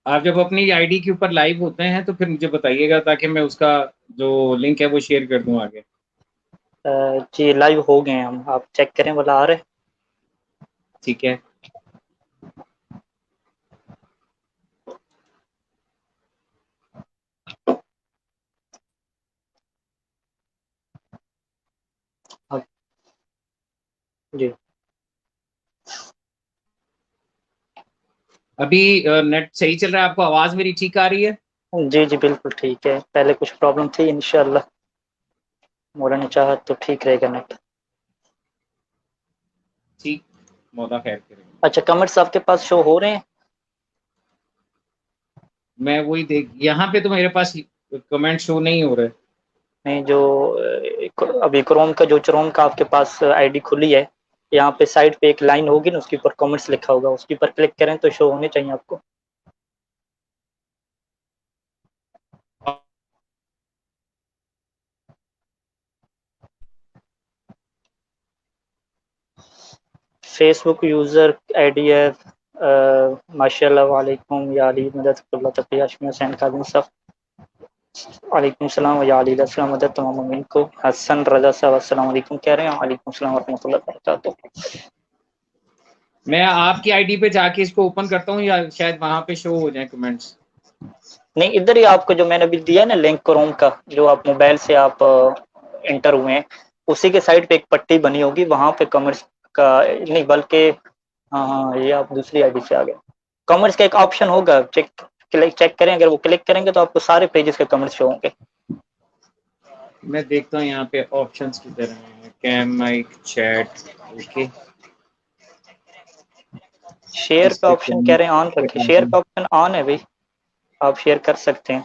آپ جب اپنی آئی ڈی کے اوپر لائیو ہوتے ہیں تو پھر مجھے بتائیے گا تاکہ میں اس کا جو لنک ہے وہ شیئر کر دوں آگے. جی لائیو ہو گئے ہیں ہم، آپ چیک کریں والا آ رہے. ٹھیک ہے. جی ابھی نیٹ صحیح چل رہا ہے؟ آپ کو آواز میری ٹھیک آ رہی ہے؟ جی جی بالکل ٹھیک ہے. پہلے کچھ پرابلم تھی، انشاءاللہ مولا نے چاہا تو ٹھیک رہے گا نیٹ. ٹھیک، مولا خیر کرے. اچھا کمنٹس آپ کے پاس شو ہو رہے ہیں؟ میں وہی یہاں پہ تو میرے پاس کمنٹ شو نہیں ہو رہے. نہیں، جو ابھی کروم کا آپ کے پاس آئی ڈی کھلی ہے، یہاں پہ سائڈ پہ ایک لائن ہوگی نا، اس کے اوپر کمنٹس لکھا ہوگا، اس کے اوپر کلک کریں تو شو ہونے چاہیے آپ کو. Facebook user I D ہے ماشاء اللہ. وعلیکم یا علی مدد اللہ تقیہ حسین کاظم صاحب. وعلیکم السلام یا علی السلام مدد تمام امین کو. حسن رضا صاحب السلام علیکم کہہ رہے ہیں. وعلیکم السلام ورحمۃ اللہ وبرکاتہ. میں آپ کی آئی ڈی پہ جا کے اس کو اوپن کرتا ہوں یا شاید وہاں پہ شو ہو جائیں کمنٹس؟ نہیں، ادھر ہی آپ کو جو میں نے ابھی دیا نا لنک کروم کا، جو آپ موبائل سے آپ انٹر ہوئے ہیں، اسی کے سائڈ پہ ایک پٹی بنی ہوگی، وہاں پہ کمرس کا نہیں بلکہ ہاں یہ آپ دوسری آئی ڈی سے آ گئے. کمرس کا ایک آپشن ہوگا، چیک کریں، اگر وہ کلک کریں گے تو آپ کو سارے پیجز کے کمنٹس شو ہوں گے. میں دیکھتا ہوں یہاں پہ آپشنز کی طرح ہیں. Cam mic chat, okay. Share اس کا پہ آپشن کہہ رہے ہیں آن رکھیں. شیئر کا آپشن آن ہے بھائی، آپ شیئر کر سکتے ہیں.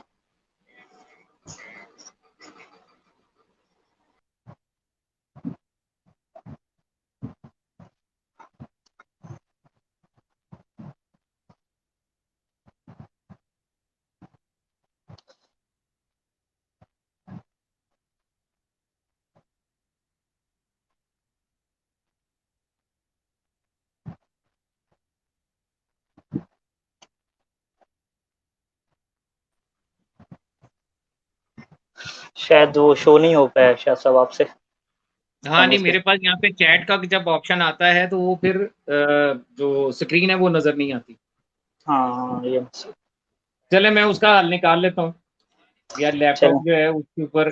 شاید وہ شو نہیں ہو پایا شاہ صاحب آپ سے. ہاں نہیں، میرے پاس یہاں پہ چیٹ کا جب آپشن آتا ہے تو وہ پھر جو اسکرین ہے وہ نظر نہیں آتی. ہاں یہ چلے میں اس کا حل نکال لیتا ہوں. یا لیپ چلیں ٹاپ جو ہے اس کے اوپر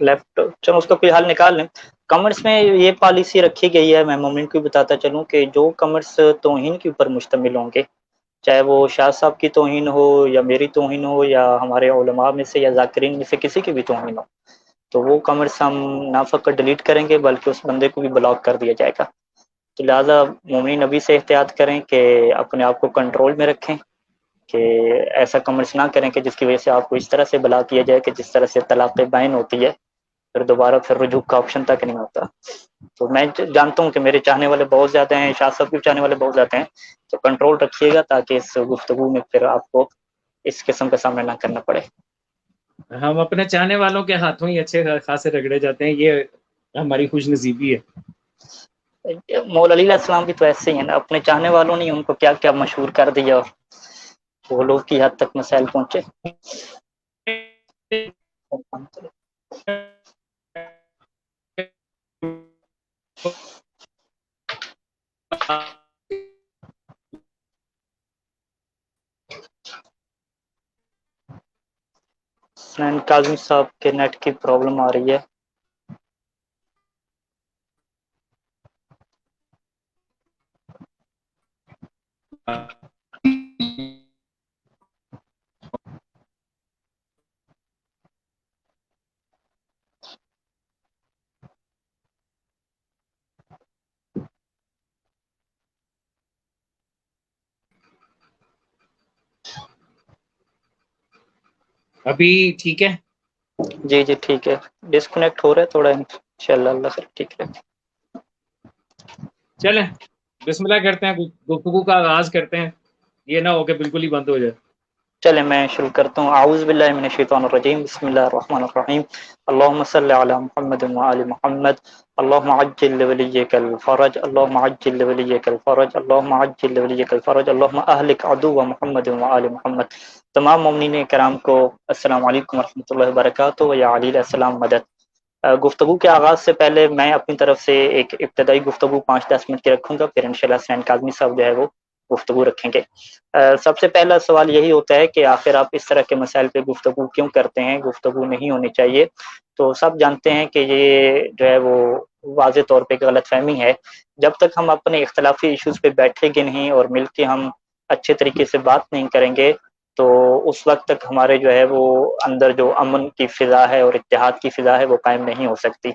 لیفٹ، چلو اس کا کوئی حل نکال لیں. کمرس میں یہ پالیسی رکھی گئی ہے، میں مومن کو بتاتا چلوں، کہ جو کمرس توہین کے اوپر مشتمل ہوں گے، چاہے وہ شاہ صاحب کی توہین ہو یا میری توہین ہو یا ہمارے علماء میں سے یا ذاکرین میں سے کسی کی بھی توہین ہو، تو وہ کمرس ہم نہ فقط ڈیلیٹ کریں گے بلکہ اس بندے کو بھی بلاک کر دیا جائے گا. تو لہٰذا مومن نبی سے احتیاط کریں کہ اپنے آپ کو کنٹرول میں رکھیں، کہ ایسا کمرس نہ کریں کہ جس کی وجہ سے آپ کو اس طرح سے بلا کیا جائے کہ جس طرح سے طلاق بین ہوتی ہے، پھر دوبارہ پھر رجوع کا آپشن تک نہیں ہوتا. تو میں جانتا ہوں کہ میرے چاہنے والے بہت زیادہ ہیں، شاہ صاحب کے چاہنے والے بہت زیادہ ہیں، تو کنٹرول رکھیے گا تاکہ اس گفتگو میں پھر آپ کو اس قسم کا سامنا نہ کرنا پڑے. ہم اپنے چاہنے والوں کے ہاتھوں ہی اچھے خاصے رگڑے جاتے ہیں، یہ ہماری خوش نصیبی ہے. مولا علی علیہ السلام بھی تو ایسے ہی ہیں نا، اپنے چاہنے والوں نے ان کو کیا کیا مشہور کر دیا اور وہ لوگ کی حد تک مسائل پہنچے. حسین کاظمی صاحب کے نیٹ کی پرابلم آ رہی ہے. ابھی ٹھیک ہے؟ جی جی ٹھیک ہے، ڈسکنیکٹ ہو رہا ہے تھوڑا، انشاءاللہ اللہ خیر ٹھیک ہے. چلیں بسم اللہ کرتے ہیں، گفتگو کا آغاز کرتے ہیں. یہ نہ ہو کہ بالکل ہی بند ہو جائے. چلے میں شروع کرتا ہوں. اعوذ باللہ من الشیطان الرجیم. بسم اللہ الرحمن الرحیم. اللہم صلی علی محمد وآل محمد. اللہم عجل لولیک الفرج. اللہم عجل لولیک الفرج. اللہم عجل لولیک الفرج. اللہم اہلک عدو محمد وآل محمد. تمام مومنین کرام کو السلام علیکم ورحمۃ اللہ وبرکاتہ. یا علی السلام مدد. گفتگو کے آغاز سے پہلے میں اپنی طرف سے ایک ابتدائی گفتگو 5-10 منٹ کی رکھوں گا، پھر انشاءاللہ حسنین کاظمی صاحب جو ہے وہ گفتگو رکھیں گے. سب سے پہلا سوال یہی ہوتا ہے کہ آخر آپ اس طرح کے مسائل پہ گفتگو کیوں کرتے ہیں؟ گفتگو نہیں ہونی چاہیے. تو سب جانتے ہیں کہ یہ جو ہے وہ واضح طور پہ غلط فہمی ہے. جب تک ہم اپنے اختلافی ایشوز پہ بیٹھیں گے نہیں اور مل کے ہم اچھے طریقے سے بات نہیں کریں گے تو اس وقت تک ہمارے جو ہے وہ اندر جو امن کی فضا ہے اور اتحاد کی فضا ہے وہ قائم نہیں ہو سکتی.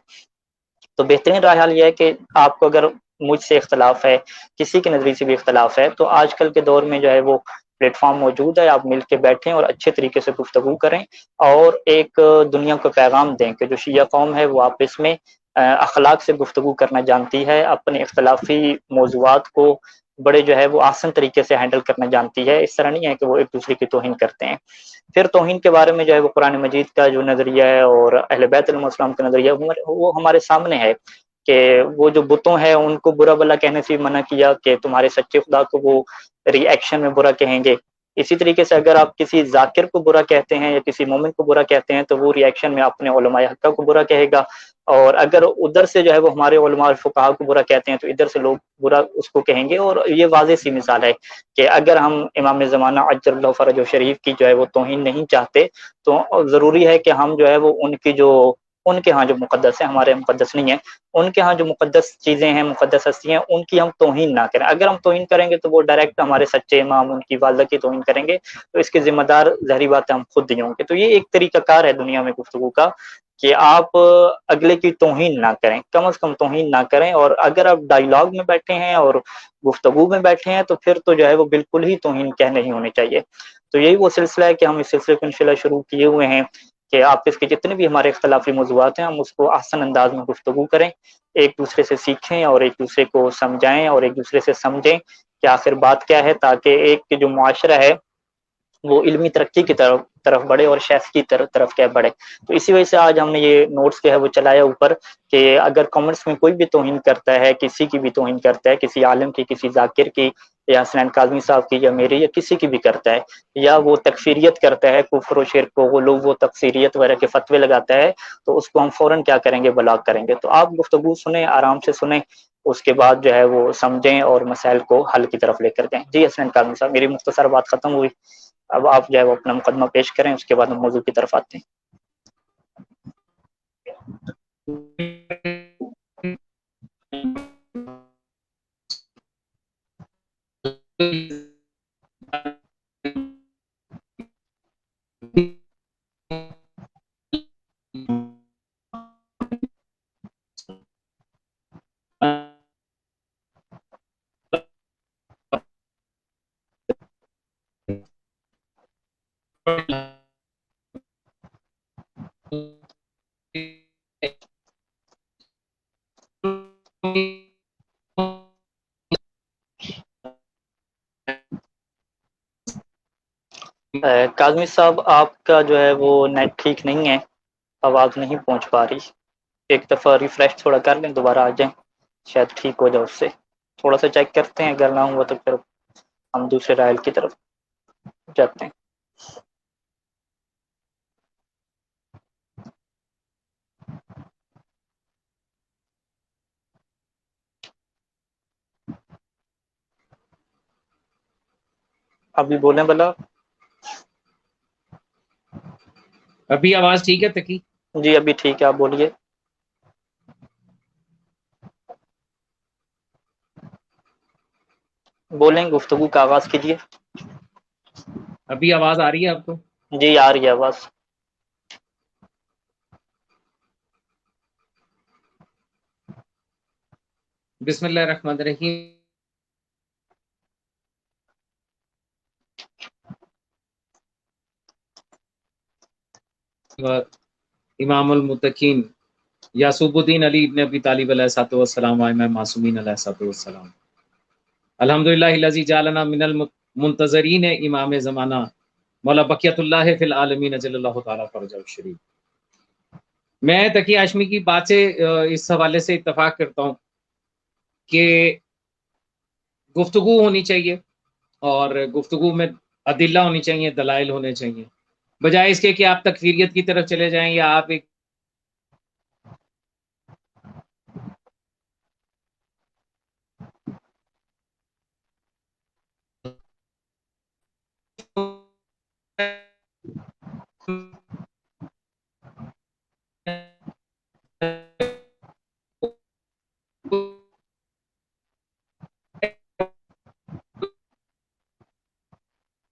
تو بہترین رائے حل یہ ہے کہ آپ کو اگر مجھ سے اختلاف ہے، کسی کے نظریے سے بھی اختلاف ہے، تو آج کل کے دور میں جو ہے وہ پلیٹ فارم موجود ہے، آپ مل کے بیٹھیں اور اچھے طریقے سے گفتگو کریں اور ایک دنیا کو پیغام دیں کہ جو شیعہ قوم ہے وہ آپس میں اخلاق سے گفتگو کرنا جانتی ہے، اپنے اختلافی موضوعات کو بڑے جو ہے وہ آسان طریقے سے ہینڈل کرنا جانتی ہے. اس طرح نہیں ہے کہ وہ ایک دوسرے کی توہین کرتے ہیں. پھر توہین کے بارے میں جو ہے وہ قرآن مجید کا جو نظریہ ہے اور اہل بیت علیہ السلام کا نظریہ وہ ہمارے سامنے ہے کہ وہ جو بتوں ہیں ان کو برا بلا کہنے سے منع کیا کہ تمہارے سچے خدا کو وہ ری ایکشن میں برا کہیں گے. اسی طریقے سے اگر آپ کسی ذاکر کو برا کہتے ہیں یا کسی مومن کو برا کہتے ہیں تو وہ ری ایکشن میں اپنے علماء حقہ کو برا کہے گا. اور اگر ادھر سے جو ہے وہ ہمارے علماء الفقہاء کو برا کہتے ہیں تو ادھر سے لوگ برا اس کو کہیں گے. اور یہ واضح سی مثال ہے کہ اگر ہم امام زمانہ عجل اللہ فرج و شریف کی جو ہے وہ توہین نہیں چاہتے تو ضروری ہے کہ ہم جو ہے وہ ان کے ہاں جو مقدس ہے، ہمارے مقدس نہیں ہے، ان کے ہاں جو مقدس چیزیں ہیں، مقدس ہستی ہیں، ان کی ہم توہین نہ کریں. اگر ہم توہین کریں گے تو وہ ڈائریکٹ ہمارے سچے امام ان کی والدہ کی توہین کریں گے، تو اس کے ذمہ دار ظاہری بات ہے ہم خود ہی ہوں گے. تو یہ ایک طریقہ کار ہے دنیا میں گفتگو کا کہ آپ اگلے کی توہین نہ کریں، کم از کم توہین نہ کریں. اور اگر آپ ڈائیلاگ میں بیٹھے ہیں اور گفتگو میں بیٹھے ہیں تو پھر تو جو ہے وہ بالکل ہی توہین کہہ نہیں ہونی چاہیے. تو یہی وہ سلسلہ ہے کہ ہم اس سلسلے کو انشاءاللہ شروع کیے ہوئے ہیں کہ آپس کے جتنے بھی ہمارے اختلافی موضوعات ہیں ہم اس کو احسن انداز میں گفتگو کریں، ایک دوسرے سے سیکھیں اور ایک دوسرے کو سمجھائیں اور ایک دوسرے سے سمجھیں کہ آخر بات کیا ہے، تاکہ ایک جو معاشرہ ہے وہ علمی ترقی کی طرف بڑھے اور شیخ کی طرف کیا بڑھے. تو اسی وجہ سے آج ہم نے یہ نوٹس جو ہے وہ چلایا اوپر کہ اگر کامنٹس میں کوئی بھی توہین کرتا ہے، کسی کی بھی توہین کرتا ہے، کسی عالم کی، کسی ذاکر کی یا حسنین کاظمی صاحب کی یا میری یا کسی کی بھی کرتا ہے، یا وہ تکفیریت کرتا ہے، کفر و شرک کو وہ لوگ وہ تکفیریت وغیرہ کے فتوے لگاتا ہے، تو اس کو ہم فوراً کیا کریں گے؟ بلاک کریں گے. تو آپ گفتگو سنیں، آرام سے سنیں، اس کے بعد جو ہے وہ سمجھیں اور مسائل کو حل کی طرف لے کر جائیں. جی حسنین کاظمی صاحب، میری مختصر بات ختم ہوئی، اب آپ جو ہے وہ اپنا مقدمہ پیش کریں، اس کے بعد ہم موضوع کی طرف آتے ہیں. کاظمی صاحب، آپ کا جو ہے وہ نیٹ ٹھیک نہیں ہے، آواز نہیں پہنچ پا رہی. ایک دفعہ ریفریش تھوڑا کر لیں، دوبارہ آ جائیں، شاید ٹھیک ہو جائے. اس سے تھوڑا سا چیک کرتے ہیں، اگر نہ ہوا تو پھر ہم دوسرے رائل کی طرف جاتے ہیں. ابھی بولیں بلا. ابھی آواز ٹھیک ہے تقی؟ جی ابھی ٹھیک ہے، آپ بولیے. بولیں، گفتگو کا آغاز کیجیے. ابھی آواز آ رہی ہے آپ کو؟ جی آ رہی ہے آواز. بسم اللہ الرحمن الرحیم. امام المتقین یعقوب الدین علی ابن ابی طالب علیہ الصلوۃ والسلام و امام معصومین علیہ الصلوۃ والسلام. الحمدللہ الذی جعلنا من المنتظرین امام زمانہ مولا بقیت اللہ فی العالمین جل اللہ تعالیٰ فرجہ الشریف۔ میں تقی ہاشمی کی بات سے اس حوالے سے اتفاق کرتا ہوں کہ گفتگو ہونی چاہیے، اور گفتگو میں ادلہ ہونی چاہیے، دلائل ہونے چاہیے، بجائے اس کے کہ آپ تکفیریت کی طرف چلے جائیں یا آپ ایک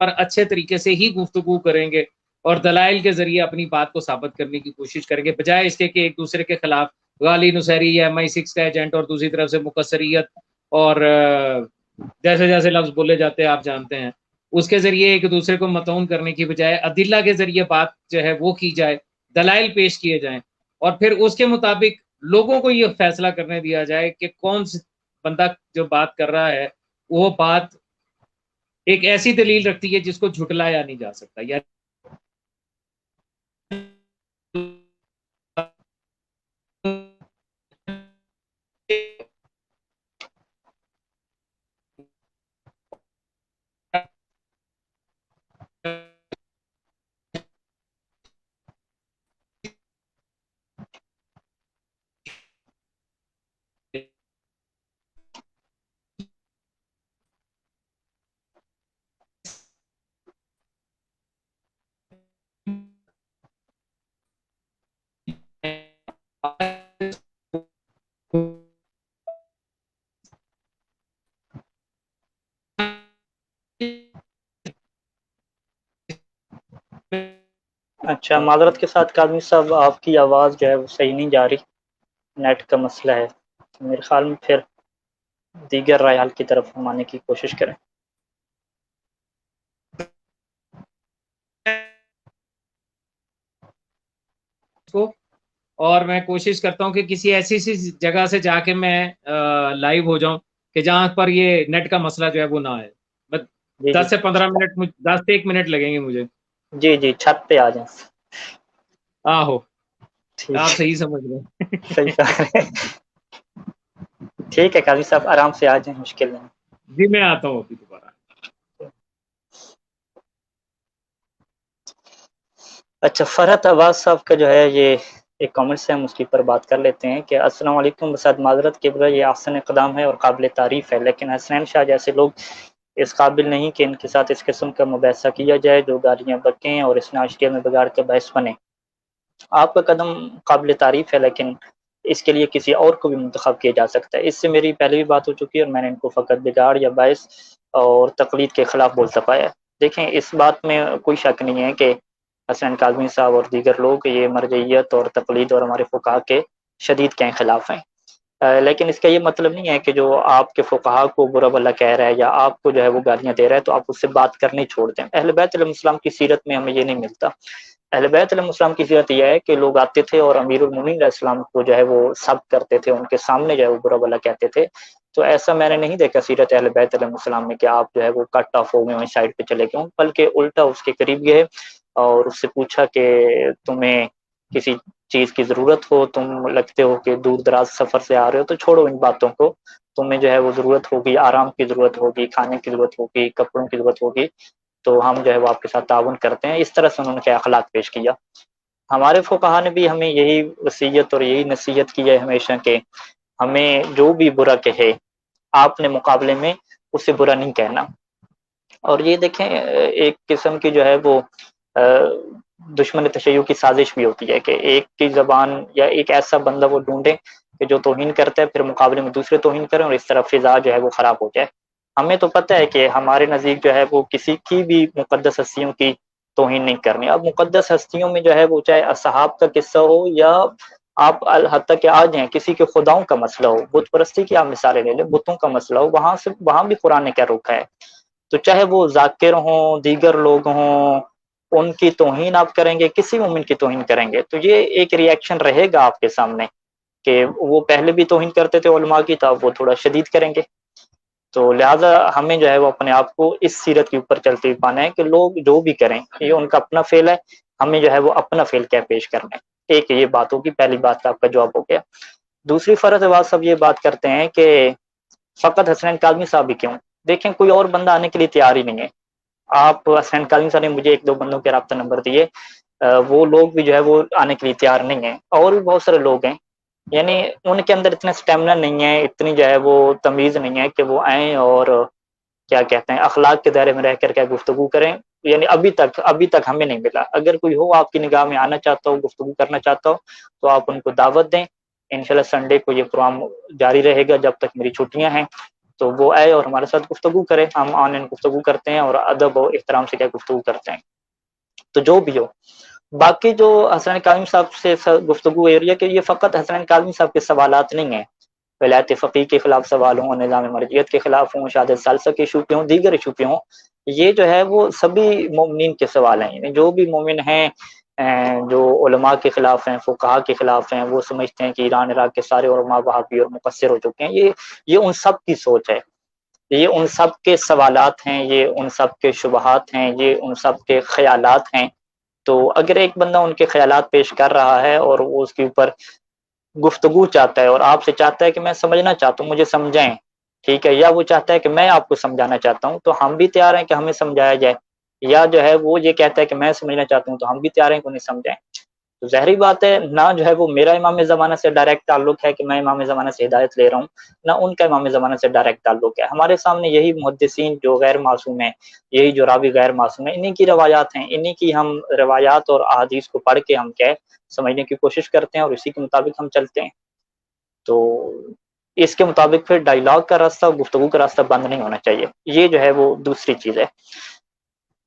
پر اچھے طریقے سے ہی گفتگو کریں گے اور دلائل کے ذریعے اپنی بات کو ثابت کرنے کی کوشش کریں گے، بجائے اس کے کہ ایک دوسرے کے خلاف غالی نصیری یا MI6 کا ایجنٹ اور دوسری طرف سے مقصریت اور جیسے جیسے لفظ بولے جاتے ہیں آپ جانتے ہیں، اس کے ذریعے ایک دوسرے کو مطعون کرنے کی بجائے عدلہ کے ذریعے بات جو ہے وہ کی جائے، دلائل پیش کیے جائیں، اور پھر اس کے مطابق لوگوں کو یہ فیصلہ کرنے دیا جائے کہ کون بندہ جو بات کر رہا ہے وہ بات ایک ایسی دلیل رکھتی ہے جس کو جھٹلایا نہیں جا سکتا، یا اچھا، معذرت کے ساتھ کاظمی صاحب آپ کی آواز جو ہے وہ صحیح نہیں جا رہی، نیٹ کا مسئلہ ہے، میرے خیال میں پھر دیگر رائے حل کی طرف ہم آنے کی کوشش کریں۔ کو اور میں کوشش کرتا ہوں کہ کسی ایسی سی جگہ سے جا کے میں لائیو ہو جاؤں کہ جہاں پر یہ نیٹ کا مسئلہ جو ہے وہ نہ آئے، بس جی 10 سے 15 منٹ 10 سے 1 منٹ لگیں گے مجھے۔ جی جی، چھت پہ آ جائیں۔ آہو، ٹھیک آپ ہے، صحیح سمجھ رہے ہیں۔ صحیح کہا ہے۔ ٹھیک ہے قاضی صاحب، آرام سے آ جائیں، مشکل نہیں۔ جی میں آتا ہوں ابھی دوبارہ۔ اچھا، فرحت عباس صاحب کا جو ہے یہ ایک کامنٹس ہے، ہم اس کے اوپر بات کر لیتے ہیں کہ السلام علیکم، بسات معذرت کے بغیر یہ احسن اقدام ہے اور قابل تعریف ہے، لیکن حسنین شاہ جیسے لوگ اس قابل نہیں کہ ان کے ساتھ اس قسم کا مباحثہ کیا جائے جو گالیاں بکیں اور اس ناشتے میں بگاڑ کے باعث بنے۔ آپ کا قدم قابل تعریف ہے، لیکن اس کے لیے کسی اور کو بھی منتخب کیا جا سکتا ہے۔ اس سے میری پہلے بھی بات ہو چکی ہے اور میں نے ان کو فقط بگاڑ یا باعث اور تقلید کے خلاف بولتا پایا۔ دیکھیں، اس بات میں کوئی شک نہیں ہے کہ حسن کاظمی صاحب اور دیگر لوگ یہ مرجعیت اور تقلید اور ہمارے فقہا کے شدید کے خلاف ہیں، لیکن اس کا یہ مطلب نہیں ہے کہ جو آپ کے فقہا کو برا بھلا کہہ رہا ہے یا آپ کو جو ہے وہ گالیاں دے رہا ہے تو آپ اس سے بات کرنی چھوڑ دیں۔ اہل بیت علیہ السلام کی سیرت میں ہمیں یہ نہیں ملتا۔ اہل بیت علیہ السلام کی سیرت یہ ہے کہ لوگ آتے تھے اور امیر المومنین علیہ السلام کو جو ہے وہ سب کرتے تھے، ان کے سامنے جو ہے وہ برا بھلا کہتے تھے۔ تو ایسا میں نے نہیں دیکھا سیرت اہل بیت علیہ السلام میں کہ آپ جو ہے وہ کٹ آف ہو گئے ہیں، سائڈ پہ چلے گئے ہوں، بلکہ الٹا اس کے قریب گئے اور اس سے پوچھا کہ تمہیں کسی چیز کی ضرورت ہو، تم لگتے ہو کہ دور دراز سفر سے آ رہے ہو، تو چھوڑو ان باتوں کو، تمہیں جو ہے وہ ضرورت ہوگی، آرام کی ضرورت ہوگی، کھانے کی ضرورت ہوگی، کپڑوں کی ضرورت ہوگی، تو ہم جو ہے وہ آپ کے ساتھ تعاون کرتے ہیں۔ اس طرح سے انہوں نے کیا اخلاق پیش کیا۔ ہمارے فقہا نے بھی ہمیں یہی وصیت اور یہی نصیحت کی ہے ہمیشہ کہ ہمیں جو بھی برا کہے آپ نے مقابلے میں اسے برا نہیں کہنا۔ اور یہ دیکھیں، ایک قسم کی جو ہے وہ دشمن تشیع کی سازش بھی ہوتی ہے کہ ایک کی زبان یا ایک ایسا بندہ وہ ڈھونڈے کہ جو توہین کرتا ہے، پھر مقابلے میں دوسرے توہین کریں اور اس طرح فضا جو ہے وہ خراب ہو جائے۔ ہمیں تو پتہ ہے کہ ہمارے نزدیک جو ہے وہ کسی کی بھی مقدس ہستیوں کی توہین نہیں کرنی۔ اب مقدس ہستیوں میں جو ہے وہ چاہے اصحاب کا قصہ ہو یا آپ حتیٰ کہ آج ہیں کسی کے خداؤں کا مسئلہ ہو، بت پرستی کی آپ مثالیں لے لیں، بتوں کا مسئلہ ہو، وہاں بھی قرآن نے کیا روکا ہے۔ تو چاہے وہ ذاکر ہوں، دیگر لوگ ہوں، ان کی توہین آپ کریں گے، کسی مومن کی توہین کریں گے تو یہ ایک ری ایکشن رہے گا آپ کے سامنے کہ وہ پہلے بھی توہین کرتے تھے علماء کی، تو اب وہ تھوڑا شدید کریں گے۔ تو لہٰذا ہمیں جو ہے وہ اپنے آپ کو اس سیرت کے اوپر چلتے ہوئے پانا ہے کہ لوگ جو بھی کریں یہ ان کا اپنا فعل ہے، ہمیں جو ہے وہ اپنا فعل کیا پیش کرنا ہے۔ ایک یہ بات ہوگی، پہلی بات کا آپ کا جواب ہو گیا۔ دوسری فرض بات سب یہ بات کرتے ہیں کہ فقط حسنین کاظمی صاحب ہی کیوں؟ دیکھیں کوئی اور بندہ آنے کے لیے تیار ہی نہیں ہے۔ آپ حسنین کاظمی صاحب نے مجھے ایک دو بندوں کے رابطہ نمبر دیے، وہ لوگ بھی جو ہے وہ آنے کے لیے تیار نہیں ہیں، اور بھی بہت سارے لوگ ہیں، یعنی ان کے اندر اتنا اسٹیمنا نہیں ہے، اتنی جو ہے وہ تمیز نہیں ہے کہ وہ آئیں اور کیا کہتے ہیں اخلاق کے دائرے میں رہ کر کے گفتگو کریں، یعنی ابھی تک ہمیں نہیں ملا۔ اگر کوئی ہو آپ کی نگاہ میں آنا چاہتا ہو، گفتگو کرنا چاہتا ہو، تو آپ ان کو دعوت دیں۔ انشاءاللہ سنڈے کو یہ پروگرام جاری رہے گا جب تک میری چھٹیاں ہیں، تو وہ آئے اور ہمارے ساتھ گفتگو کرے۔ ہم آن لائن گفتگو کرتے ہیں اور ادب و احترام سے کیا گفتگو کرتے ہیں، تو جو بھی ہو۔ باقی جو حسنین کاظمی صاحب سے گفتگو ایریا کہ یہ فقط حسنین کاظمی صاحب کے سوالات نہیں ہیں، ولایت فقیہ کے خلاف سوال ہوں، نظام مرجعیت کے خلاف ہوں، شہادت ثالثہ کے ایشو پہ ہوں، دیگر ایشو پہ ہوں، یہ جو ہے وہ سبھی مومنین کے سوال ہیں۔ یعنی جو بھی مومن ہیں جو علماء کے خلاف ہیں، فقہاء کے خلاف ہیں، وہ سمجھتے ہیں کہ ایران عراق کے سارے علماء وہابی اور مقصر ہو چکے ہیں، یہ ان سب کی سوچ ہے، یہ ان سب کے سوالات ہیں، یہ ان سب کے شبہات ہیں، یہ ان سب کے خیالات ہیں۔ تو اگر ایک بندہ ان کے خیالات پیش کر رہا ہے اور وہ اس کے اوپر گفتگو چاہتا ہے اور آپ سے چاہتا ہے کہ میں سمجھنا چاہتا ہوں، مجھے سمجھائیں، ٹھیک ہے، یا وہ چاہتا ہے کہ میں آپ کو سمجھانا چاہتا ہوں، تو ہم بھی تیار ہیں کہ ہمیں سمجھایا جائے، یا جو ہے وہ یہ کہتا ہے کہ میں سمجھنا چاہتا ہوں، تو ہم بھی تیار ہیں کہ انہیں سمجھائیں۔ تو ظاہری بات ہے، نہ جو ہے وہ میرا امام زمانہ سے ڈائریکٹ تعلق ہے کہ میں امام زمانہ سے ہدایت لے رہا ہوں، نہ ان کا امام زمانہ سے ڈائریکٹ تعلق ہے۔ ہمارے سامنے یہی محدثین جو غیر معصوم ہیں، یہی جو راوی غیر معصوم ہیں، انہی کی روایات ہیں، انہی کی ہم روایات اور احادیث کو پڑھ کے ہم کیا سمجھنے کی کوشش کرتے ہیں اور اسی کے مطابق ہم چلتے ہیں۔ تو اس کے مطابق پھر ڈائیلاگ کا راستہ، گفتگو کا راستہ بند نہیں ہونا چاہیے، یہ جو ہے وہ دوسری چیز ہے۔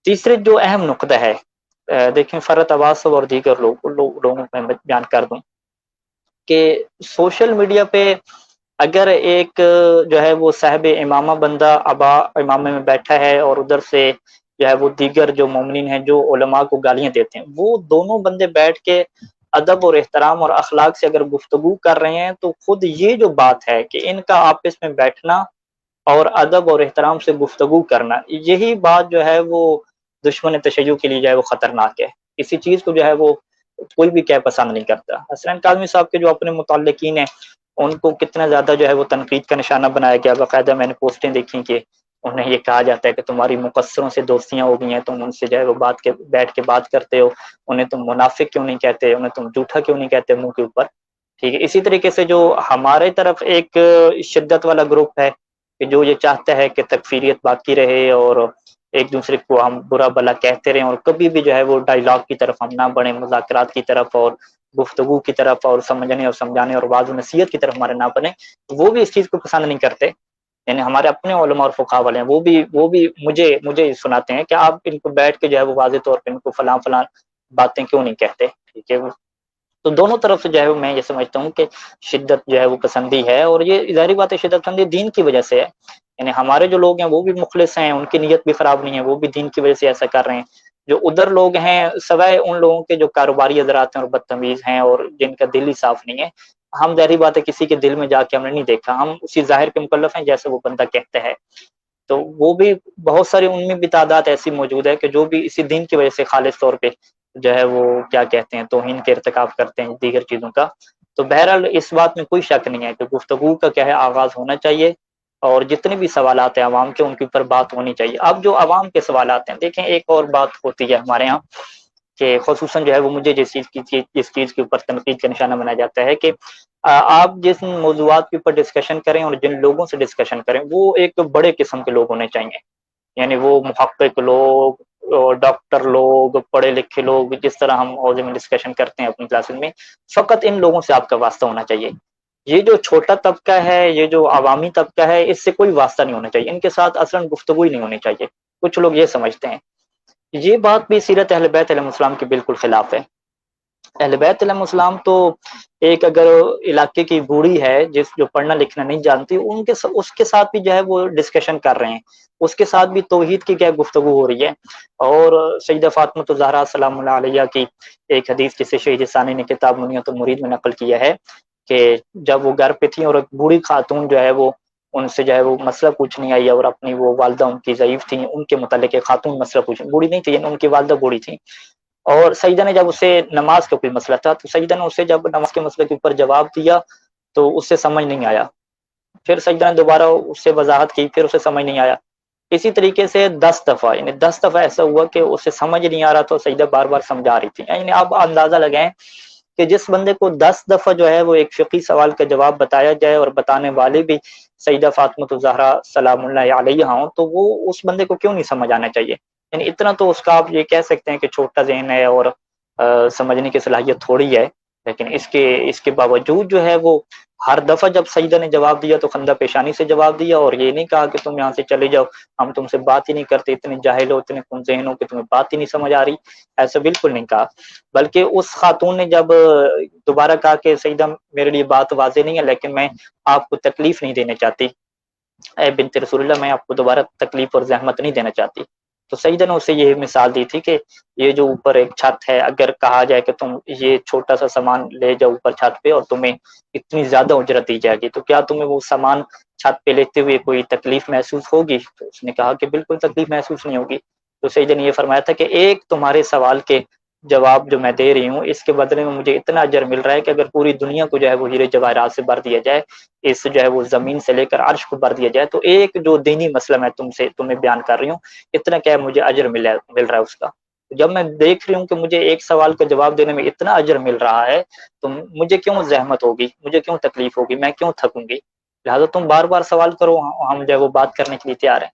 تیسرے جو اہم نقطہ ہے، دیکھیں فرحت عباس صاحب اور دیگر لوگوں کو میں بیان کر دوں کہ سوشل میڈیا پہ اگر ایک جو ہے وہ صاحب امامہ بندہ ابا امامے میں بیٹھا ہے اور ادھر سے جو ہے وہ دیگر جو مومنین ہیں جو علماء کو گالیاں دیتے ہیں، وہ دونوں بندے بیٹھ کے ادب اور احترام اور اخلاق سے اگر گفتگو کر رہے ہیں، تو خود یہ جو بات ہے کہ ان کا آپس میں بیٹھنا اور ادب اور احترام سے گفتگو کرنا، یہی بات جو ہے وہ دشمن تشیع کے لیے جو ہے وہ خطرناک ہے۔ اسی چیز کو جو ہے وہ کوئی بھی کیا پسند نہیں کرتا۔ حسنین کاظمی صاحب کے جو اپنے متعلقین ہیں، ان کو کتنا زیادہ جو ہے وہ تنقید کا نشانہ بنایا گیا۔ باقاعدہ میں نے پوسٹیں دیکھی کہ انہیں یہ کہا جاتا ہے کہ تمہاری مقصروں سے دوستیاں ہو گئی ہیں، تم ان سے جو ہے وہ بیٹھ کے بات کرتے ہو، انہیں تم منافق کیوں نہیں کہتے، انہیں تم جھوٹا کیوں نہیں کہتے منہ کے اوپر، ٹھیک ہے۔ اسی طریقے سے جو ہمارے طرف ایک شدت والا گروپ ہے کہ جو یہ چاہتا ہے کہ تکفیریت باقی رہے اور ایک دوسرے کو ہم برا بلا کہتے رہیں اور کبھی بھی جو ہے وہ ڈائیلاگ کی طرف ہم نہ بڑھیں، مذاکرات کی طرف اور گفتگو کی طرف اور سمجھنے اور سمجھانے اور واعظ و نصیحت کی طرف ہمارے نہ بنیں، وہ بھی اس چیز کو پسند نہیں کرتے۔ یعنی ہمارے اپنے علماء اور فقہاء والے ہیں، وہ بھی مجھے سناتے ہیں کہ آپ ان کو بیٹھ کے جو ہے وہ واضح طور پہ ان کو فلاں باتیں کیوں نہیں کہتے، ٹھیک ہے۔ تو دونوں طرف سے جو ہے میں یہ سمجھتا ہوں کہ شدت جو ہے وہ پسندی ہے، اور یہ ظاہری بات ہے شدت پسندی دین کی وجہ سے ہے۔ یعنی ہمارے جو لوگ ہیں وہ بھی مخلص ہیں، ان کی نیت بھی خراب نہیں ہے، وہ بھی دین کی وجہ سے ایسا کر رہے ہیں۔ جو ادھر لوگ ہیں سوائے ان لوگوں کے جو کاروباری حضرات ہیں اور بدتمیز ہیں اور جن کا دل ہی صاف نہیں ہے، ہم ظاہری بات ہے کسی کے دل میں جا کے ہم نے نہیں دیکھا، ہم اسی ظاہر کے مکلف ہیں جیسے وہ بندہ کہتا ہے۔ تو وہ بھی بہت ساری ان میں بھی تعداد ایسی موجود ہے کہ جو بھی اسی دین کی وجہ سے خالص طور پہ جو ہے وہ کیا کہتے ہیں توہین کے ارتکاب کرتے ہیں دیگر چیزوں کا۔ تو بہرحال اس بات میں کوئی شک نہیں ہے کہ گفتگو کا کیا ہے آغاز ہونا چاہیے، اور جتنے بھی سوالات ہیں عوام کے ان کے اوپر بات ہونی چاہیے۔ اب جو عوام کے سوالات ہیں، دیکھیں ایک اور بات ہوتی ہے ہمارے ہاں کہ خصوصاً جو ہے وہ مجھے جس چیز کے اوپر تنقید کا نشانہ بنایا جاتا ہے کہ آپ جس موضوعات کے اوپر ڈسکشن کریں اور جن لوگوں سے ڈسکشن کریں وہ ایک بڑے قسم کے لوگ ہونے چاہیے، یعنی وہ محقق لوگ، ڈاکٹر لوگ، پڑھے لکھے لوگ، جس طرح ہم حوضے میں ڈسکشن کرتے ہیں اپنی کلاسز میں، فقط ان لوگوں سے آپ کا واسطہ ہونا چاہیے۔ یہ جو چھوٹا طبقہ ہے، یہ جو عوامی طبقہ ہے، اس سے کوئی واسطہ نہیں ہونا چاہیے، ان کے ساتھ اصلاً گفتگو ہی نہیں ہونی چاہیے۔ کچھ لوگ یہ سمجھتے ہیں، یہ بات بھی سیرت اہل بیت علیہ السلام کے بالکل خلاف ہے۔ اہل بیت علیہ السلام تو ایک اگر علاقے کی بوڑھی ہے جو پڑھنا لکھنا نہیں جانتی، اس کے ساتھ بھی جو ہے وہ ڈسکشن کر رہے ہیں، اس کے ساتھ بھی توحید کی کیا گفتگو ہو رہی ہے۔ اور سیدہ فاطمہ الزہرا سلام اللہ علیہ کی ایک حدیث جسے شہید ثانی نے کتاب منیت المرید میں نقل کیا ہے کہ جب وہ گھر پہ تھیں اور ایک بوڑھی خاتون جو ہے وہ ان سے جو ہے وہ مسئلہ پوچھنے آئی اور اپنی وہ والدہ ان کی ضعیف تھیں، ان کے متعلق ایک خاتون مسئلہ پوچھنے، بوڑھی نہیں تھی ان کی والدہ بوڑھی تھیں، اور سیدہ نے جب اسے نماز کا کوئی مسئلہ تھا تو سیدہ نے اسے جب نماز کے مسئلے کے اوپر جواب دیا تو اس سے سمجھ نہیں آیا، پھر سیدہ نے دوبارہ اس سے وضاحت کی، پھر اسے سمجھ نہیں آیا، اسی طریقے سے 10 دفعہ، یعنی 10 دفعہ ایسا ہوا کہ اسے سمجھ نہیں آ رہا تو سیدہ بار بار سمجھا رہی تھی، یعنی آپ اندازہ لگائیں کہ جس بندے کو 10 دفعہ جو ہے وہ ایک فقہی سوال کا جواب بتایا جائے اور بتانے والے بھی سیدہ فاطمہ الزہرا سلام اللہ علیہا ہوں، تو وہ اس بندے کو کیوں نہیں سمجھ آنا چاہیے؟ یعنی اتنا تو اس کا آپ یہ کہہ سکتے ہیں کہ چھوٹا ذہن ہے اور سمجھنے کی صلاحیت تھوڑی ہے، لیکن اس کے باوجود جو ہے وہ ہر دفعہ جب سیدہ نے جواب دیا تو خندہ پیشانی سے جواب دیا، اور یہ نہیں کہا کہ تم یہاں سے چلے جاؤ، ہم تم سے بات ہی نہیں کرتے، اتنے جاہل ہو، اتنے کم ذہن ہو کہ تمہیں بات ہی نہیں سمجھ آ رہی، ایسا بالکل نہیں کہا، بلکہ اس خاتون نے جب دوبارہ کہا کہ سیدہ میرے لیے بات واضح نہیں ہے لیکن میں آپ کو تکلیف نہیں دینا چاہتی، اے بنت رسول اللہ میں آپ کو دوبارہ تکلیف اور زحمت نہیں دینا چاہتی، تو سیدہ نے اسے یہ مثال دی تھی کہ یہ جو اوپر ایک چھت ہے، اگر کہا جائے کہ تم یہ چھوٹا سا سامان لے جاؤ اوپر چھت پہ اور تمہیں اتنی زیادہ اجرت دی جائے گی تو کیا تمہیں وہ سامان چھت پہ لیتے ہوئے کوئی تکلیف محسوس ہوگی؟ تو اس نے کہا کہ بالکل تکلیف محسوس نہیں ہوگی، تو سیدہ نے یہ فرمایا تھا کہ ایک تمہارے سوال کے جواب جو میں دے رہی ہوں اس کے بدلے میں مجھے اتنا اجر مل رہا ہے کہ اگر پوری دنیا کو جو ہے وہ ہیرے جواہرات سے بھر دیا جائے، اس جو ہے وہ زمین سے لے کر عرش کو بھر دیا جائے، تو ایک جو دینی مسئلہ میں تمہیں بیان کر رہی ہوں اتنا کیا مجھے اجر مل رہا ہے اس کا، جب میں دیکھ رہی ہوں کہ مجھے ایک سوال کا جواب دینے میں اتنا اجر مل رہا ہے تو مجھے کیوں زحمت ہوگی، مجھے کیوں تکلیف ہوگی، میں کیوں تھکوں گی، لہٰذا تم بار بار سوال کرو، ہم جو ہے وہ بات کرنے کے لیے تیار ہیں۔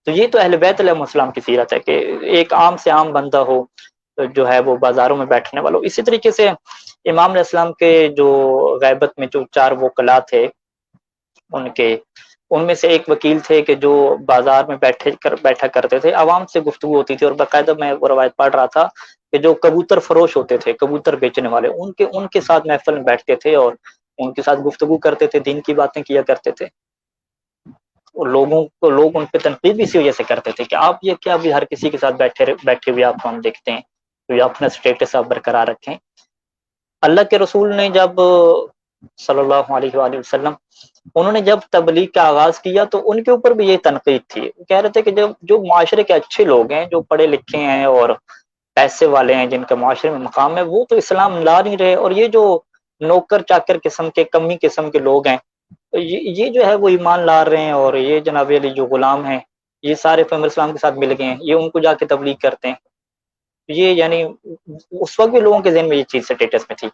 تو یہ تو اہل بیت علیہ السلام کی سیرت ہے کہ ایک عام سے عام بندہ ہو جو ہے وہ بازاروں میں بیٹھنے والا ہو۔ اسی طریقے سے امام علیہ السلام کے جو غیبت میں جو 4 وکلاء تھے ان میں سے ایک وکیل تھے کہ جو بازار میں بیٹھا کرتے تھے، عوام سے گفتگو ہوتی تھی، اور باقاعدہ میں وہ روایت پڑھ رہا تھا کہ جو کبوتر فروش ہوتے تھے، کبوتر بیچنے والے، ان کے ساتھ محفل میں بیٹھتے تھے اور ان کے ساتھ گفتگو کرتے تھے، دین کی باتیں کیا کرتے تھے، اور لوگ ان پہ تنقید بھی اسی وجہ سے کرتے تھے کہ آپ یہ کیا بھی ہر کسی کے ساتھ بیٹھے ہوئے آپ کو ہم دیکھتے ہیں، تو یہ اپنا اسٹیٹس آپ برقرار رکھیں۔ اللہ کے رسول نے جب صلی اللہ علیہ وآلہ وسلم انہوں نے جب تبلیغ کا آغاز کیا تو ان کے اوپر بھی یہ تنقید تھی، وہ کہہ رہے تھے کہ جو معاشرے کے اچھے لوگ ہیں، جو پڑھے لکھے ہیں اور پیسے والے ہیں، جن کا معاشرے میں مقام ہے، وہ تو اسلام لا نہیں رہے، اور یہ جو نوکر چاکر قسم کے کمی قسم کے لوگ ہیں یہ جو ہے وہ ایمان لا رہے ہیں، اور یہ جناب علی جو غلام ہیں یہ سارے پیغمبر اسلام کے ساتھ مل گئے ہیں، یہ ان کو جا کے تبلیغ کرتے ہیں، یہ یعنی اس وقت بھی لوگوں کے ذہن میں یہ چیز اسٹیٹس میں تھی،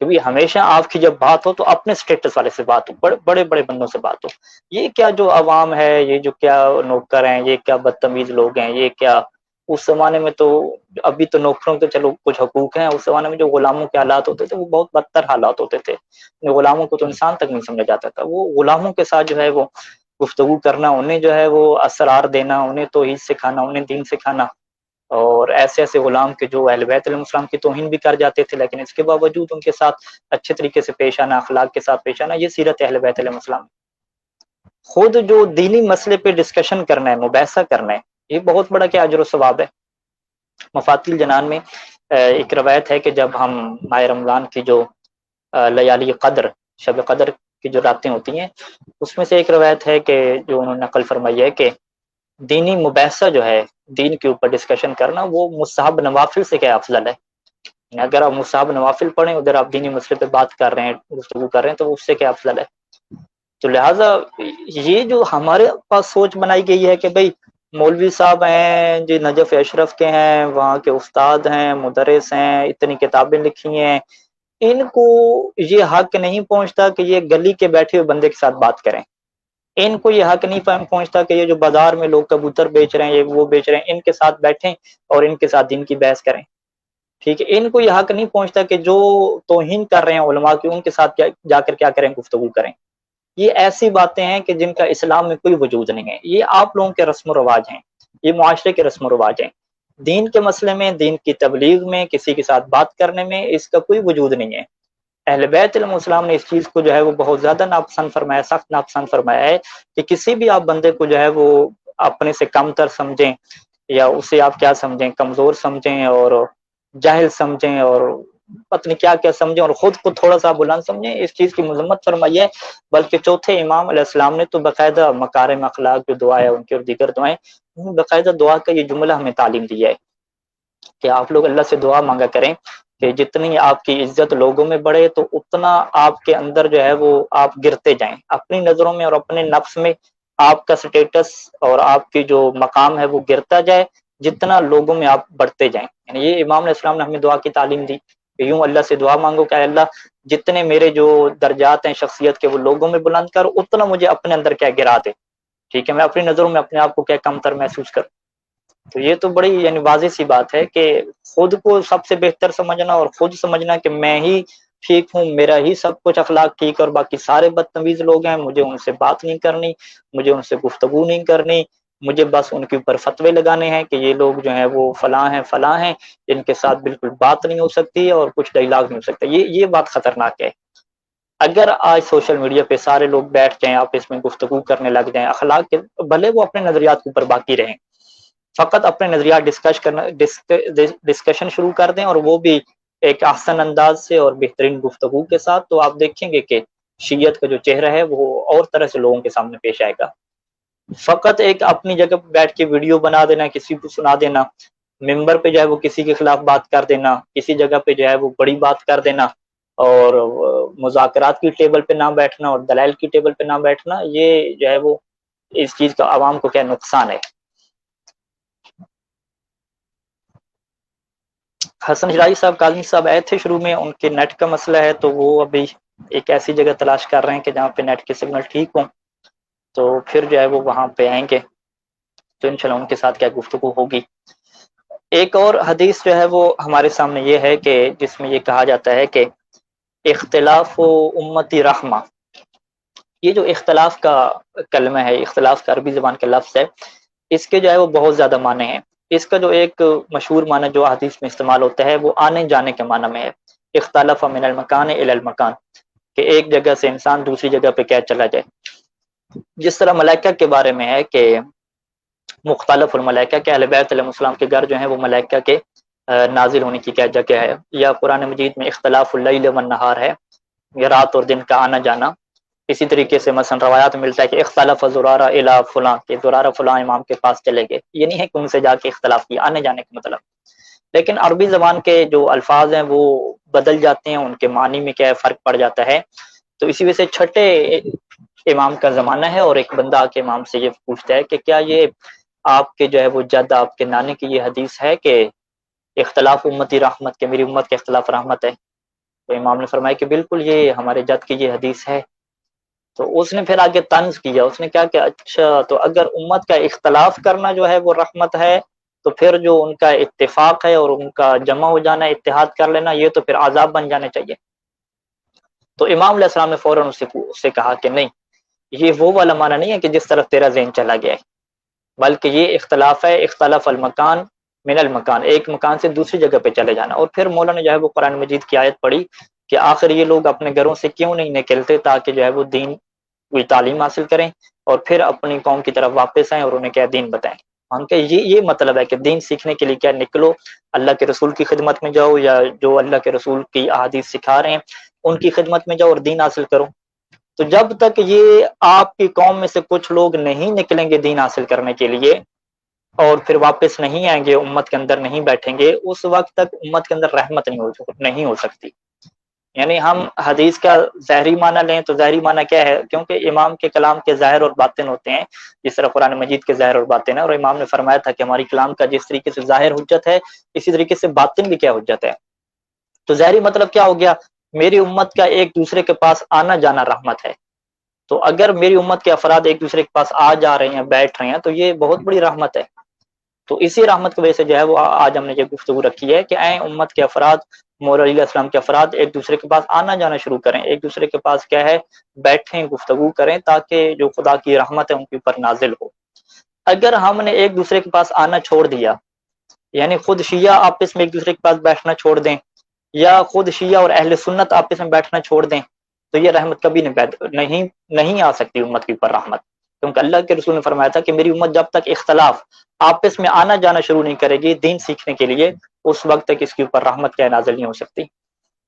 کیونکہ ہمیشہ آپ کی جب بات ہو تو اپنے اسٹیٹس والے سے بات ہو، بڑے بڑے بندوں سے بات ہو، یہ کیا جو عوام ہے، یہ جو کیا نوکر ہیں، یہ کیا بدتمیز لوگ ہیں، یہ کیا، اس زمانے میں تو ابھی تو نوکروں کے چلو کچھ حقوق ہیں، اس زمانے میں جو غلاموں کے حالات ہوتے تھے وہ بہت بدتر حالات ہوتے تھے، غلاموں کو تو انسان تک نہیں سمجھا جاتا تھا، وہ غلاموں کے ساتھ جو ہے وہ گفتگو کرنا، انہیں جو ہے وہ اسرار دینا، انہیں توحید سکھانا، انہیں دین سکھانا، اور ایسے غلام کے جو اہل بیت علیہ السلام کی توہین بھی کر جاتے تھے لیکن اس کے باوجود ان کے ساتھ اچھے طریقے سے پیش آنا، اخلاق کے ساتھ پیش آنا، یہ سیرت اہل بیت علیہ السلام۔ خود جو دینی مسئلے پہ ڈسکشن کرنا ہے، مباحثہ کرنا ہے، یہ بہت بڑا کیا اجر و ثواب ہے۔ مفاتیح الجنان میں ایک روایت ہے کہ جب ہم ماہ رمضان کی جو لیالی قدر، شب قدر کی جو راتیں ہوتی ہیں، اس میں سے ایک روایت ہے کہ جو انہوں نے نقل فرمائی ہے کہ دینی مباحثہ جو ہے، دین کے اوپر ڈسکشن کرنا، وہ مستحب نوافل سے کیا افضل ہے، یعنی اگر آپ مستحب نوافل پڑھیں ادھر آپ دینی مسئلے پہ بات کر رہے ہیں، گفتگو کر رہے ہیں، تو اس سے کیا افضل ہے۔ تو لہٰذا یہ جو ہمارے پاس سوچ بنائی گئی ہے کہ بھئی مولوی صاحب ہیں جی نجف اشرف کے ہیں، وہاں کے استاد ہیں، مدرس ہیں، اتنی کتابیں لکھی ہیں، ان کو یہ حق نہیں پہنچتا کہ یہ گلی کے بیٹھے ہوئے بندے کے ساتھ بات کریں، ان کو یہ حق نہیں پہنچتا کہ یہ جو بازار میں لوگ کبوتر بیچ رہے ہیں، یہ وہ بیچ رہے ہیں، ان کے ساتھ بیٹھیں اور ان کے ساتھ دین کی بحث کریں، ٹھیک ہے، ان کو یہ حق نہیں پہنچتا کہ جو توہین کر رہے ہیں علماء کی ان کے ساتھ جا کر کیا کریں، گفتگو کریں۔ یہ ایسی باتیں ہیں کہ جن کا اسلام میں کوئی وجود نہیں ہے، یہ آپ لوگوں کے رسم و رواج ہیں، یہ معاشرے کے رسم و رواج ہیں، دین کے مسئلے میں، دین کی تبلیغ میں، کسی کے ساتھ بات کرنے میں اس کا کوئی وجود نہیں ہے۔ اہل بیت علیہ السلام نے اس چیز کو جو ہے وہ بہت زیادہ ناپسند فرمایا، سخت ناپسند فرمایا ہے کہ کسی بھی آپ بندے کو جو ہے وہ اپنے سے کم تر سمجھیں، یا اسے آپ کیا سمجھیں، کمزور سمجھیں اور جاہل سمجھیں اور پتہ نہیں کیا کیا سمجھیں اور خود کو تھوڑا سا بلند سمجھیں، اس چیز کی مذمت فرمائی ہے۔ بلکہ چوتھے امام علیہ السلام نے تو باقاعدہ مکارم اخلاق جو دعا ہے ان کی اور دیگر دعائیں، انہوں نے باقاعدہ دعا کا یہ جملہ ہمیں تعلیم دیا ہے کہ آپ لوگ اللہ سے دعا مانگا کریں کہ جتنی آپ کی عزت لوگوں میں بڑھے تو اتنا آپ کے اندر جو ہے وہ آپ گرتے جائیں، اپنی نظروں میں اور اپنے نفس میں آپ کا سٹیٹس اور آپ کی جو مقام ہے وہ گرتا جائے جتنا لوگوں میں آپ بڑھتے جائیں۔ یعنی یہ امام علیہ السلام نے ہمیں دعا کی تعلیم دی کہ یوں اللہ سے دعا مانگو کہ اے اللہ جتنے میرے جو درجات ہیں شخصیت کے وہ لوگوں میں بلند کر، اتنا مجھے اپنے اندر کیا گرا دے، ٹھیک ہے، میں اپنی نظروں میں اپنے آپ کو کیا کم تر محسوس کروں۔ تو یہ تو بڑی یعنی واضح سی بات ہے کہ خود کو سب سے بہتر سمجھنا اور خود سمجھنا کہ میں ہی ٹھیک ہوں، میرا ہی سب کچھ اخلاق ٹھیک اور باقی سارے بدتمیز لوگ ہیں، مجھے ان سے بات نہیں کرنی، مجھے ان سے گفتگو نہیں کرنی، مجھے بس ان کے اوپر فتوے لگانے ہیں کہ یہ لوگ جو ہیں وہ فلاں ہیں ان کے ساتھ بالکل بات نہیں ہو سکتی اور کچھ ڈائلاگ نہیں ہو سکتا۔ یہ بات خطرناک ہے۔ اگر آج سوشل میڈیا پہ سارے لوگ بیٹھ جائیں، آپس میں گفتگو کرنے لگ جائیں اخلاق کے، بھلے وہ اپنے نظریات کے اوپر باقی رہیں، فقط اپنے نظریات ڈسکشن شروع کر دیں اور وہ بھی ایک احسن انداز سے اور بہترین گفتگو کے ساتھ، تو آپ دیکھیں گے کہ شیعت کا جو چہرہ ہے وہ اور طرح سے لوگوں کے سامنے پیش آئے گا۔ فقط ایک اپنی جگہ بیٹھ کے ویڈیو بنا دینا، کسی کو سنا دینا، ممبر پہ جو ہے وہ کسی کے خلاف بات کر دینا، کسی جگہ پہ جو ہے وہ بڑی بات کر دینا اور مذاکرات کی ٹیبل پہ نہ بیٹھنا اور دلائل کی ٹیبل پہ نہ بیٹھنا، یہ جو ہے وہ اس چیز کا عوام کو کیا نقصان ہے۔ حسن شرائی صاحب کاظمی صاحب آئے تھے شروع میں، ان کے نیٹ کا مسئلہ ہے تو وہ ابھی ایک ایسی جگہ تلاش کر رہے ہیں کہ جہاں پہ نیٹ کے سگنل ٹھیک ہوں، تو پھر جو ہے وہ وہاں پہ آئیں گے تو انشاءاللہ ان کے ساتھ کیا گفتگو ہوگی۔ ایک اور حدیث جو ہے وہ ہمارے سامنے یہ ہے کہ جس میں یہ کہا جاتا ہے کہ اختلاف و امتی رحمہ، یہ جو اختلاف کا کلمہ ہے، اختلاف کا عربی زبان کا لفظ ہے، اس کے جو ہے وہ بہت زیادہ معنی ہیں۔ اس کا جو ایک مشہور معنی جو حدیث میں استعمال ہوتا ہے وہ آنے جانے کے معنی میں ہے، اختلف من المکان الی المکان، کہ ایک جگہ سے انسان دوسری جگہ پہ کیا چلا جائے۔ جس طرح ملائکہ کے بارے میں ہے کہ مختلف الملائکہ کہ اہل بیت علیہ السلام کے گھر جو ہیں وہ ملائکہ کے نازل ہونے کی کیا جگہ ہے، یا قرآن مجید میں اختلاف اللیل والنہار ہے، یہ رات اور دن کا آنا جانا۔ اسی طریقے سے مثلا روایات میں ملتا ہے کہ اختلاف زرارہ الی فلاں، کہ زرارہ فلاں امام کے پاس چلے گئے، یہ نہیں ہے کہ ان سے جا کے اختلاف کیا، آنے جانے کا مطلب۔ لیکن عربی زبان کے جو الفاظ ہیں وہ بدل جاتے ہیں، ان کے معنی میں کیا فرق پڑ جاتا ہے، تو اسی وجہ سے چھٹے امام کا زمانہ ہے اور ایک بندہ کے امام سے یہ پوچھتا ہے کہ کیا یہ آپ کے جو ہے وہ جد آپ کے نانے کی یہ حدیث ہے کہ اختلاف امتی رحمت، کہ میری امت کے اختلاف رحمت ہے؟ تو امام نے فرمایا کہ بالکل یہ ہمارے جد کی یہ حدیث ہے۔ تو اس نے پھر آگے طنز کیا، اس نے کہا کہ اچھا تو اگر امت کا اختلاف کرنا جو ہے وہ رحمت ہے تو پھر جو ان کا اتفاق ہے اور ان کا جمع ہو جانا، اتحاد کر لینا، یہ تو پھر عذاب بن جانے چاہیے۔ تو امام علیہ السلام نے فوراً اس سے کہا کہ نہیں، یہ وہ والا معنی نہیں ہے کہ جس طرف تیرا ذہن چلا گیا ہے، بلکہ یہ اختلاف ہے اختلاف المکان من المکان، ایک مکان سے دوسری جگہ پہ چلے جانا۔ اور پھر مولانا جو ہے وہ قرآن مجید کی آیت پڑھی کہ آخر یہ لوگ اپنے گھروں سے کیوں نہیں نکلتے تاکہ جو ہے وہ دین کوئی تعلیم حاصل کریں اور پھر اپنی قوم کی طرف واپس آئیں اور انہیں کیا دین بتائیں۔ ہم کہ یہ مطلب ہے کہ دین سیکھنے کے لیے کیا نکلو، اللہ کے رسول کی خدمت میں جاؤ، یا جو اللہ کے رسول کی احادیث سکھا رہے ہیں ان کی خدمت میں جاؤ اور دین حاصل کرو۔ تو جب تک یہ آپ کی قوم میں سے کچھ لوگ نہیں نکلیں گے دین حاصل کرنے کے لیے اور پھر واپس نہیں آئیں گے، امت کے اندر نہیں بیٹھیں گے، اس وقت تک امت کے اندر رحمت نہیں ہو سکتی۔ یعنی ہم حدیث کا ظاہری معنی لیں تو ظاہری معنی کیا ہے، کیونکہ امام کے کلام کے ظاہر اور باطن ہوتے ہیں، جس طرح قرآن مجید کے ظاہر اور باطن ہے، اور امام نے فرمایا تھا کہ ہماری کلام کا جس طریقے سے ظاہر حجت ہے اسی طریقے سے باطن بھی کیا حجت ہے۔ تو ظاہری مطلب کیا ہو گیا، میری امت کا ایک دوسرے کے پاس آنا جانا رحمت ہے۔ تو اگر میری امت کے افراد ایک دوسرے کے پاس آ جا رہے ہیں، بیٹھ رہے ہیں، تو یہ بہت بڑی رحمت ہے۔ تو اسی رحمت کی وجہ سے جو ہے وہ آج ہم نے یہ گفتگو رکھی ہے کہ اے امت کے افراد، مولا علیہ السلام کے افراد ایک دوسرے کے پاس آنا جانا شروع کریں، ایک دوسرے کے پاس کیا ہے بیٹھیں، گفتگو کریں، تاکہ جو خدا کی رحمت ہے ان کے اوپر نازل ہو۔ اگر ہم نے ایک دوسرے کے پاس آنا چھوڑ دیا، یعنی خود شیعہ آپس میں ایک دوسرے کے پاس بیٹھنا چھوڑ دیں، یا خود شیعہ اور اہل سنت آپس میں بیٹھنا چھوڑ دیں، تو یہ رحمت کبھی نہیں آ سکتی امت کے اوپر رحمت، کیونکہ اللہ کے رسول نے فرمایا تھا کہ میری امت جب تک اختلاف آپس میں آنا جانا شروع نہیں کرے گی دین سیکھنے کے لیے، اس وقت تک اس کے اوپر رحمت کیا نازل نہیں ہو سکتی۔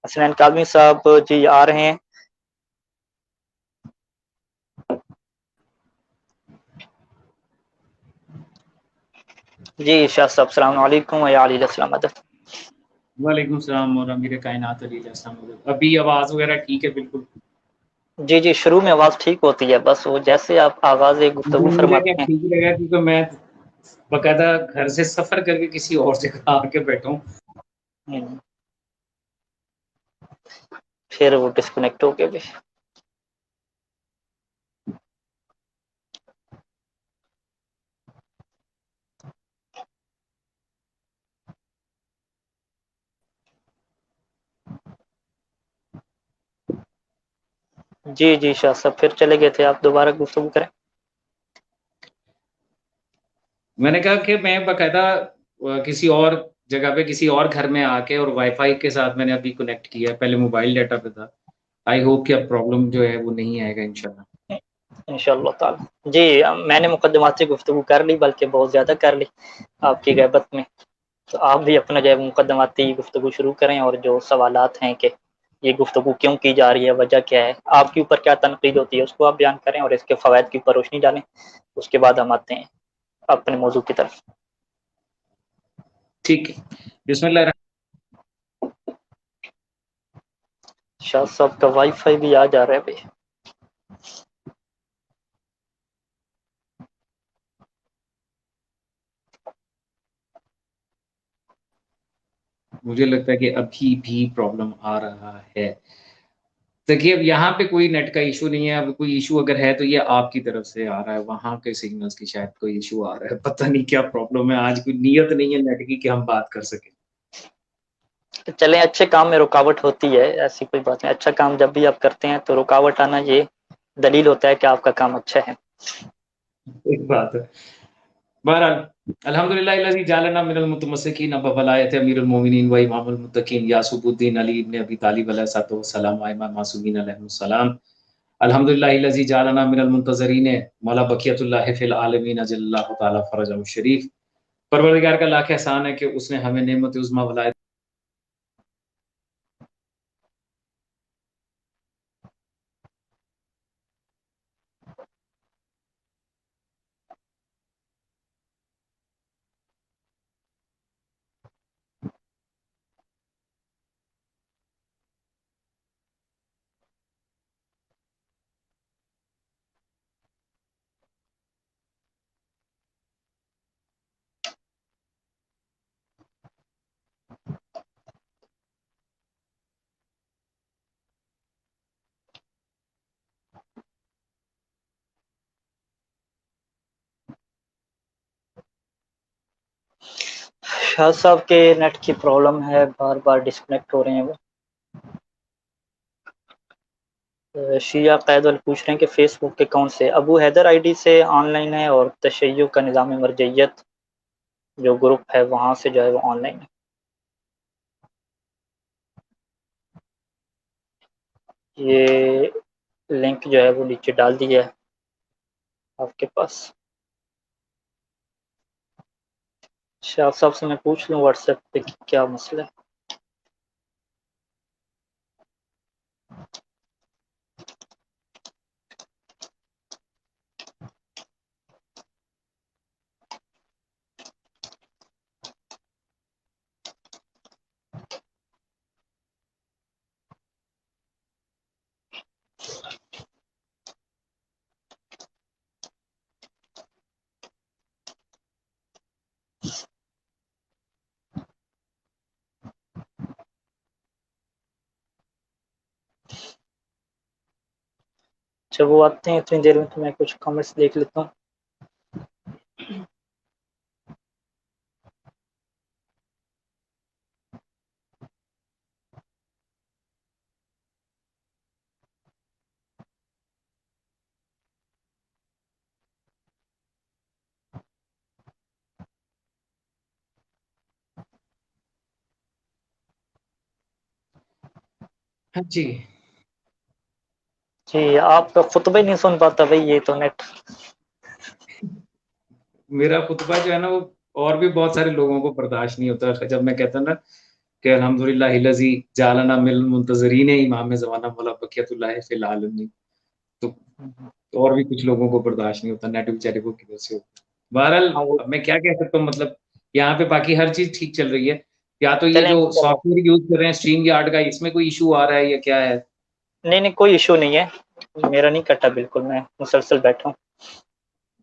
حسنین کاظمی صاحب جی آ رہے ہیں. جی شاہ صاحب السلام علیکم یا علیہ السلام. وعلیکم السلام اور امیر کائنات علیہ السلام. ابھی آواز وغیرہ ٹھیک ہے؟ بالکل جی جی شروع میں آواز ٹھیک ہوتی ہے، بس وہ جیسے آپ آغاز گفتگو مجھے کیا فرماتے ہیں. ٹھیک لگا کیونکہ میں باقاعدہ گھر سے سفر کر کے کسی اور جگہ آ کے بیٹھا ہوں. پھر وہ ڈسکنیکٹ ہو گیا بھی. جی جی شاہ صاحب پھر چلے گئے تھے آپ، دوبارہ گفتگو کریں. میں نے کہا کہ میں باقاعدہ کسی اور جگہ پہ کسی اور گھر میں آ کے اور وائی فائی کے ساتھ میں نے ابھی کنیکٹ کیا ہے، پہلے موبائل ڈیٹا پہ تھا. آئی ہوپ کہ اب پرابلم جو ہے وہ نہیں آئے گا انشاءاللہ. انشاءاللہ تعالی. جی میں نے مقدمات سے گفتگو کر لی، بلکہ بہت زیادہ کر لی آپ کی غیبت میں. تو آپ بھی اپنا جو ہے مقدماتی گفتگو شروع کریں، اور جو سوالات ہیں کہ یہ گفتگو کیوں کی جا رہی ہے، وجہ کیا ہے، آپ کے اوپر کیا تنقید ہوتی ہے، اس کو آپ بیان کریں اور اس کے فوائد کے اوپر روشنی ڈالیں. اس کے بعد ہم آتے ہیں اپنے موضوع کی طرف. ٹھیک ہے، بسم اللہ الرحمن. شاہ صاحب کا وائی فائی بھی آ جا رہا ہے بھائی. مجھے لگتا ہے کہ ابھی بھی پرابلم آ رہا ہے. دیکھیے اب یہاں پہ کوئی نیٹ کا ایشو نہیں ہے. اب کوئی ایشو اگر ہے تو یہ آپ کی طرف سے آ رہا ہے، وہاں کے سگنلز کی شاید کوئی ایشو آ رہا ہے. پتہ نہیں کیا پرابلم ہے، آج کوئی نیت نہیں ہے نیٹ کی کہ ہم بات کر سکیں. چلیں، اچھے کام میں رکاوٹ ہوتی ہے، ایسی کوئی بات نہیں. اچھا کام جب بھی آپ کرتے ہیں تو رکاوٹ آنا یہ دلیل ہوتا ہے کہ آپ کا کام اچھا ہے. ایک بات ہے. بہرحال الحمدللہ الذی جعلنا من المتمسکین بولایت امیر المومنین و امام المتقین یعقوب الدین علی ابن ابی طالب علیہ السلام و امام معصومین علیہ السلام. الحمدللہ الذی جعلنا من المنتظرین مولا بقیت اللہ فی العالمین اجل اللہ تعالی فرجہ الشریف. پروردگار کا لاکھ احسان ہے کہ اس نے ہمیں نعمت عظمی ولایت شاہ صاحب کے نیٹ کی پرابلم ہے، بار بار ڈسکنیکٹ ہو رہے ہیں وہ. شیعہ قیدل پوچھ رہے ہیں کہ فیس بک کے کون سے؟ ابو حیدر آئی ڈی سے آن لائن ہے، اور تشیع کا نظام مرجعیت جو گروپ ہے وہاں سے جو ہے وہ آن لائن ہے. یہ لنک جو ہے وہ نیچے ڈال دیا ہے آپ کے پاس. شاہ صاحب سے میں پوچھ لوں واٹس ایپ پہ کیا مسئلہ ہے. جب وہ آتے ہیں اتنی دیر میں تو میں کچھ کامنٹس دیکھ لیتا ہوں. جی جی آپ کا خطبہ ہی نہیں سن پاتا بھائی، یہ تو نیٹ. میرا خطبہ جو ہے نا وہ اور بھی بہت سارے لوگوں کو برداشت نہیں ہوتا. جب میں کہتا ہوں نا کہ الحمدللہ الذی جعلنا من المنتظرین امام زمانہ مولا بقیۃ اللہ فی العالمین. تو اور بھی کچھ لوگوں کو برداشت نہیں ہوتا، نیٹ بیچارے کو کدھر سے ہوتا. بہرحال ہاں وہ اب میں کیا کہہ سکتا ہوں، مطلب یہاں پہ باقی ہر چیز ٹھیک چل رہی ہے. یا تو یہ چلیں جو انشاءاللہ. سافٹ ویئر یوز کر رہے ہیں اسٹریم یارڈ کا، اس میں کوئی ایشو آ رہا ہے یا کیا ہے؟ نہیں کوئی ایشو نہیں ہے، میرا نہیں کٹا بالکل، میں مسلسل بیٹھا ہوں.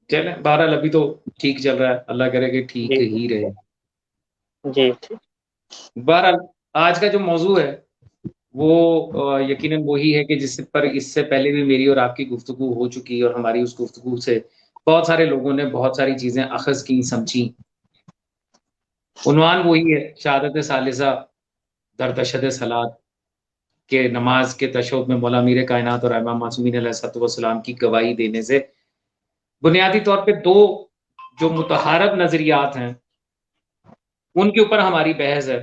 چلیں بہرحال ابھی تو ٹھیک چل رہا ہے، اللہ کرے کہ ٹھیک جی ہی رہے. جی ٹھیک. بہرحال آج کا جو موضوع ہے وہ یقیناً وہی ہے کہ جس پر اس سے پہلے بھی میری اور آپ کی گفتگو ہو چکی، اور ہماری اس گفتگو سے بہت سارے لوگوں نے بہت ساری چیزیں اخذ کی، سمجھی. عنوان وہی ہے، شہادت ثالثہ در تشہد صلات، کہ نماز کے تشہد میں مولا میر کائنات اور امام معصومین علیہ السلام کی گواہی دینے سے بنیادی طور پہ دو جو متحارب نظریات ہیں ان کے اوپر ہماری بحث ہے.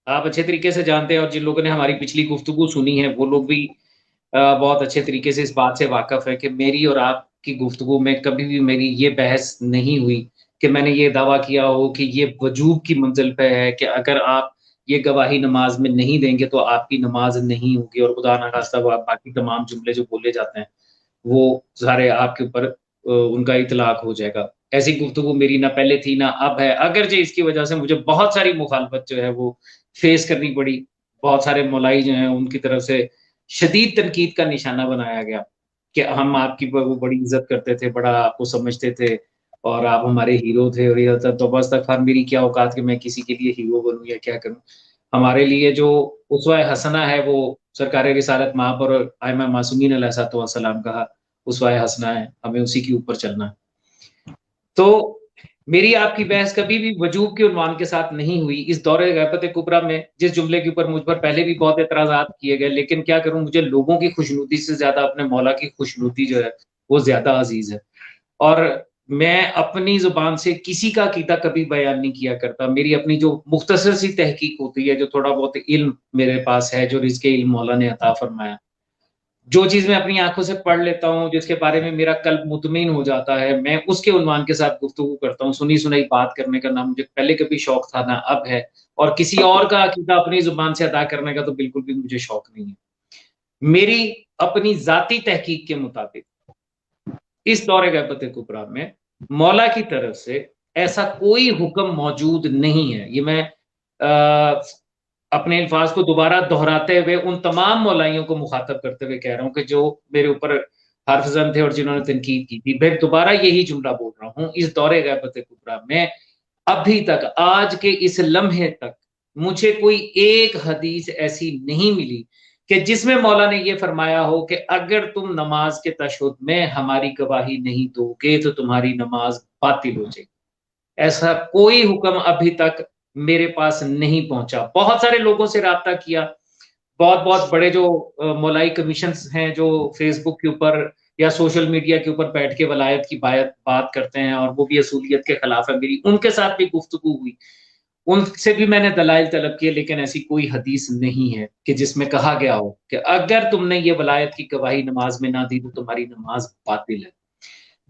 آپ اچھے طریقے سے جانتے ہیں، اور جن لوگوں نے ہماری پچھلی گفتگو سنی ہے وہ لوگ بھی بہت اچھے طریقے سے اس بات سے واقف ہے کہ میری اور آپ کی گفتگو میں کبھی بھی میری یہ بحث نہیں ہوئی کہ میں نے یہ دعویٰ کیا ہو کہ یہ وجوب کی منزل پہ ہے کہ اگر آپ یہ گواہی نماز میں نہیں دیں گے تو آپ کی نماز نہیں ہوگی، اور خدا نخواستہ باقی تمام جملے جو بولے جاتے ہیں وہ سارے آپ کے اوپر ان کا اطلاق ہو جائے گا. ایسی گفتگو میری نہ پہلے تھی نہ اب ہے، اگرچہ اس کی وجہ سے مجھے بہت ساری مخالفت جو ہے وہ فیس کرنی پڑی. بہت سارے مولائی جو ہیں ان کی طرف سے شدید تنقید کا نشانہ بنایا گیا کہ ہم آپ کی بڑی عزت کرتے تھے، بڑا آپ کو سمجھتے تھے، اور آپ ہمارے ہیرو تھے. اور یہ تو بس تک میری کیا اوقات کہ میں کسی کے لیے ہیرو بنوں یا کیا کروں. ہمارے لیے جو اسوہ حسنہ ہے وہ سرکار رسالت مآب اور ائمہ معصومین علیہ السلام کا اسوہ حسنہ ہے، ہمیں اسی کے اوپر چلنا ہے. تو میری آپ کی بحث کبھی بھی وجوب کے عنوان کے ساتھ نہیں ہوئی. اس دور غیبت کبریٰ میں جس جملے کے اوپر مجھ پر پہلے بھی بہت اعتراضات کیے گئے، لیکن کیا کروں، مجھے لوگوں کی خوشنودی سے زیادہ اپنے مولا کی خوشنودی جو ہے وہ زیادہ عزیز ہے. اور میں اپنی زبان سے کسی کا عقیدہ کبھی بیان نہیں کیا کرتا. میری اپنی جو مختصر سی تحقیق ہوتی ہے، جو تھوڑا بہت علم میرے پاس ہے، جو رزق علم مولا نے عطا فرمایا، جو چیز میں اپنی آنکھوں سے پڑھ لیتا ہوں، جس کے بارے میں میرا قلب مطمئن ہو جاتا ہے، میں اس کے عنوان کے ساتھ گفتگو کرتا ہوں. سنی سنائی بات کرنے کا نہ مجھے پہلے کبھی شوق تھا نہ اب ہے، اور کسی اور کا عقیدہ اپنی زبان سے ادا کرنے کا تو بالکل بھی مجھے شوق نہیں ہے. میری اپنی ذاتی تحقیق کے مطابق اس دور غیبت کبریٰ میں مولا کی طرف سے ایسا کوئی حکم موجود نہیں ہے. یہ میں اپنے الفاظ کو دوبارہ دہراتے ہوئے ان تمام مولائیوں کو مخاطب کرتے ہوئے کہہ رہا ہوں کہ جو میرے اوپر حرف زن تھے اور جنہوں نے تنقید کی تھی. میں دوبارہ یہی جملہ بول رہا ہوں، اس دور غیبت کبریٰ میں ابھی تک، آج کے اس لمحے تک، مجھے کوئی ایک حدیث ایسی نہیں ملی کہ جس میں مولا نے یہ فرمایا ہو کہ اگر تم نماز کے تشہد میں ہماری گواہی نہیں دو گے تو تمہاری نماز باطل ہو جائے گی. ایسا کوئی حکم ابھی تک میرے پاس نہیں پہنچا. بہت سارے لوگوں سے رابطہ کیا، بہت بڑے جو مولائی کمیشنز ہیں جو فیس بک کے اوپر یا سوشل میڈیا کے اوپر بیٹھ کے ولایت کی بات کرتے ہیں، اور وہ بھی اصولیت کے خلاف ہے میری، ان کے ساتھ بھی گفتگو ہوئی، ان سے بھی میں نے دلائل طلب کیے، لیکن ایسی کوئی حدیث نہیں ہے کہ جس میں کہا گیا ہو کہ اگر تم نے یہ ولایت کی گواہی نماز میں نہ دی تو تمہاری نماز باطل ہے.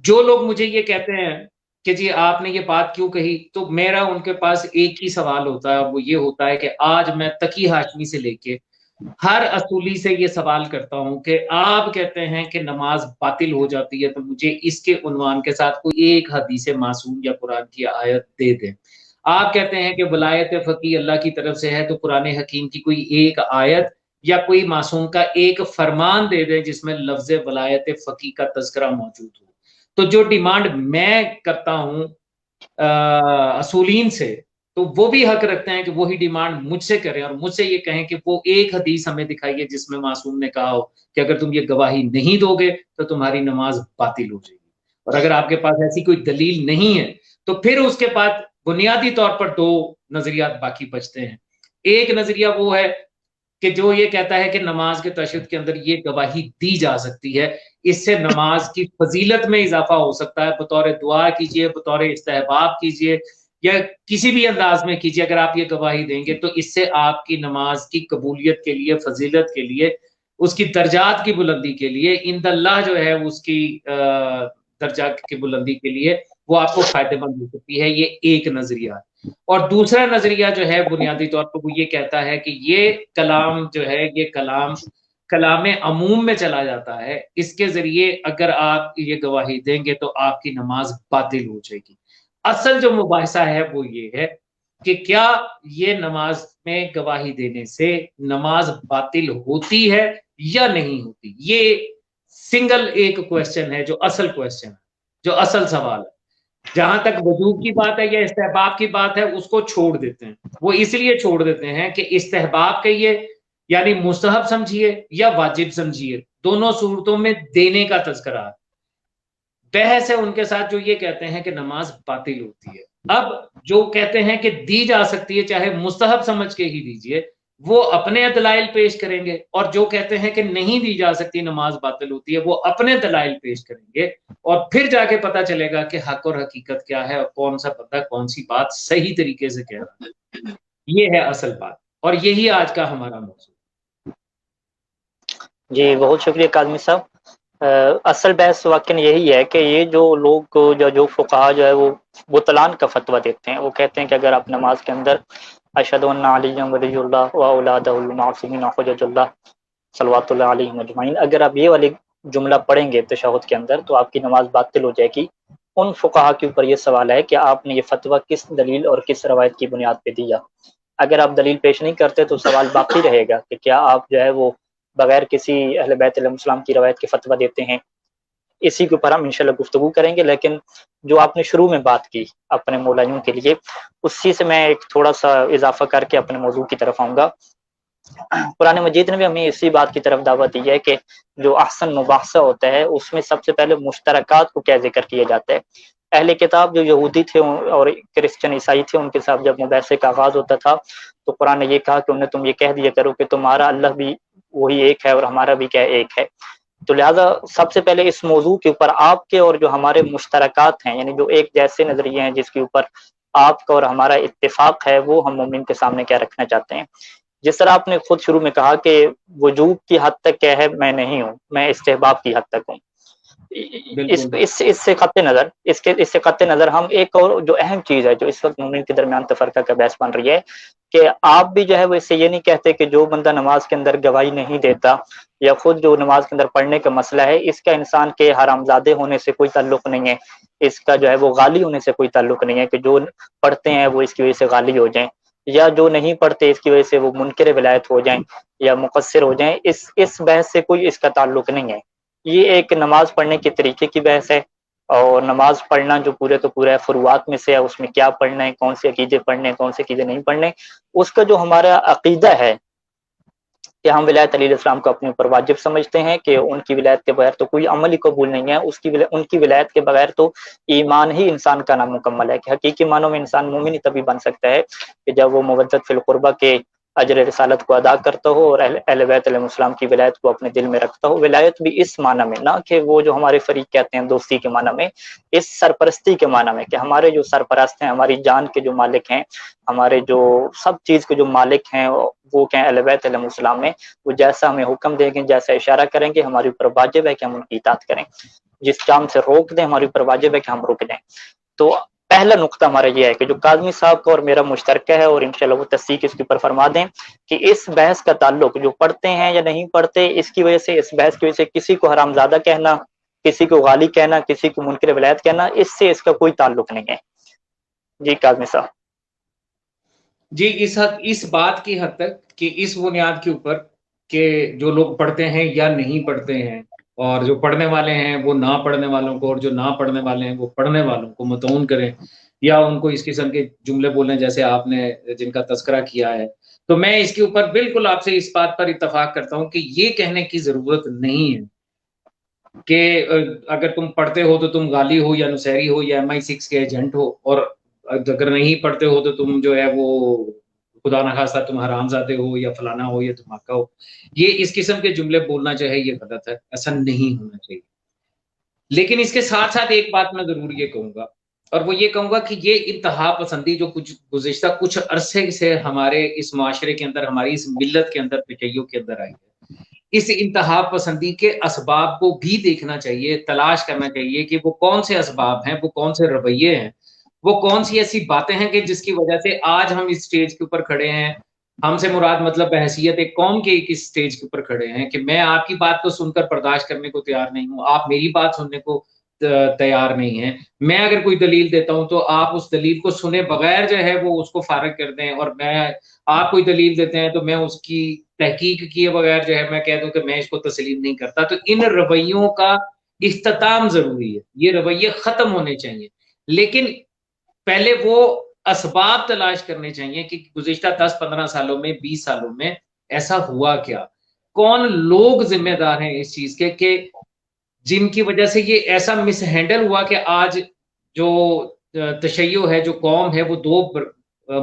جو لوگ مجھے یہ کہتے ہیں کہ جی آپ نے یہ بات کیوں کہی، تو میرا ان کے پاس ایک ہی سوال ہوتا ہے، وہ یہ ہوتا ہے کہ آج میں تقی ہاشمی سے لے کے ہر اصولی سے یہ سوال کرتا ہوں کہ آپ کہتے ہیں کہ نماز باطل ہو جاتی ہے، تو مجھے اس کے عنوان کے ساتھ کوئی ایک حدیث معصوم یا قرآن کی آیت دے دیں. آپ کہتے ہیں کہ ولایت فقیہ اللہ کی طرف سے ہے، تو قرآن حکیم کی کوئی ایک آیت یا کوئی معصوم کا ایک فرمان دے دیں جس میں لفظ ولایت فقیہ کا تذکرہ موجود ہو. تو جو ڈیمانڈ میں کرتا ہوں اصولین سے، تو وہ بھی حق رکھتے ہیں کہ وہی ڈیمانڈ مجھ سے کریں، اور مجھ سے یہ کہیں کہ وہ ایک حدیث ہمیں دکھائیے جس میں معصوم نے کہا ہو کہ اگر تم یہ گواہی نہیں دو گے تو تمہاری نماز باطل ہو جائے گی. اور اگر آپ کے پاس ایسی کوئی دلیل نہیں ہے تو پھر اس کے بعد بنیادی طور پر دو نظریات باقی بچتے ہیں. ایک نظریہ وہ ہے کہ جو یہ کہتا ہے کہ نماز کے تشہد کے اندر یہ گواہی دی جا سکتی ہے، اس سے نماز کی فضیلت میں اضافہ ہو سکتا ہے، بطور دعا کیجئے، بطور استحباب کیجئے، یا کسی بھی انداز میں کیجئے. اگر آپ یہ گواہی دیں گے تو اس سے آپ کی نماز کی قبولیت کے لیے، فضیلت کے لیے، اس کی درجات کی بلندی کے لیے، عند اللہ جو ہے اس کی درجات کی بلندی کے لیے وہ آپ کو فائدے مند ہو سکتی ہے. یہ ایک نظریہ ہے. اور دوسرا نظریہ جو ہے بنیادی طور پر وہ یہ کہتا ہے کہ یہ کلام جو ہے یہ کلام عموم میں چلا جاتا ہے. اس کے ذریعے اگر آپ یہ گواہی دیں گے تو آپ کی نماز باطل ہو جائے گی. اصل جو مباحثہ ہے وہ یہ ہے کہ کیا یہ نماز میں گواہی دینے سے نماز باطل ہوتی ہے یا نہیں ہوتی. یہ سنگل ایک کویسچن ہے جو اصل کویسچن ہے, جو اصل سوال ہے. جہاں تک وجوب کی بات ہے یا استحباب کی بات ہے اس کو چھوڑ دیتے ہیں. وہ اس لیے چھوڑ دیتے ہیں کہ استحباب کہیے یعنی مستحب سمجھیے یا واجب سمجھیے, دونوں صورتوں میں دینے کا تذکرہ ہے. بحث ہے ان کے ساتھ جو یہ کہتے ہیں کہ نماز باطل ہوتی ہے. اب جو کہتے ہیں کہ دی جا سکتی ہے چاہے مستحب سمجھ کے ہی دیجئے, وہ اپنے دلائل پیش کریں گے, اور جو کہتے ہیں کہ نہیں دی جا سکتی نماز باطل ہوتی ہے وہ اپنے دلائل پیش کریں گے, اور پھر جا کے پتہ چلے گا کہ حق اور حقیقت کیا ہے اور کون سا بندہ کون سی بات صحیح طریقے سے کہہ رہا ہے. یہ ہے اصل بات, اور یہی آج کا ہمارا موضوع. جی بہت شکریہ کاظمی صاحب. اصل بحث واقعی یہی ہے کہ یہ جو لوگ جو فقہا جو ہے وہ بطلان کا فتویٰ دیتے ہیں, وہ کہتے ہیں کہ اگر آپ نماز کے اندر اشہد ان علی ولی اللہ و اولادہ المعصومین حجج اللہ صلوات اللہ علیہ مجمعین, اگر آپ یہ والی جملہ پڑھیں گے تشہد کے اندر تو آپ کی نماز باطل ہو جائے گی. ان فقہا کے اوپر یہ سوال ہے کہ آپ نے یہ فتویٰ کس دلیل اور کس روایت کی بنیاد پہ دیا. اگر آپ دلیل پیش نہیں کرتے تو سوال باقی رہے گا کہ کیا آپ جو ہے وہ بغیر کسی اہل بیت علیہ السلام کی روایت کے فتویٰ دیتے ہیں. اسی کے اوپر ہم انشاءاللہ گفتگو کریں گے, لیکن جو آپ نے شروع میں بات کی اپنے مولائیوں کے لیے, اسی سے میں ایک تھوڑا سا اضافہ کر کے اپنے موضوع کی طرف آؤں گا. قرآن مجید نے بھی ہمیں اسی بات کی طرف دعوت دی ہے کہ جو احسن مباحثہ ہوتا ہے اس میں سب سے پہلے مشترکات کو کیا ذکر کیا جاتا ہے. اہل کتاب جو یہودی تھے اور کرسچن عیسائی تھے, ان کے ساتھ جب مباحثے کا آغاز ہوتا تھا تو قرآن نے یہ کہا کہ انہیں تم یہ کہہ دیا کرو کہ تمہارا اللہ بھی وہی ایک ہے اور ہمارا بھی کیا ایک ہے. تو لہٰذا سب سے پہلے اس موضوع کے اوپر آپ کے اور جو ہمارے مشترکات ہیں, یعنی جو ایک جیسے نظریے ہیں جس کے اوپر آپ کا اور ہمارا اتفاق ہے, وہ ہم مومن کے سامنے کیا رکھنا چاہتے ہیں. جس طرح آپ نے خود شروع میں کہا کہ وجوب کی حد تک کیا ہے میں نہیں ہوں, میں استحباب کی حد تک ہوں. اس سے قطع نظر ہم ایک اور جو اہم چیز ہے جو اس وقت مومن کے درمیان تفرقہ کا باعث بن رہی ہے کہ آپ بھی جو ہے وہ اس سے یہ نہیں کہتے کہ جو بندہ نماز کے اندر گواہی نہیں دیتا یا خود جو نماز کے اندر پڑھنے کا مسئلہ ہے, اس کا انسان کے حرامزادے ہونے سے کوئی تعلق نہیں ہے, اس کا جو ہے وہ غالی ہونے سے کوئی تعلق نہیں ہے کہ جو پڑھتے ہیں وہ اس کی وجہ سے غالی ہو جائیں, یا جو نہیں پڑھتے اس کی وجہ سے وہ منکر ولایت ہو جائیں یا مقصر ہو جائیں. اس بحث سے کوئی اس کا تعلق نہیں ہے. یہ ایک نماز پڑھنے کے طریقے کی بحث ہے, اور نماز پڑھنا جو پورے تو پورا فروعات میں سے ہے, اس میں کیا پڑھنا ہے, کون سے عقیدے پڑھنے ہیں, کون سے عقیدے نہیں پڑھنے, اس کا جو ہمارا عقیدہ ہے کہ ہم ولایت علیہ السلام کو اپنے اوپر واجب سمجھتے ہیں کہ ان کی ولایت کے بغیر تو کوئی عمل ہی قبول نہیں ہے, ان کی ولایت کے بغیر تو ایمان ہی انسان کا نام مکمل ہے. کہ حقیقی معنوں میں انسان مومن ہی تبھی بن سکتا ہے کہ جب وہ مودت فی القربہ کے اجر رسالت کو ادا کرتا ہو اور اہل بیت علیہ السلام کی ولایت کو اپنے دل میں رکھتا ہو. ولایت بھی اس معنی میں, نہ کہ وہ جو ہمارے فریق کہتے ہیں دوستی کے معنی میں, اس سرپرستی کے معنی میں کہ ہمارے جو سرپرست ہیں, ہماری جان کے جو مالک ہیں, ہمارے جو سب چیز کے جو مالک ہیں وہ کہیں اہل بیت علیہ السلام میں, وہ جیسا ہمیں حکم دیں گے, جیسا اشارہ کریں گے, ہمارے اوپر واجب ہے کہ ہم ان کی اطاعت کریں. جس کام سے روک دیں ہمارے اوپر واجب ہے کہ ہم روک دیں. تو پہلا نقطہ ہمارا یہ ہے کہ جو کاظمی صاحب کا اور میرا مشترکہ ہے, اور انشاءاللہ وہ تصدیق اس کے اوپر فرما دیں کہ اس بحث کا تعلق جو پڑھتے ہیں یا نہیں پڑھتے, اس کی وجہ سے, اس بحث کی وجہ سے کسی کو حرامزادہ کہنا, کسی کو غالی کہنا, کسی کو منکر ولایت کہنا, اس سے اس کا کوئی تعلق نہیں ہے. جی کاظمی صاحب. جی اس بات کی حد تک کہ اس بنیاد کے اوپر کہ جو لوگ پڑھتے ہیں یا نہیں پڑھتے ہیں, اور جو پڑھنے والے ہیں وہ نہ پڑھنے والوں کو, اور جو نہ پڑھنے والے ہیں وہ پڑھنے والوں کو متعون کریں یا ان کو اس قسم کے جملے بولیں جیسے آپ نے جن کا تذکرہ کیا ہے. تو میں اس کے اوپر بالکل آپ سے اس بات پر اتفاق کرتا ہوں کہ یہ کہنے کی ضرورت نہیں ہے کہ اگر تم پڑھتے ہو تو تم غالی ہو یا نصیری ہو یا MI6 کے ایجنٹ ہو, اور اگر نہیں پڑھتے ہو تو تم جو ہے وہ خدا نخواستہ تم حرام زادے ہو یا فلانا ہو یا دھماکہ ہو. یہ اس قسم کے جملے بولنا چاہے یہ غلط ہے, ایسا نہیں ہونا چاہیے. لیکن اس کے ساتھ ساتھ ایک بات میں ضرور یہ کہوں گا, اور وہ یہ کہوں گا کہ یہ انتہا پسندی جو گزشتہ کچھ عرصے سے ہمارے اس معاشرے کے اندر, ہماری اس ملت کے اندر, تشیع کے اندر آئی ہے, اس انتہا پسندی کے اسباب کو بھی دیکھنا چاہیے، تلاش کرنا چاہیے کہ وہ کون سے اسباب ہیں، وہ کون سے رویے ہیں، وہ کون سی ایسی باتیں ہیں کہ جس کی وجہ سے آج ہم اس سٹیج کے اوپر کھڑے ہیں۔ ہم سے مراد مطلب بحیثیت ایک قوم کے ایک اس سٹیج کے اوپر کھڑے ہیں کہ میں آپ کی بات کو سن کر برداشت کرنے کو تیار نہیں ہوں، آپ میری بات سننے کو تیار نہیں ہیں۔ میں اگر کوئی دلیل دیتا ہوں تو آپ اس دلیل کو سنے بغیر جو ہے وہ اس کو فارغ کر دیں، اور میں آپ کوئی دلیل دیتے ہیں تو میں اس کی تحقیق کیے بغیر جو ہے میں کہہ دوں کہ میں اس کو تسلیم نہیں کرتا۔ تو ان رویوں کا اختتام ضروری ہے، یہ رویے ختم ہونے چاہیے، لیکن پہلے وہ اسباب تلاش کرنے چاہیے کہ گزشتہ 10-15 سالوں میں، 20 سالوں میں ایسا ہوا کیا، کون لوگ ذمہ دار ہیں اس چیز کے کہ جن کی وجہ سے یہ ایسا مس ہینڈل ہوا کہ آج جو تشیع ہے، جو قوم ہے، وہ دو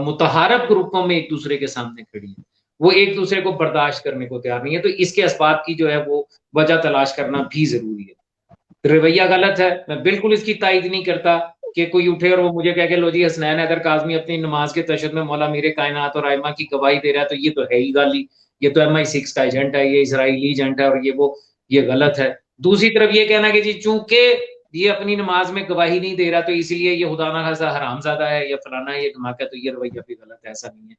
متحارب گروپوں میں ایک دوسرے کے سامنے کھڑی ہے، وہ ایک دوسرے کو برداشت کرنے کو تیار نہیں ہے۔ تو اس کے اسباب کی جو ہے وہ وجہ تلاش کرنا بھی ضروری ہے۔ رویہ غلط ہے، میں بالکل اس کی تائید نہیں کرتا کہ کوئی اٹھے اور وہ مجھے کہہ کہ لو جی حسنین حیدر کاظمی اپنی نماز کے تشہد میں مولا میر کائنات اور ائمہ کی گواہی دے رہا ہے، تو یہ تو ہے ہی گالی، یہ تو MI6 کا ایجنٹ ہے، یہ اسرائیلی ایجنٹ ہے، اور یہ غلط ہے۔ دوسری طرف یہ کہنا کہ جی چونکہ یہ اپنی نماز میں گواہی نہیں دے رہا تو اس لیے یہ خدا نہ خاصا حرام زادہ ہے یا فلانا ہے، یہ دھماکہ، تو یہ رویہ بھی غلط ہے، ایسا نہیں ہے۔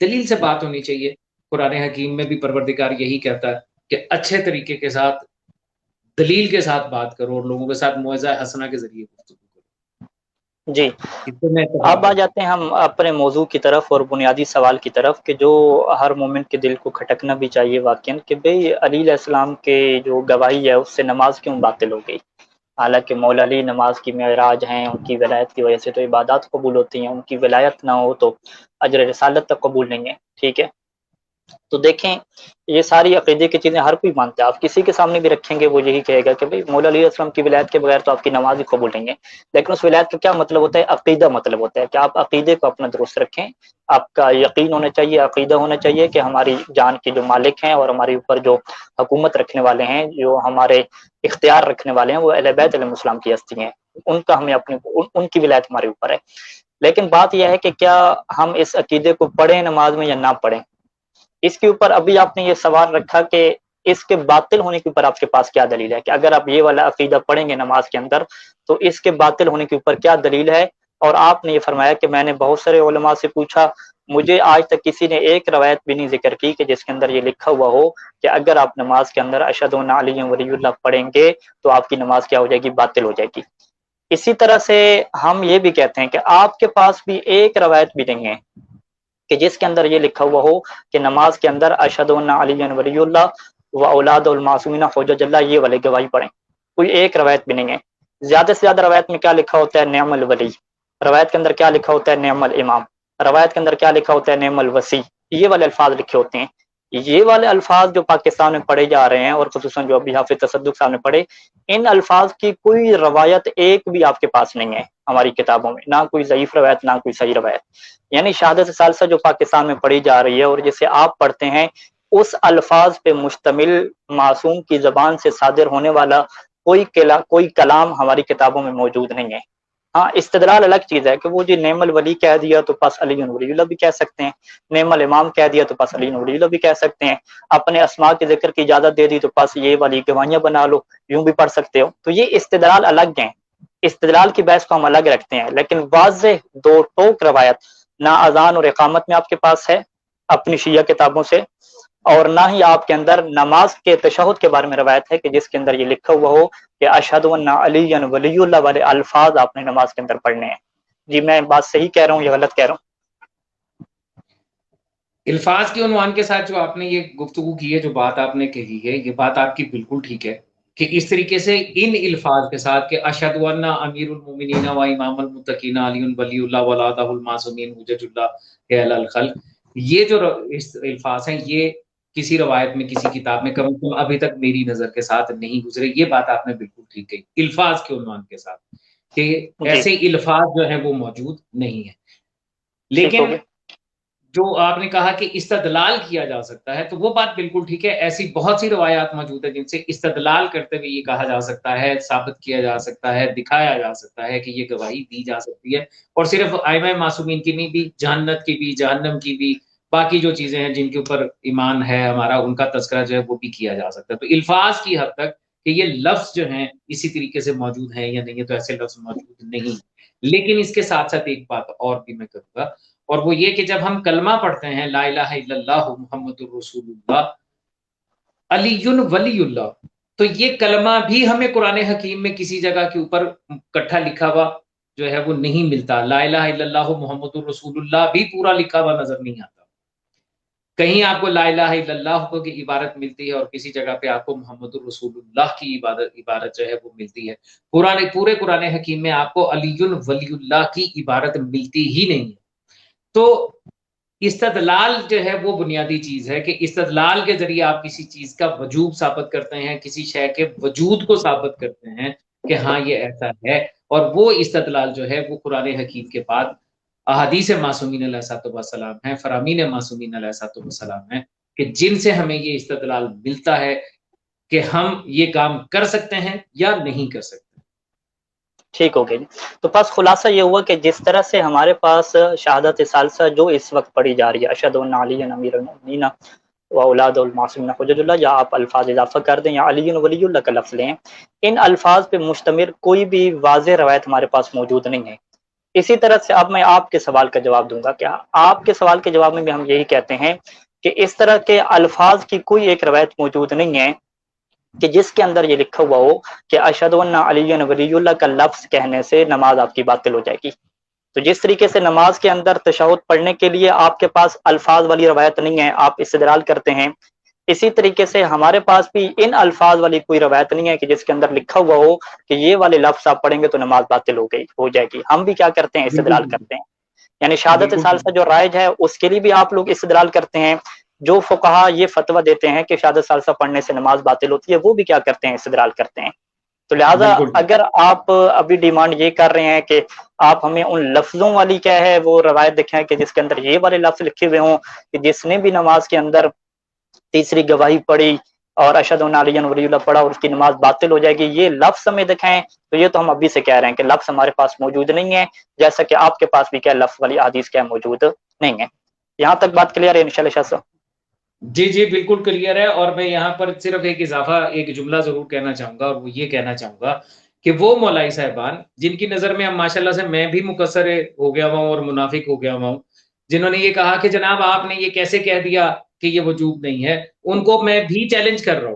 دلیل سے بات ہونی چاہیے۔ قرآن حکیم میں بھی پروردگار یہی کہتا ہے کہ اچھے طریقے کے ساتھ، دلیل کے ساتھ بات کرو اور لوگوں کے ساتھ موعظہ حسنہ کے ذریعے گفتگو کرو۔ جی، اس سے میں اتفاق اب آ کرتا جاتے ہیں ہم اپنے موضوع کی طرف اور بنیادی سوال کی طرف کہ جو ہر مومن کے دل کو کھٹکنا بھی چاہیے واقعاً، کہ بھئی علی علیہ السلام کے جو گواہی ہے اس سے نماز کیوں باطل ہو گئی؟ حالانکہ مولا علی نماز کی معراج ہیں، ان کی ولایت کی وجہ سے تو عبادات قبول ہوتی ہیں، ان کی ولایت نہ ہو تو اجر رسالت تک قبول نہیں ہے، ٹھیک ہے؟ تو دیکھیں یہ ساری عقیدے کی چیزیں ہر کوئی مانتا ہے، آپ کسی کے سامنے بھی رکھیں گے وہ یہی کہے گا کہ بھئی مولا علیہ السلام کی ولایت کے بغیر تو آپ کی نماز ہی قبول نہیں ہے۔ لیکن اس ولایت کا کیا مطلب ہوتا ہے؟ عقیدہ مطلب ہوتا ہے کہ آپ عقیدے کو اپنا درست رکھیں، آپ کا یقین ہونا چاہیے، عقیدہ ہونا چاہیے کہ ہماری جان کے جو مالک ہیں اور ہمارے اوپر جو حکومت رکھنے والے ہیں، جو ہمارے اختیار رکھنے والے ہیں، وہ اہل بیت علیہ السلام کی ہستی ہیں، ان کا ہمیں اپنے ان کی ولایت ہمارے اوپر ہے۔ لیکن بات یہ ہے کہ کیا ہم اس عقیدے کو پڑھیں نماز میں یا نہ پڑھیں؟ اس کے اوپر ابھی آپ نے یہ سوال رکھا کہ اس کے باطل ہونے کے اوپر آپ کے پاس کیا دلیل ہے، کہ اگر آپ یہ والا عقیدہ پڑھیں گے نماز کے اندر تو اس کے باطل ہونے کے اوپر کیا دلیل ہے؟ اور آپ نے یہ فرمایا کہ میں نے بہت سارے علماء سے پوچھا، مجھے آج تک کسی نے ایک روایت بھی نہیں ذکر کی کہ جس کے اندر یہ لکھا ہوا ہو کہ اگر آپ نماز کے اندر اشہد ان علی ولی اللہ پڑھیں گے تو آپ کی نماز کیا ہو جائے گی؟ باطل ہو جائے گی۔ اسی طرح سے ہم یہ بھی کہتے ہیں کہ آپ کے پاس بھی ایک روایت بھی نہیں ہے کہ جس کے اندر یہ لکھا ہوا ہو کہ نماز کے اندر اشہد ان علی ولی اللہ و اولاد المعصومین حجج اللہ یہ والے گواہی پڑھیں، کوئی ایک روایت بھی نہیں ہے۔ زیادہ سے زیادہ روایت میں کیا لکھا ہوتا ہے؟ نعم الولی۔ روایت کے اندر کیا لکھا ہوتا ہے؟ نعم الامام۔ روایت کے اندر کیا لکھا ہوتا ہے؟ نعم الوسی۔ یہ والے الفاظ لکھے ہوتے ہیں۔ یہ والے الفاظ جو پاکستان میں پڑھے جا رہے ہیں اور خصوصاً جو ابھی حافظ تصدق صاحب نے پڑھے، ان الفاظ کی کوئی روایت ایک بھی آپ کے پاس نہیں ہے ہماری کتابوں میں، نہ کوئی ضعیف روایت، نہ کوئی صحیح روایت۔ یعنی شہادت ثالثہ جو پاکستان میں پڑھی جا رہی ہے اور جسے آپ پڑھتے ہیں، اس الفاظ پہ مشتمل معصوم کی زبان سے صادر ہونے والا کوئی کلام ہماری کتابوں میں موجود نہیں ہے۔ ہاں، استدلال الگ چیز ہے کہ وہ جی نعم الولی کہہ دیا تو پس علی ولی اللہ بھی کہہ سکتے ہیں، نعم الامام کہہ دیا تو پس علی ولی اللہ بھی کہہ سکتے ہیں، اپنے اسماء کے ذکر کی اجازت دے دی تو پس یہ والی گواہیاں بنا لو، یوں بھی پڑھ سکتے ہو۔ تو یہ استدلال الگ ہیں، استدلال کی بحث کو ہم الگ رکھتے ہیں، لیکن واضح دو ٹوک روایت نہ اذان اور اقامت میں آپ کے پاس ہے اپنی شیعہ کتابوں سے، اور نہ ہی آپ کے اندر نماز کے تشہد کے بارے میں روایت ہے کہ جس کے اندر یہ لکھا ہوا ہو کہ اشہد ان علی ولی اللہ والے الفاظ آپ نے نماز کے اندر پڑھنے ہیں۔ جی میں بات صحیح کہہ رہا ہوں یا غلط کہہ رہا ہوں؟ الفاظ کے عنوان کے ساتھ جو آپ نے یہ گفتگو کی ہے، جو بات آپ نے کہی ہے، یہ بات آپ کی بالکل ٹھیک ہے کہ اس طریقے سے ان الفاظ کے ساتھ کہ اشہد ان امیر المومنین و امام المتقین علی ولی اللہ ولادہ المعصومین حجج اللہ اعلی الخلق، یہ جو الفاظ ہیں یہ کسی روایت میں، کسی کتاب میں کم از کم ابھی تک میری نظر کے ساتھ نہیں گزرے۔ یہ بات آپ نے بالکل ٹھیک کہی، الفاظ کے عنوان کے ساتھ کہ جی ایسے الفاظ جو ہیں وہ موجود نہیں ہیں۔ ٹھیک ہو لیکن گیا۔ جو آپ نے کہا کہ استدلال کیا جا سکتا ہے، تو وہ بات بالکل ٹھیک ہے۔ ایسی بہت سی روایات موجود ہیں جن سے استدلال کرتے ہوئے یہ کہا جا سکتا ہے، ثابت کیا جا سکتا ہے، دکھایا جا سکتا ہے کہ یہ گواہی دی جا سکتی ہے، اور صرف ائمہ معصومین کی نہیں بھی، جہنت کی بھی، جہنم کی بھی، باقی جو چیزیں ہیں جن کے اوپر ایمان ہے ہمارا ان کا تذکرہ جو ہے وہ بھی کیا جا سکتا ہے. تو الفاظ کی حد تک کہ یہ لفظ جو ہیں اسی طریقے سے موجود ہیں یا نہیں ہے تو ایسے لفظ موجود نہیں. لیکن اس کے ساتھ ساتھ ایک بات اور بھی میں کروں گا اور وہ یہ کہ جب ہم کلمہ پڑھتے ہیں لا الہ الا اللہ محمد الرسول اللہ علی ولی اللہ تو یہ کلمہ بھی ہمیں قرآن حکیم میں کسی جگہ کے اوپر کٹھا لکھا ہوا جو ہے وہ نہیں ملتا. لا الہ الا اللہ محمد الرسول اللہ بھی پورا لکھا ہوا نظر نہیں آتا. کہیں آپ کو لا الہ الا اللہ کی عبارت ملتی ہے اور کسی جگہ پہ آپ کو محمد الرسول اللہ کی عبارت جو ہے وہ ملتی ہے. پورے قرآن حکیم میں آپ کو علی ولی اللہ کی عبارت ملتی ہی نہیں ہے. تو استدلال جو ہے وہ بنیادی چیز ہے کہ استدلال کے ذریعے آپ کسی چیز کا وجوب ثابت کرتے ہیں, کسی شے کے وجود کو ثابت کرتے ہیں کہ ہاں یہ ایسا ہے. اور وہ استدلال جو ہے وہ قرآن حکیم کے بعد احادیث معصومین علیہ الصلوۃ والسلام ہیں, فرامین معصومین علیہ الصلوۃ والسلام ہیں کہ جن سے ہمیں یہ استدلال ملتا ہے کہ ہم یہ کام کر سکتے ہیں یا نہیں کر سکتے. ٹھیک ہو گئی. تو بس خلاصہ یہ ہوا کہ جس طرح سے ہمارے پاس شہادت ثالثہ جو اس وقت پڑھی جا رہی ہے اشہد ان علی امیر المؤمنین و اولاد المعصومین حجت اللہ, یا آپ الفاظ اضافہ کر دیں یا علی ولی اللہ کا لفظ لیں, ان الفاظ پہ مشتمل کوئی بھی واضح روایت ہمارے پاس موجود نہیں ہے. اسی طرح سے اب میں آپ کے سوال کا جواب دوں گا کہ آپ کے سوال کے جواب میں بھی ہم یہی کہتے ہیں کہ اس طرح کے الفاظ کی کوئی ایک روایت موجود نہیں ہے کہ جس کے اندر یہ لکھا ہوا ہو کہ اشہد ان علی ولی اللہ کا لفظ کہنے سے نماز آپ کی باطل ہو جائے گی. تو جس طریقے سے نماز کے اندر تشہد پڑھنے کے لیے آپ کے پاس الفاظ والی روایت نہیں ہے, آپ استدلال کرتے ہیں, اسی طریقے سے ہمارے پاس بھی ان الفاظ والی کوئی روایت نہیں ہے کہ جس کے اندر لکھا ہوا ہو کہ یہ والے لفظ آپ پڑھیں گے تو نماز باطل ہو جائے گی. ہم بھی کیا کرتے ہیں, استدلال کرتے ہیں. یعنی شہادت ثالثہ جو رائج ہے اس کے لیے بھی آپ لوگ استدلال کرتے ہیں. جو فقہا یہ فتویٰ دیتے ہیں کہ شہادت ثالثہ پڑھنے سے نماز باطل ہوتی ہے وہ بھی کیا کرتے ہیں, استدلال کرتے ہیں. تو لہٰذا اگر آپ ابھی ڈیمانڈ یہ کر رہے ہیں کہ آپ ہمیں ان لفظوں والی کیا ہے وہ روایت دکھائیں کہ جس کے اندر یہ والے لفظ لکھے ہوئے ہوں کہ جس نے بھی نماز کے اندر تیسری گواہی پڑھی اور اشہد ان علی ولی اللہ پڑھا اور اس کی نماز باطل ہو جائے گی, یہ لفظ ہمیں دکھائیں, تو یہ تو ہم ابھی سے کہہ رہے ہیں کہ لفظ ہمارے پاس موجود نہیں ہے, جیسا کہ آپ کے پاس بھی کیا لفظ والی حدیث کیا موجود نہیں ہے. یہاں تک بات کلیئر ہے انشاءاللہ شاہ صاحب؟ جی جی بالکل کلیئر ہے. اور میں یہاں پر صرف ایک اضافہ ایک جملہ ضرور کہنا چاہوں گا اور وہ یہ کہنا چاہوں گا کہ وہ مولائی صاحبان جن کی نظر میں اب ماشاءاللہ سے میں بھی مقصر ہو گیا ہوں اور منافق ہو گیا ہوں, جنہوں نے یہ کہا کہ جناب آپ نے یہ کیسے کہہ دیا کہ یہ وجوب نہیں ہے, ان کو میں بھی چیلنج کر رہا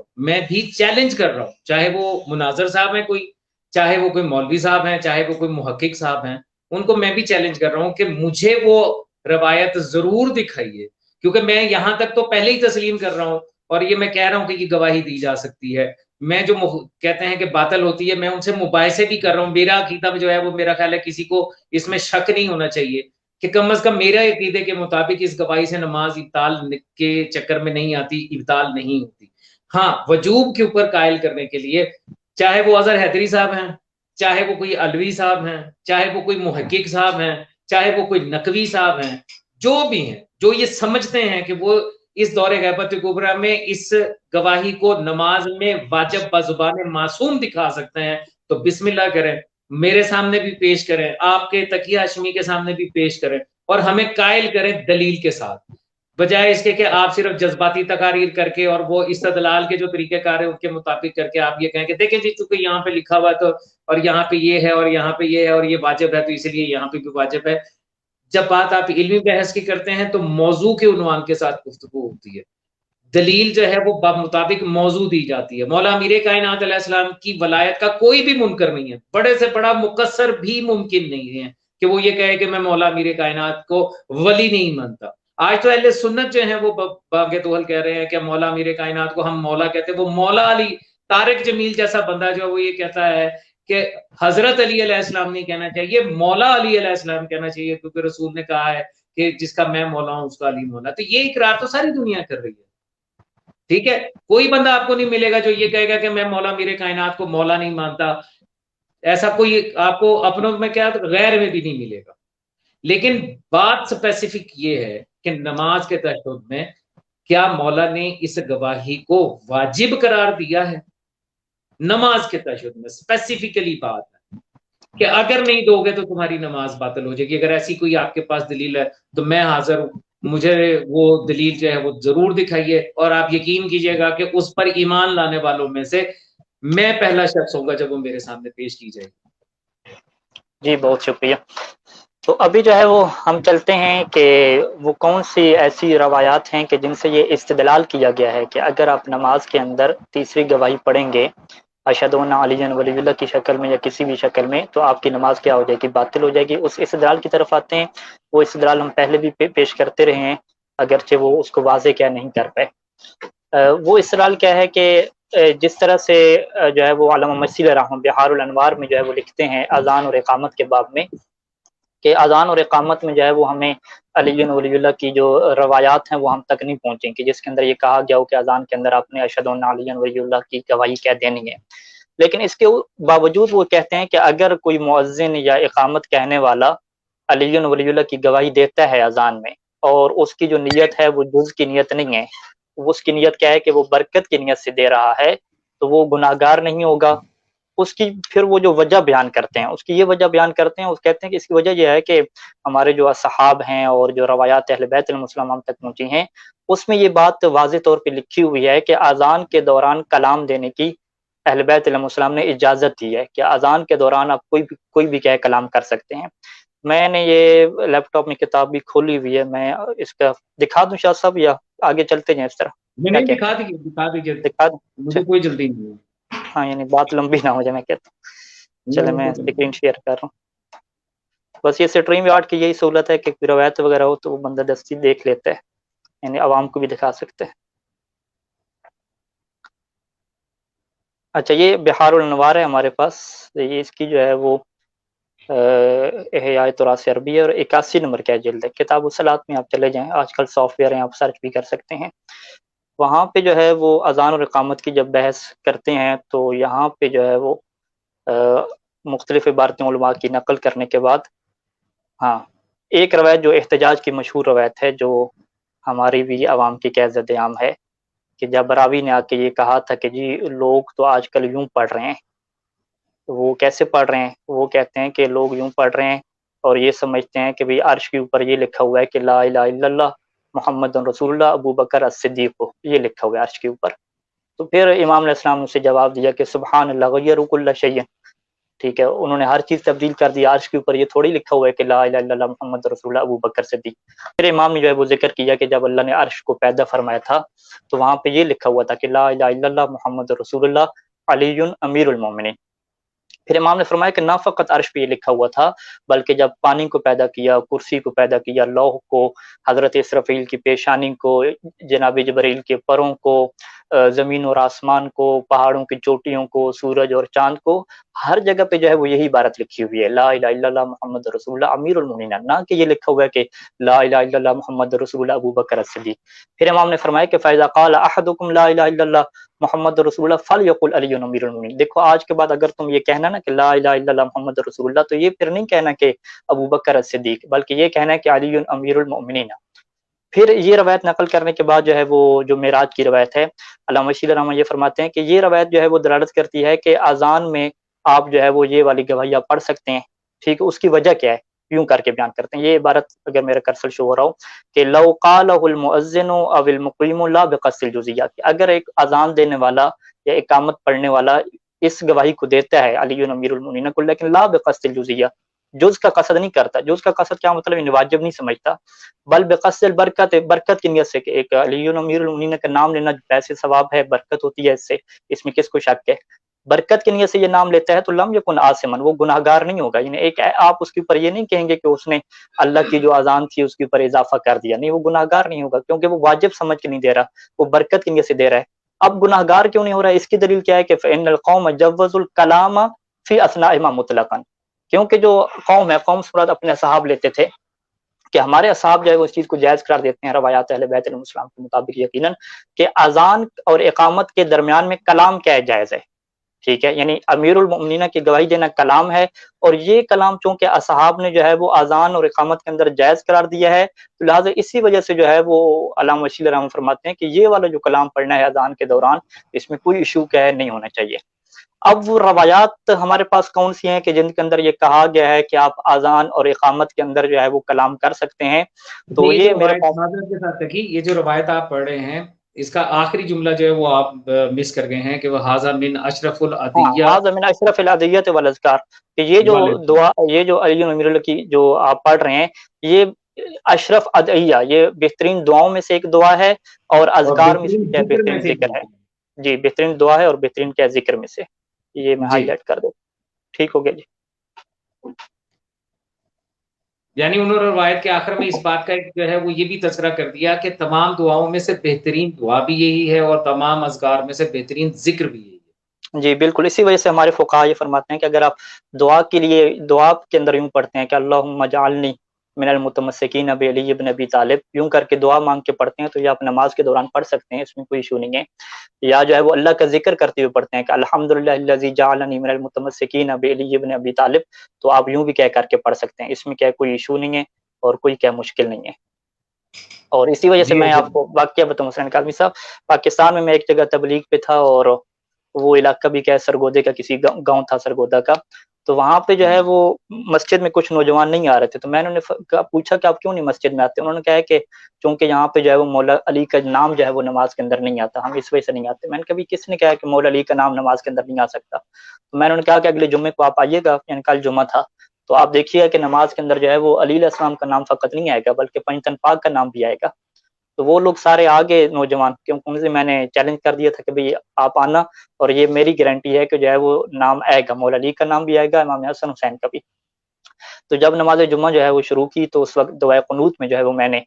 ہوں, چاہے وہ مناظر صاحب ہیں کوئی, چاہے وہ کوئی مولوی صاحب ہیں, چاہے وہ کوئی محقق صاحب ہیں, ان کو میں بھی چیلنج کر رہا ہوں کہ مجھے وہ روایت ضرور دکھائیے, کیونکہ میں یہاں تک تو پہلے ہی تسلیم کر رہا ہوں اور یہ میں کہہ رہا ہوں کہ یہ گواہی دی جا سکتی ہے. میں جو کہتے ہیں کہ باطل ہوتی ہے میں ان سے مباحثے بھی کر رہا ہوں. میرا عقیدہ جو ہے وہ میرا خیال ہے کسی کو اس میں شک نہیں ہونا چاہیے کہ کم از کم میرے عقیدے کے مطابق اس گواہی سے نماز ابطال کے چکر میں نہیں آتی, ابطال نہیں ہوتی. ہاں وجوب کے اوپر قائل کرنے کے لیے چاہے وہ اظہر حیدری صاحب ہیں, چاہے وہ کوئی علوی صاحب ہیں, چاہے وہ کوئی محقق صاحب ہیں, چاہے وہ کوئی نقوی صاحب ہیں, جو بھی ہیں جو یہ سمجھتے ہیں کہ وہ اس دور غیبت کبریٰ میں اس گواہی کو نماز میں واجب بزبان معصوم دکھا سکتے ہیں تو بسم اللہ کریں, میرے سامنے بھی پیش کریں, آپ کے تقیہ ہاشمی کے سامنے بھی پیش کریں اور ہمیں قائل کریں دلیل کے ساتھ, بجائے اس کے کہ آپ صرف جذباتی تقاریر کر کے اور وہ استدلال کے جو طریقہ کار ہے ان کے مطابق کر کے آپ یہ کہیں کہ دیکھیں جی چونکہ یہاں پہ لکھا ہوا تو اور یہاں پہ یہ ہے اور یہاں پہ یہ ہے اور یہ واجب ہے تو اس لیے یہاں پہ بھی واجب ہے. جب بات آپ علمی بحث کی کرتے ہیں تو موضوع کے عنوان کے ساتھ گفتگو ہوتی ہے, دلیل جو ہے وہ مطابق موضوع دی جاتی ہے. مولا امیر کائنات علیہ السلام کی ولایت کا کوئی بھی منکر نہیں ہے, بڑے سے بڑا مقصر بھی ممکن نہیں ہے کہ وہ یہ کہے کہ میں مولا امیر کائنات کو ولی نہیں مانتا. آج تو اہل سنت جو ہیں وہ باغ توحل کہہ رہے ہیں کہ مولا امیر کائنات کو ہم مولا کہتے ہیں. وہ مولا علی طارق جمیل جیسا بندہ جو ہے وہ یہ کہتا ہے کہ حضرت علی علیہ السلام نہیں کہنا چاہیے, مولا علی علیہ السلام کہنا چاہیے, کیونکہ رسول نے کہا ہے کہ جس کا میں مولا ہوں اس کا علی مولا. تو یہ اقرار تو ساری دنیا کر رہی ہے. ٹھیک ہے, کوئی بندہ آپ کو نہیں ملے گا جو یہ کہے گا کہ میں مولا میرے کائنات کو مولا نہیں مانتا. ایسا کوئی آپ کو اپنوں میں کیا غیر میں بھی نہیں ملے گا. لیکن بات سپیسیفک یہ ہے کہ نماز کے تشہد میں کیا مولا نے اس گواہی کو واجب قرار دیا ہے؟ نماز کے تشہد میں سپیسیفکلی بات ہے کہ اگر نہیں دو گے تو تمہاری نماز باطل ہو جائے گی. اگر ایسی کوئی آپ کے پاس دلیل ہے تو میں حاضر ہوں مجھے وہ دلیل جو ہے وہ ضرور دکھائیے، اور آپ یقین کیجئے گا کہ اس پر ایمان لانے والوں میں سے میں پہلا شخص ہوں گا جب وہ میرے سامنے پیش کی جائے گی۔ جی بہت شکریہ۔ تو ابھی جو ہے وہ ہم چلتے ہیں کہ وہ کون سی ایسی روایات ہیں کہ جن سے یہ استدلال کیا گیا ہے کہ اگر آپ نماز کے اندر تیسری گواہی پڑھیں گے اشہد ان علی ولی اللہ کی شکل میں یا کسی بھی شکل میں، تو آپ کی نماز کیا ہو جائے گی؟ باطل ہو جائے گی۔ اس استدلال کی طرف آتے ہیں۔ وہ استدلال ہم پہلے بھی پیش کرتے رہے ہیں، اگرچہ وہ اس کو واضح کیا نہیں کر پائے۔ وہ استدلال کیا ہے کہ جس طرح سے جو ہے وہ علامہ مسیل رحمہ بہار الانوار میں جو ہے وہ لکھتے ہیں اذان اور اقامت کے باب میں، کہ اذان اور اقامت میں جو ہے وہ ہمیں علی ولی اللہ کی جو روایات ہیں وہ ہم تک نہیں پہنچیں کہ جس کے اندر یہ کہا گیا ہو کہ اذان کے اندر آپ نے اشہد ان علی ولی اللہ کی گواہی کہہ دینی ہے۔ لیکن اس کے باوجود وہ کہتے ہیں کہ اگر کوئی مؤذن یا اقامت کہنے والا علی ولی اللہ کی گواہی دیتا ہے اذان میں، اور اس کی جو نیت ہے وہ جز کی نیت نہیں ہے، اس کی نیت کیا ہے کہ وہ برکت کی نیت سے دے رہا ہے، تو وہ گناہ گار نہیں ہوگا۔ اس کی پھر وہ جو وجہ بیان کرتے ہیں، اس کی یہ وجہ بیان کرتے ہیں، اس کہتے ہیں کہ اس کی وجہ یہ ہے کہ ہمارے جو اصحاب ہیں اور جو روایات اہل بیت علیہم السلام ہم تک پہنچی ہیں، اس میں یہ بات واضح طور پہ لکھی ہوئی ہے کہ اذان کے دوران کلام دینے کی اہل بیت علیہم السلام نے اجازت دی ہے کہ اذان کے دوران آپ کوئی بھی کہہ کلام کر سکتے ہیں۔ میں نے یہ لیپ ٹاپ میں کتاب بھی کھولی ہوئی ہے، میں اس کا دکھا دوں شاہ صاحب یا آگے چلتے جائیں اس طرح؟ میں کیا نہیں، کہتے دکھا دیجیے، ہیں؟ دکھا دوں؟ مجھے کوئی جلدی نہیں ہے۔ ہاں یعنی بات لمبی نہ ہو جائے، میں کہتا ہوں چلے میں اسکرین شیئر کر رہا ہوں۔ بس یہ اسٹریم یارڈ کی یہی سہولت ہے کہ روایت وغیرہ ہو تو وہ بندہ دستی دیکھ لیتا ہے، یعنی عوام کو بھی دکھا سکتے ہیں۔ اچھا یہ بہار الانوار ہے ہمارے پاس، یہ اس کی جو ہے وہ احیاء تراث عربی ہے، اور 81 نمبر کا جلد ہے۔ کتاب الصلاۃ میں آپ چلے جائیں، آج کل سافٹ ویئر ہیں، آپ سرچ بھی کر سکتے ہیں۔ وہاں پہ جو ہے وہ اذان اور اقامت کی جب بحث کرتے ہیں تو یہاں پہ جو ہے وہ مختلف عبارتیں علماء کی نقل کرنے کے بعد، ہاں ایک روایت جو احتجاج کی مشہور روایت ہے، جو ہماری بھی عوام کی قید عام ہے، کہ جب راوی نے آ کے یہ کہا تھا کہ جی لوگ تو آج کل یوں پڑھ رہے ہیں، وہ کیسے پڑھ رہے ہیں؟ وہ کہتے ہیں کہ لوگ یوں پڑھ رہے ہیں اور یہ سمجھتے ہیں کہ بھئی عرش کے اوپر یہ لکھا ہوا ہے کہ لا الہ الا اللہ محمد رسول اللہ ابو بکر الصدیق کو، یہ لکھا ہوا ہے عرش کے اوپر۔ تو پھر امام علیہ السلام نے اسے جواب دیا کہ سبحان اللہ غیر کل شیء، ٹھیک ہے، انہوں نے ہر چیز تبدیل کر دی، عرش کے اوپر یہ تھوڑی لکھا ہوا ہے کہ لا الہ الا اللہ محمد رسول اللہ ابو بکر صدیق۔ پھر امام نے جو ہے وہ ذکر کیا کہ جب اللہ نے عرش کو پیدا فرمایا تھا تو وہاں پہ یہ لکھا ہوا تھا کہ لا الہ الا اللہ محمد رسول اللہ علی امیر المومنین۔ پھر امام نے فرمایا کہ نہ فقط عرش پہ یہ لکھا ہوا تھا، بلکہ جب پانی کو پیدا کیا، کرسی کو پیدا کیا، لوح کو، حضرت اسرافیل کی پیشانی کو، جناب جبرائیل کے پروں کو، زمین اور آسمان کو، پہاڑوں کی چوٹیوں کو، سورج اور چاند کو، ہر جگہ پہ جو ہے وہ یہی عبارت لکھی ہوئی ہے لا الہ الا اللہ محمد رسول اللہ امیر المومنین، نہ کہ یہ لکھا ہوا ہے کہ لا الہ الا اللہ محمد رسول اللہ ابو بکر الصدیق۔ پھر امام نے فرمایا کہ فاذا قال احدکم لا الہ الا اللہ محمد رسول اللہ فلیقل علی امیر المومنین۔ دیکھو آج کے بعد اگر تم یہ کہنا نا کہ لا الہ الا اللہ محمد رسول اللہ، تو یہ پھر نہیں کہنا کہ ابو بکر الصدیق، بلکہ یہ کہنا ہے کہ علی امیر المؤمنین۔ پھر یہ روایت نقل کرنے کے بعد جو ہے وہ جو معراج کی روایت ہے، علامہ شیخ رحمہ یہ فرماتے ہیں کہ یہ روایت جو ہے وہ دلالت کرتی ہے کہ اذان میں آپ جو ہے وہ یہ والی گواہیاں پڑھ سکتے ہیں، ٹھیک ہے۔ اس کی وجہ کیا ہے؟ یوں کر کے بیان کرتے ہیں، یہ عبارت اگر میرا کرسل شو ہو رہا ہو کہ لو قالہ المؤذن او المقیم لا بقصد الجزیہ، کہ اگر ایک اذان دینے والا یا اقامت پڑھنے والا اس گواہی کو دیتا ہے علی امیر المؤمنین کو، لیکن لا بقصد الجزیہ، جز کا قصد نہیں کرتا۔ جز کا قصد کیا مطلب؟ یعنی واجب نہیں سمجھتا، بل بقصد البرکت، برکت کی نیت سے کہ ایک علی امیر المؤمنین کا نام لینا ویسے ثواب ہے، برکت ہوتی ہے اس سے، اس میں کس کو شک ہے؟ برکت کی نیت سے یہ نام لیتا ہے تو لم یکن آثما، وہ گناہ گار نہیں ہوگا۔ یعنی ایک آپ اس کے اوپر یہ نہیں کہیں گے کہ اس نے اللہ کی جو اذان تھی اس کے اوپر اضافہ کر دیا، نہیں، وہ گناہ گار نہیں ہوگا، کیونکہ وہ واجب سمجھ کے نہیں دے رہا، وہ برکت کی نیت سے دے رہا ہے۔ اب گناہ گار کیوں نہیں ہو رہا ہے؟ اس کی دلیل کیا ہے کہ فإن القوم جوزوا الکلام فی اثناء ما مطلقا، کیونکہ جو قوم ہے، قوم سے مراد اپنے اصحاب لیتے تھے کہ ہمارے اصحاب جو ہے وہ اس چیز کو جائز قرار دیتے ہیں روایات اہل بیت علیہ السلام کے مطابق یقیناً، کہ اذان اور اقامت کے درمیان میں کلام کیا جائز ہے، ٹھیک ہے، یعنی امیر المؤمنین کی گواہی دینا کلام ہے، اور یہ کلام چونکہ اصحاب نے جو ہے وہ اذان اور اقامت کے اندر جائز قرار دیا ہے، تو لہٰذا اسی وجہ سے جو ہے وہ علامہ وشیل رحمہ فرماتے ہیں کہ یہ والا جو کلام پڑھنا ہے اذان کے دوران، اس میں کوئی ایشو کیا ہے نہیں ہونا چاہیے۔ اب وہ روایات ہمارے پاس کون سی ہیں کہ جن کے اندر یہ کہا گیا ہے کہ آپ اذان اور اقامت کے اندر جو ہے وہ کلام کر سکتے ہیں؟ تو یہ جو یہ میرے روایت پاس معذرت کے ساتھ تکی، یہ جو روایت آپ پڑھ رہے ہیں اس کا آخری جملہ جو ہے وہ آپ مس کر گئے ہیں کہ وہ ھذا من اشرف ہاں، العدیہ ھذا من اشرف الادیت والاذکار، کہ یہ جو والد۔ دعا، یہ جو علی امیر اللہ کی جو آپ پڑھ رہے ہیں، یہ اشرف ادعیہ، یہ بہترین دعاؤں میں سے ایک دعا ہے، اور اور اذکار میں سے بہترین کیا ذکر میں بہترین سے ذکر ایک ہے۔ جی، بہترین دعا ہے اور بہترین کیا ذکر میں سے، یہ میں جی، ہائی لائٹ کر دوں، ٹھیک ہو گیا جی۔ یعنی انہوں نے روایت کے آخر میں اس بات کا ایک جو ہے وہ یہ بھی تذکرہ کر دیا کہ تمام دعاؤں میں سے بہترین دعا بھی یہی ہے اور تمام اذکار میں سے بہترین ذکر بھی یہی ہے۔ جی بالکل، اسی وجہ سے ہمارے فقہا یہ فرماتے ہیں کہ اگر آپ دعا کے لیے، دعا کے اندر یوں پڑھتے ہیں کہ اللہم اجعلنی من المتمسکین بعلی ابن ابی طالب، یوں کر کے دعا مانگ کے پڑھتے ہیں تو یہ آپ نماز کے دوران پڑھ سکتے ہیں، اس میں کوئی ایشو نہیں ہے۔ یا جو ہے وہ اللہ کا ذکر کرتے ہوئے پڑھتے ہیں کہ الحمدللہ الذی جعلنی من المتمسکین بعلی ابن ابی طالب، تو آپ یوں بھی کہہ کر کے پڑھ سکتے ہیں، اس میں کیا کوئی ایشو نہیں ہے اور کوئی کیا مشکل نہیں ہے۔ اور اسی وجہ سے جی میں اچھا آپ کو واقعہ بتاؤں، حسین کاظمی صاحب، پاکستان میں ایک جگہ تبلیغ پہ تھا، اور وہ علاقہ بھی کیا ہے، سرگودے کا کسی گاؤں تھا سرگودا کا، تو وہاں پہ جو ہے وہ مسجد میں کچھ نوجوان نہیں آ رہے تھے، تو میں نے پوچھا کہ آپ کیوں نہیں مسجد میں آتے؟ انہوں نے کہا ہے کہ چونکہ یہاں پہ جو ہے وہ مولا علی کا نام جو ہے وہ نماز کے اندر نہیں آتا، ہم اس وجہ سے نہیں آتے۔ میں نے کہا کس نے کہا کہ مولا علی کا نام نماز کے اندر نہیں آ سکتا؟ تو میں نے کہا کہ اگلے جمعے کو آپ آئیے گا، یعنی کل جمعہ تھا، تو آپ دیکھیے گا کہ نماز کے اندر جو ہے وہ علی علیہ السلام کا نام فقط نہیں آئے گا بلکہ پنجتن پاک کا نام بھی آئے گا۔ تو وہ لوگ سارے آگے نوجوان، کیونکہ ان سے میں نے چیلنج کر دیا تھا کہ بھئی آپ آنا، اور یہ میری گارنٹی ہے کہ جو ہے وہ نام آئے گا، مولا علی کا نام بھی آئے گا، امام حسن حسین کا بھی۔ تو جب نماز جمعہ جو ہے وہ شروع کی تو اس وقت دعائے قنوت میں جو ہے وہ میں نے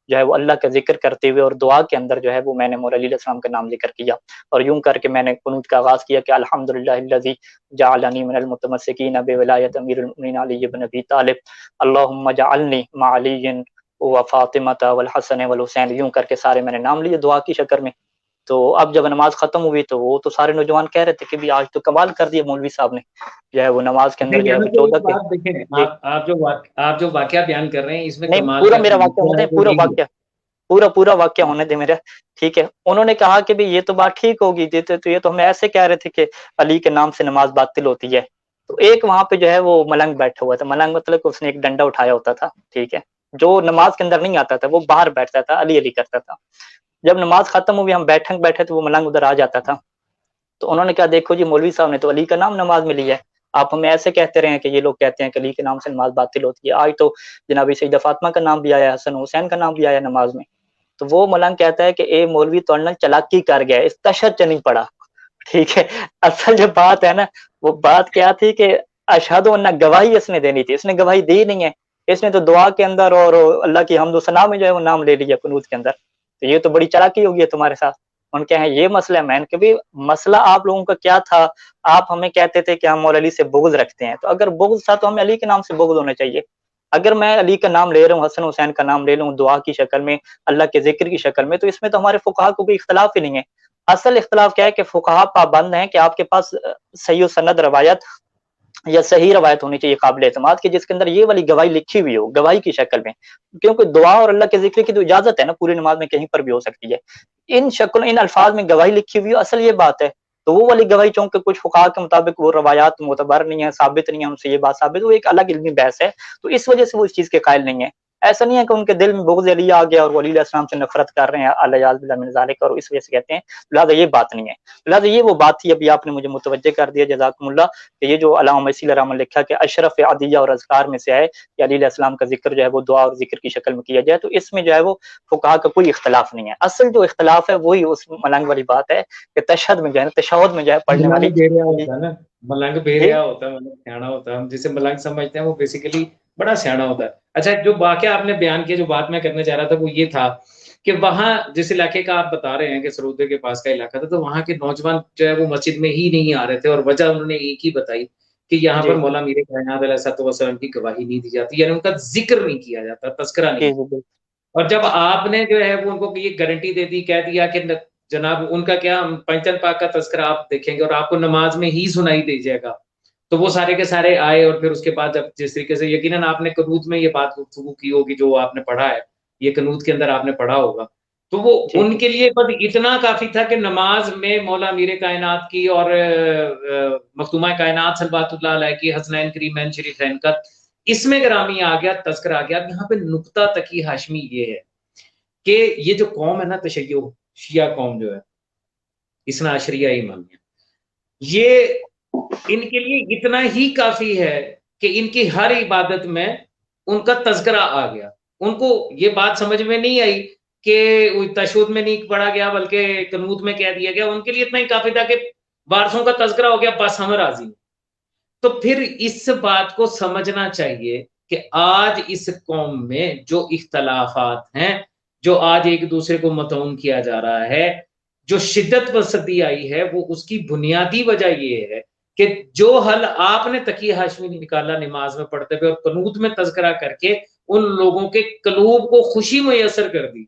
جو ہے وہ اللہ کا ذکر کرتے ہوئے اور دعا کے اندر جو ہے وہ میں نے مولا علی علیہ السلام کا نام ذکر کیا، اور یوں کر کے میں نے قنوت کا آغاز کیا کہ الحمدللہ الذی جعلنی من المتمسکین بولایت امیر المؤمنین علی بن ابی طالب، اللہم جعلنی مع علی و فاطمہ والحسن والحسین، یوں کر کے سارے میں نے نام لیے دعا کی شکر میں۔ تو اب جب نماز ختم ہوئی تو وہ تو سارے نوجوان کہہ رہے تھے کہ بھی آج تو کمال کر دیا مولوی صاحب نے، جو ہے وہ نماز کے اندر نہیں، جو ہے یہاں وہ تو ایک 14 کے۔ بات دیکھیں، جی آپ جو واقعہ بیان کر رہے ہیں اس میں نہیں، کمال پورا کا میرا جو واقعہ نقطہ ہونے ہے دیں، وہ پورا یہی ہے۔ واقعہ، پورا واقعہ ہونے دیں میرا، ٹھیک ہے۔ انہوں نے کہا کہ بھی یہ تو بات ٹھیک ہوگی، تو یہ تو ہمیں ایسے کہہ رہے تھے کہ علی کے نام سے نماز باطل ہوتی ہے۔ تو ایک وہاں پہ جو ہے وہ ملنگ بیٹھا ہوا تھا، ملنگ مطلب کہ اس نے ایک ڈنڈا اٹھایا ہوتا تھا، ٹھیک ہے، جو نماز کے اندر نہیں آتا تھا، وہ باہر بیٹھتا تھا، علی علی کرتا تھا۔ جب نماز ختم ہوئی، ہم بیٹھے تو وہ ملنگ ادھر آ جاتا تھا، تو انہوں نے کہا دیکھو جی مولوی صاحب نے تو علی کا نام نماز میں لیا ہے، آپ ہمیں ایسے کہتے رہے ہیں کہ یہ لوگ کہتے ہیں کہ علی کے نام سے نماز باطل ہوتی ہے، آج تو جناب سیدہ فاطمہ کا نام بھی آیا، حسن حسین کا نام بھی آیا نماز میں۔ تو وہ ملنگ کہتا ہے کہ اے مولوی تو چلاکی کر گیا، اس تشہد نہیں پڑا، ٹھیک ہے۔ اصل جو بات ہے نا، وہ بات کیا تھی کہ اشہد ان گواہی اس نے دینی تھی، اس نے گواہی دی نہیں ہے، اس نے تو دعا کے اندر اور اللہ کی حمد و ثنا میں جو ہے وہ نام لے لیا قنوت کے اندر، تو یہ تو بڑی چلاکی ہوگی ہے تمہارے ساتھ۔ ان کے ہیں یہ مسئلہ ہے، میں کہ بھی مسئلہ آپ لوگوں کا کیا تھا؟ آپ ہمیں کہتے تھے کہ ہم مولا علی سے بغض رکھتے ہیں، تو اگر بغض تھا تو ہمیں علی کے نام سے بغض ہونا چاہیے۔ اگر میں علی کا نام لے رہا ہوں، حسن حسین کا نام لے لوں دعا کی شکل میں، اللہ کے ذکر کی شکل میں، تو اس میں تو ہمارے فقہا کو کوئی اختلاف ہی نہیں ہے۔ اصل اختلاف کیا ہے کہ فقہا پابند ہیں کہ آپ کے پاس صحیح و سند روایت یا صحیح روایت ہونی چاہیے قابل اعتماد کی، جس کے اندر یہ والی گواہی لکھی ہوئی ہو، گواہی کی شکل میں، کیونکہ دعا اور اللہ کے ذکر کی تو اجازت ہے نا، پوری نماز میں کہیں پر بھی ہو سکتی ہے، ان الفاظ میں گواہی لکھی ہوئی ہو، اصل یہ بات ہے۔ تو وہ والی گواہی چونکہ کچھ فقہا کے مطابق وہ روایات معتبر نہیں ہے، ثابت نہیں ہے، ان سے یہ بات ثابت، وہ ایک الگ علمی بحث ہے، تو اس وجہ سے وہ اس چیز کے قائل نہیں ہے۔ ایسا نہیں ہے کہ ان کے دل میں بغض علی آ گیا اور وہ علی علیہ السلام سے نفرت کر رہے ہیں، الیاذ باللہ من ذالک، اور اس وجہ سے کہتے ہیں، لہٰذا یہ بات نہیں ہے۔ لہٰذا یہ وہ بات تھی، ابھی آپ نے مجھے متوجہ کر دیا، جزاکم اللہ، کہ یہ جو علامہ میسی رحمہ اللہ لکھا کہ اشرف عدیہ اور اذکار میں سے ہے کہ علی علیہ السلام کا ذکر جو ہے وہ دعا اور ذکر کی شکل میں کیا جائے، تو اس میں جو ہے وہ فقہا کا کوئی اختلاف نہیں ہے۔ اصل جو اختلاف ہے وہی اس ملنگ والی بات ہے کہ تشہد میں جو ہے نا، تشہد میں جو ہے پڑھنے والی، ملنگ بیریا ہوتا ہے نا، ملنگ جی بیریا ہوتا ہے، ملنگ سیاڑا ہوتا ہے، ہم جسے ملنگ سمجھتے ہیں وہ بیسیکلی بڑا سیاڑا ہوتا ہے۔ اچھا، جو واقعہ آپ نے بیان کیا، جو بات میں کرنے چاہ رہا تھا وہ یہ تھا کہ وہاں جس علاقے کا آپ بتا رہے ہیں کہ سرودے کے پاس کا علاقہ تھا، تو وہاں کے نوجوان جو ہے وہ مسجد میں ہی نہیں آ رہے تھے، اور وجہ انہوں نے ایک ہی بتائی کہ یہاں پر جی مولا میر کائنات علیہ الصلوۃ والسلام کی گواہی نہیں دی جاتی، یعنی ان کا ذکر نہیں کیا جاتا، تذکرہ جی نہیں۔ جی بالکل اور جب آپ نے جو ہے وہ ان کو یہ گارنٹی دے دی، کہہ دیا کہ جناب ان کا کیا، پنجتن پاک کا تذکرہ آپ دیکھیں گے اور آپ کو نماز میں ہی سنائی دے جائے گا، تو وہ سارے کے سارے آئے، اور پھر اس کے بعد جب جس طریقے سے یقیناً آپ نے قنوت میں یہ بات گفتگو کی ہوگی جو آپ نے پڑھا ہے، یہ قنوت کے اندر آپ نے پڑھا ہوگا تو وہ ان کے لیے بس اتنا کافی تھا کہ نماز میں مولا امیر کائنات کی اور مختومہ کائنات صلوات اللہ علیہ کی حسنین کریمین شریفین کا اس میں گرامی آ گیا، تذکرہ آ گیا۔ یہاں پہ نقطہ تکی ہاشمی یہ ہے کہ یہ جو قوم ہے نا تشیع شیعہ قوم جو ہے اثنا عشریہ ایمانیہ، یہ ان کے لیے اتنا ہی کافی ہے کہ ان کی ہر عبادت میں ان کا تذکرہ آ گیا۔ ان کو یہ بات سمجھ میں نہیں آئی کہ تشہد میں نہیں پڑھا گیا بلکہ قنوت میں کہہ دیا گیا، ان کے لیے اتنا ہی کافی تھا کہ وارثوں کا تذکرہ ہو گیا، بس ہم راضی ہیں۔ تو پھر اس بات کو سمجھنا چاہیے کہ آج اس قوم میں جو اختلافات ہیں، جو آج ایک دوسرے کو مطعون کیا جا رہا ہے، جو شدت پسندی آئی ہے، وہ اس کی بنیادی وجہ یہ ہے کہ جو حل آپ نے تقی ہاشمی نکالا نماز میں پڑھتے ہوئے اور قنوت میں تذکرہ کر کے ان لوگوں کے قلوب کو خوشی میسر کر دی،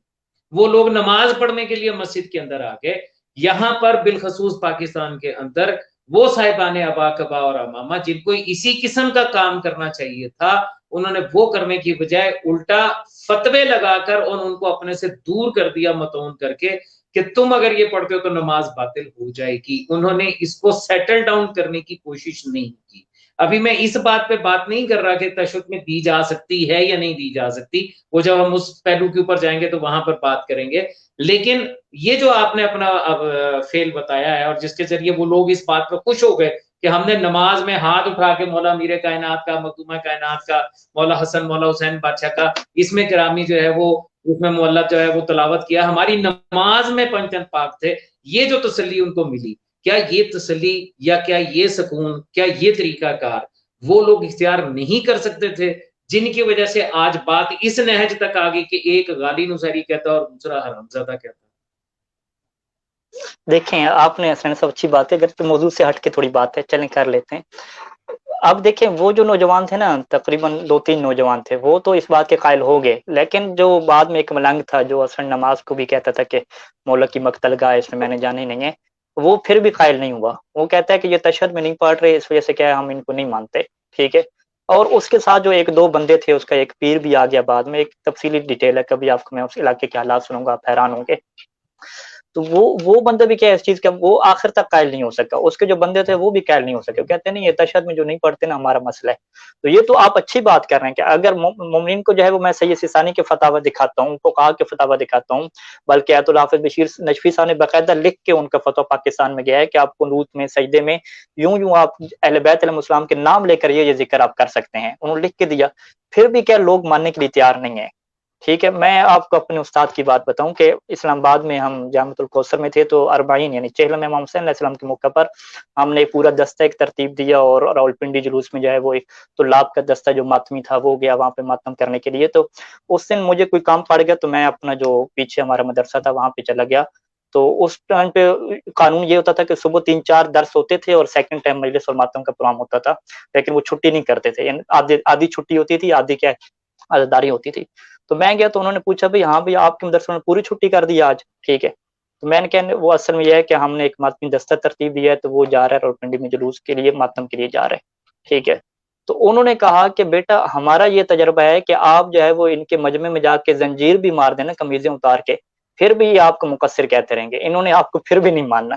وہ لوگ نماز پڑھنے کے لیے مسجد کے اندر آ گئے۔ یہاں پر بالخصوص پاکستان کے اندر وہ صاحبان ابا کبا اور امامہ جن کو اسی قسم کا کام کرنا چاہیے تھا، انہوں نے وہ کرنے کی بجائے الٹا فتوے لگا کر اور ان کو اپنے سے دور کر دیا متعون کر کے کہ تم اگر یہ پڑھتے ہو تو نماز باطل ہو جائے گی۔ انہوں نے اس کو سیٹل ڈاؤن کرنے کی کوشش نہیں کی۔ ابھی میں اس بات پہ بات نہیں کر رہا کہ تشہد میں دی جا سکتی ہے یا نہیں دی جا سکتی، وہ جب ہم اس پہلو کے اوپر جائیں گے تو وہاں پر بات کریں گے۔ لیکن یہ جو آپ نے اپنا فیل بتایا ہے اور جس کے ذریعے وہ لوگ اس بات پہ خوش ہو گئے کہ ہم نے نماز میں ہاتھ اٹھا کے مولا امیر کائنات کا، مختومہ کائنات کا، مولا حسن مولا حسین بادشاہ کا اس میں گرامی جو ہے وہ اس میں مولد جو ہے وہ تلاوت کیا، ہماری نماز میں پنجن پاک تھے، یہ جو تسلی ان کو ملی، کیا یہ تسلی یا کیا یہ سکون، کیا یہ طریقہ کار وہ لوگ اختیار نہیں کر سکتے تھے جن کی وجہ سے آج بات اس نہج تک آ گئی کہ ایک غالی نصیری کہتا اور دوسرا حرامزادہ کہتا؟ دیکھیں آپ نے حسین صاحب اچھی بات ہے، اگر تو موضوع سے ہٹ کے تھوڑی بات ہے چلیں کر لیتے ہیں۔ اب دیکھیں وہ جو نوجوان تھے نا، تقریباً 2-3 نوجوان تھے، وہ تو اس بات کے قائل ہو گئے، لیکن جو بعد میں ایک ملنگ تھا جو اثر نماز کو بھی کہتا تھا کہ مولا کی مقتل گاہ اس میں نے جانا ہی نہیں ہے، وہ پھر بھی قائل نہیں ہوا۔ وہ کہتا ہے کہ یہ تشہد میں نہیں پڑھ رہے، اس وجہ سے کیا ہے ہم ان کو نہیں مانتے، ٹھیک ہے۔ اور اس کے ساتھ جو 1-2 بندے تھے، اس کا ایک پیر بھی آ گیا بعد میں، ایک تفصیلی ڈیٹیل ہے، کبھی آپ کو میں اس علاقے کے حالات سنوں گا آپ حیران ہوں گے۔ تو وہ بندہ بھی کیا اس چیز کا، وہ آخر تک قائل نہیں ہو سکا، اس کے جو بندے تھے وہ بھی قائل نہیں ہو سکے، وہ کہتے ہیں نہیں یہ تشہد میں جو نہیں پڑھتے نا ہمارا مسئلہ ہے۔ تو یہ تو آپ اچھی بات کر رہے ہیں کہ اگر مومنین کو جو ہے وہ میں سید سیستانی کے فتاوی دکھاتا ہوں، فقہا کے فتاوی دکھاتا ہوں، بلکہ ایت الحافظ بشیر نجفی صاحب نے باقاعدہ لکھ کے ان کا فتویٰ پاکستان میں گیا ہے کہ آپ قنوت میں سجدے میں یوں آپ اہل بیت علیہ السلام کے نام لے کر یہ ذکر آپ کر سکتے ہیں، انہوں نے لکھ کے دیا، پھر بھی کیا لوگ ماننے کے لیے تیار نہیں ہے، ٹھیک ہے۔ میں آپ کو اپنے استاد کی بات بتاؤں کہ اسلام آباد میں ہم جامعۃ الکوثر میں تھے تو 40 یعنی چہلم امام حسین علیہ السلام کے موقع پر ہم نے پورا دستہ ایک ترتیب دیا، اور راولپنڈی جلوس میں جو ہے وہ ایک طلاب کا دستہ جو ماتمی تھا وہ گیا وہاں پہ ماتم کرنے کے لیے۔ تو اس دن مجھے کوئی کام پڑ گیا تو میں اپنا جو پیچھے ہمارا مدرسہ تھا وہاں پہ چلا گیا۔ تو اس ٹائم پہ قانون یہ ہوتا تھا کہ صبح 3-4 درس ہوتے تھے اور سیکنڈ ٹائم مجلس اور ماتم کا پروگرام ہوتا تھا، لیکن وہ چھٹی نہیں کرتے تھے، یعنی آدھی چھٹی ہوتی تھی، آدھی کیا عزاداری ہوتی تھی۔ تو میں گیا تو انہوں نے پوچھا بھائی ہاں بھائی آپ کے مدرسے نے پوری چھٹی کر دی آج، ٹھیک ہے۔ تو میں نے کہا وہ اصل میں یہ ہے کہ ہم نے ایک ماتمی دستہ ترتیب دیا ہے تو وہ جا رہا ہے راولپنڈی میں جلوس کے لیے، ماتم کے لیے جا رہے ہیں، ٹھیک ہے۔ تو انہوں نے کہا کہ بیٹا ہمارا یہ تجربہ ہے کہ آپ جو ہے وہ ان کے مجمع میں جا کے زنجیر بھی مار دینا، قمیضیں اتار کے، پھر بھی یہ آپ کو مقصر کہتے رہیں گے، انہوں نے آپ کو پھر بھی نہیں ماننا۔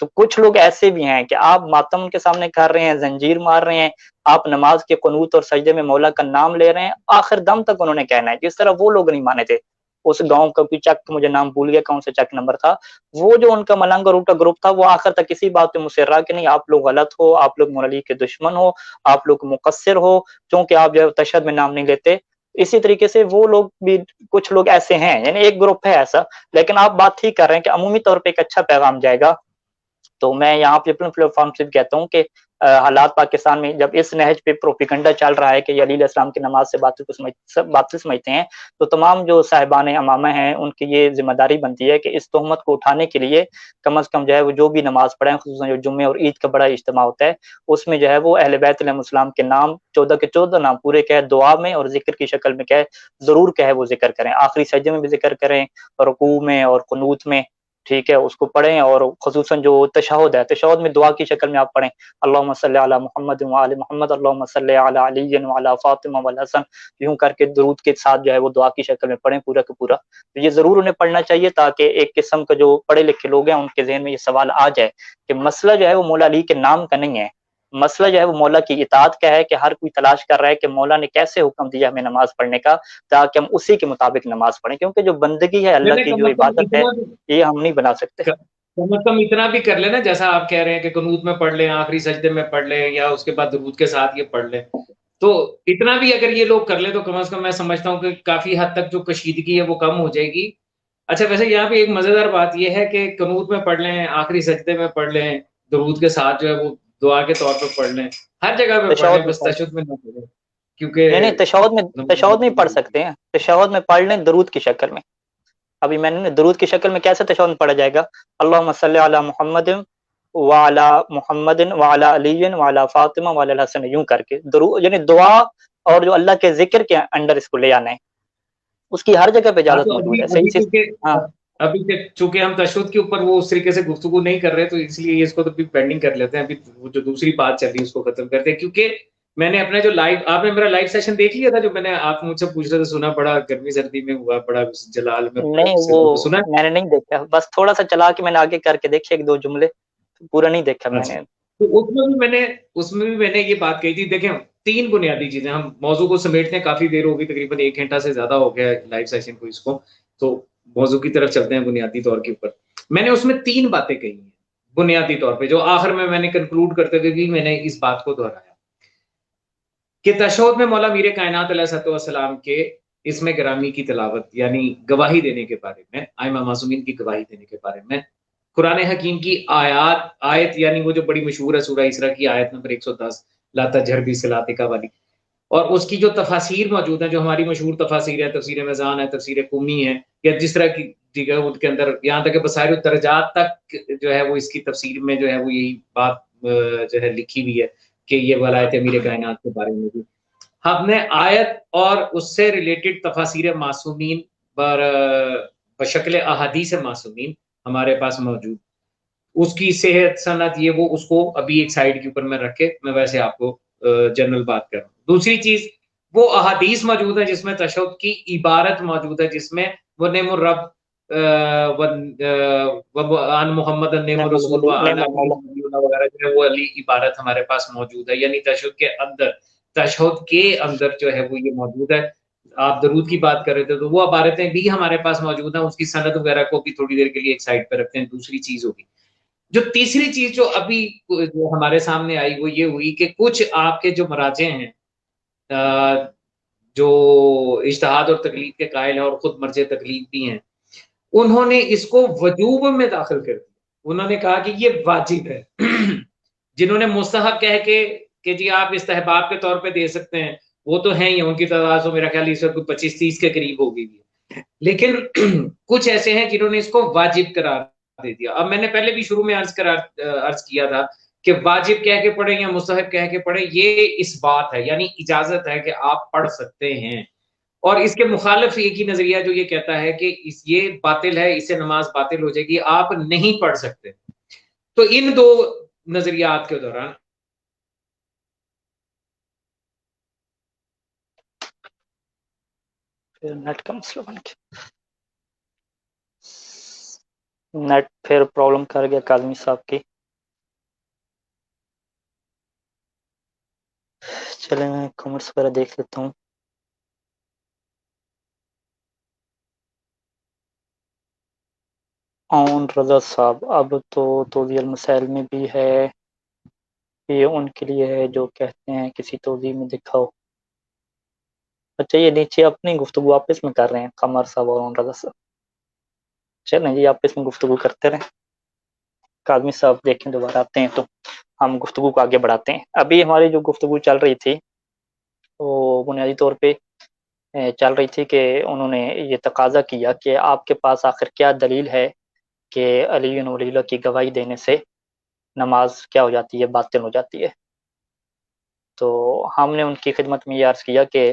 تو کچھ لوگ ایسے بھی ہیں کہ آپ ماتم کے سامنے کر رہے ہیں، زنجیر مار رہے ہیں، آپ نماز کے قنوت اور سجدے میں مولا کا نام لے رہے ہیں، آخر دم تک انہوں نے کہنا ہے، جس طرح وہ لوگ نہیں مانے تھے۔ اس گاؤں کا کوئی چک، مجھے نام بھول گیا کون سا چک نمبر تھا، وہ جو ان کا ملنگ اور الٹا گروپ تھا وہ آخر تک کسی بات پہ مصر رہا کہ نہیں آپ لوگ غلط ہو، آپ لوگ مولا علی کے دشمن ہو، آپ لوگ مقصر ہو، چونکہ آپ جو ہے تشہد میں نام نہیں لیتے۔ اسی طریقے سے وہ لوگ بھی کچھ لوگ ایسے ہیں، یعنی ایک گروپ ہے ایسا، لیکن آپ بات ٹھیک کر رہے ہیں کہ عمومی طور پہ ایک اچھا پیغام جائے گا۔ تو میں یہاں پہ اپنے پلیٹ فارم سے کہتا ہوں کہ حالات پاکستان میں جب اس نہج پہ پروپیگنڈا چل رہا ہے کہ یہ علی علیہ السلام کی نماز سے باطل سمجھتے ہیں، تو تمام جو صاحبان امامہ ہیں ان کی یہ ذمہ داری بنتی ہے کہ اس تہمت کو اٹھانے کے لیے کم از کم جو ہے وہ جو بھی نماز پڑھیں، خصوصاً جو جمعے اور عید کا بڑا اجتماع ہوتا ہے اس میں جو ہے وہ اہل بیت علیہ السلام کے نام 14 کے 14 نام پورے کہے، دعا میں اور ذکر کی شکل میں کہے، ضرور کہے وہ ذکر کریں، آخری سجدے میں بھی ذکر کریں، رکوع میں اور قنوت میں، ٹھیک ہے، اس کو پڑھیں، اور خصوصاً جو تشہد ہے، تشہد میں دعا کی شکل میں آپ پڑھیں اللہم صلی علی محمد وعلی محمد، اللہم صلی علی علی وعلی فاطمہ والحسن، یوں کر کے درود کے ساتھ جو ہے وہ دعا کی شکل میں پڑھیں پورا کا پورا. تو یہ ضرور انہیں پڑھنا چاہیے، تاکہ ایک قسم کا جو پڑھے لکھے لوگ ہیں ان کے ذہن میں یہ سوال آ جائے کہ مسئلہ جو ہے وہ مولا علی کے نام کا نہیں ہے، مسئلہ جو ہے وہ مولا کی اطاعت کا ہے، کہ ہر کوئی تلاش کر رہا ہے کہ مولا نے کیسے حکم دیا ہمیں نماز پڑھنے کا، تاکہ ہم اسی کے مطابق نماز پڑھیں، کیونکہ جو بندگی ہے میں اللہ نے کی، کم جو از کم عبادت ہے، اتنا یہ ہم نہیں بنا سکتے. کم از کم اتنا بھی کر لیں نا، جیسا آپ کہہ رہے ہیں کہ قنوت میں پڑھ لیں، آخری سجدے میں پڑھ لیں، یا اس کے بعد درود کے ساتھ یہ پڑھ لیں، تو اتنا بھی اگر یہ لوگ کر لیں تو کم از کم میں سمجھتا ہوں کہ کافی حد تک جو کشیدگی ہے وہ کم ہو جائے گی. اچھا، ویسے یہاں پہ ایک مزیدار بات یہ ہے کہ قنوت میں پڑھ لیں، آخری سجدے میں پڑھ لیں، درود کے ساتھ جو ہے وہ دعا کے طور پہ پڑھ لیں، ہر جگہ پہ پڑھ لیں، تشہد میں بس پڑھ، تشہد میں نہ پڑھیں، نہیں کیونکہ تشہد میں پڑھ سکتے ہیں، تشہد میں پڑھ لیں درود کی شکل میں. ابھی میں نے درود کی شکل میں کیسے تشہد میں پڑھا جائے گا؟ اللہم صلی علی محمد وعلی محمد وعلی علی وعلی فاطمہ وعلی الحسن، یوں کر کے درود، یعنی دعا اور جو اللہ کے ذکر کے اندر اس کو لے آنا ہے، اس کی ہر جگہ پہ ہاں اجازت تو موجود ابھی ہے، صحیح ابھی سے. کیونکہ ہاں ابھی چونکہ ہم تشہد کے اوپر وہ اس طریقے سے گفتگو نہیں کر رہے، تو اس لیے اس کو تو پینڈنگ کر لیتے ہیں، ابھی وہ جو دوسری بات چل رہی ہے اس کو ختم کرتے ہیں. کیونکہ میں نے اپنا جو لائیو، آپ نے میرا لائیو سیشن دیکھ لیا تھا جو میں نے آپ مجھ سے پوچھ رہے تھے، سنا بڑا گرمی سردی میں ہوا، بڑا جلال میں نہیں، وہ ہوا، تو سنا؟ میں نے نہیں دیکھا، بس تھوڑا سا چلا کے میں نے آگے کر کے دیکھے ایک دو جملے، پورا نہیں دیکھا میں اچھا، نے. تو اس میں بھی میں نے یہ بات کہی تھی. دیکھیں، تین بنیادی چیزیں، ہم موضوع کو سمیٹتے ہیں، کافی دیر ہوگی، تقریباً 1 گھنٹہ سے زیادہ ہو گیا لائیو سیشن کو اس کو، تو موضوع کی طرف چلتے ہیں بنیادی طور کے اوپر. میں نے اس میں 3 باتیں کہی ہیں بنیادی طور پہ، جو آخر میں نے کنکلوڈ کرتے ہوئے بھی میں نے اس بات کو دہرایا کہ تشہد میں مولا میر کائنات علیہ الصلوۃ والسلام کے اسم گرامی کی تلاوت، یعنی گواہی دینے کے بارے میں، ائمہ معصومین کی گواہی دینے کے بارے میں، قرآن حکیم کی آیت، یعنی وہ جو بڑی مشہور ہے سورہ اسراء کی آیت نمبر 110 لا تجہر بصلاتک والی، اور اس کی جو تفاسیر موجود ہیں، جو ہماری مشہور تفاسیر ہے، تفسیر میزان ہے، تفسیر قمی ہے، یا جس طرح کی دیگر ان کے اندر، یہاں تک کہ بصائر الدرجات تک جو ہے وہ اس کی تفسیر میں جو ہے وہ یہی بات جو ہے لکھی ہوئی ہے کہ یہ ولایت امیر کائنات کے بارے میں بھی. ہم نے آیت اور اس سے ریلیٹڈ تفاسیر معصومین پر بشکل احادیث معصومین ہمارے پاس موجود، اس کی صحت سند یہ وہ، اس کو ابھی ایک سائڈ کے اوپر میں رکھ کے میں ویسے آپ کو جنرل بات کر رہا ہوں. دوسری چیز، وہ احادیث موجود ہے جس میں تشہد کی عبارت موجود ہے، جس میں وہ نعم الرب عن محمد نعم نعم الرسول الولی، وعن نعم علی المولا. وغیرہ جو ہے وہ علی عبارت ہمارے پاس موجود ہے، یعنی تشہد کے اندر جو ہے وہ یہ موجود ہے. آپ درود کی بات کر رہے تھے تو وہ عبارتیں بھی ہمارے پاس موجود ہیں، اس کی سند وغیرہ کو بھی تھوڑی دیر کے لیے ایک سائڈ پہ رکھتے ہیں. دوسری چیز ہوگی، جو تیسری چیز جو ابھی جو ہمارے سامنے آئی وہ یہ ہوئی کہ کچھ آپ کے جو مراجع ہیں جو اجتہاد اور تقلید کے قائل ہیں اور خود مرجع تقلید بھی ہیں، انہوں نے اس کو وجوب میں داخل کر دیا. انہوں نے کہا کہ یہ واجب ہے. جنہوں نے مستحب کہہ کے کہ جی آپ استحباب کے طور پہ دے سکتے ہیں، وہ تو ہیں ہی، ان کی تعداد تو میرا خیال اس وقت 25-30 کے قریب ہوگی بھی. لیکن کچھ ایسے ہیں جنہوں نے اس کو واجب قرار دے دیا. اب میں نے پہلے بھی شروع میں عرض کیا تھا کہ واجب کہہ کے پڑھیں یا مستحب کہہ کے پڑھیں، یہ اس بات ہے، یعنی اجازت ہے کہ آپ پڑھ سکتے ہیں. اور اس کے مخالف ایک ہی نظریہ جو یہ کہتا ہے کہ یہ باطل ہے، اس سے نماز باطل ہو جائے گی، آپ نہیں پڑھ سکتے. تو ان دو نظریات کے دوران پھر نیٹ کا مسئلہ بن گیا، نیٹ پھر پرابلم کر گیا کاظمی صاحب کی. چلیں میں کامنٹس وغیرہ دیکھ لیتا ہوں. اون رضا صاحب، اب تو توضیح المسائل میں بھی ہے، یہ ان کے لیے ہے جو کہتے ہیں کسی توضیح میں دکھاؤ. اچھا، یہ نیچے اپنی گفتگو آپس میں کر رہے ہیں قمر صاحب اور اون رضا صاحب. چلیں جی آپس میں گفتگو کرتے رہیں. کاظمی صاحب دیکھیں دوبارہ آتے ہیں تو ہم گفتگو کو آگے بڑھاتے ہیں. ابھی ہماری جو گفتگو چل رہی تھی وہ بنیادی طور پہ چل رہی تھی کہ انہوں نے یہ تقاضا کیا کہ آپ کے پاس آخر کیا دلیل ہے کہ علی ولی اللہ کی گواہی دینے سے نماز کیا ہو جاتی ہے، باطل ہو جاتی ہے. تو ہم نے ان کی خدمت میں یہ عرض کیا کہ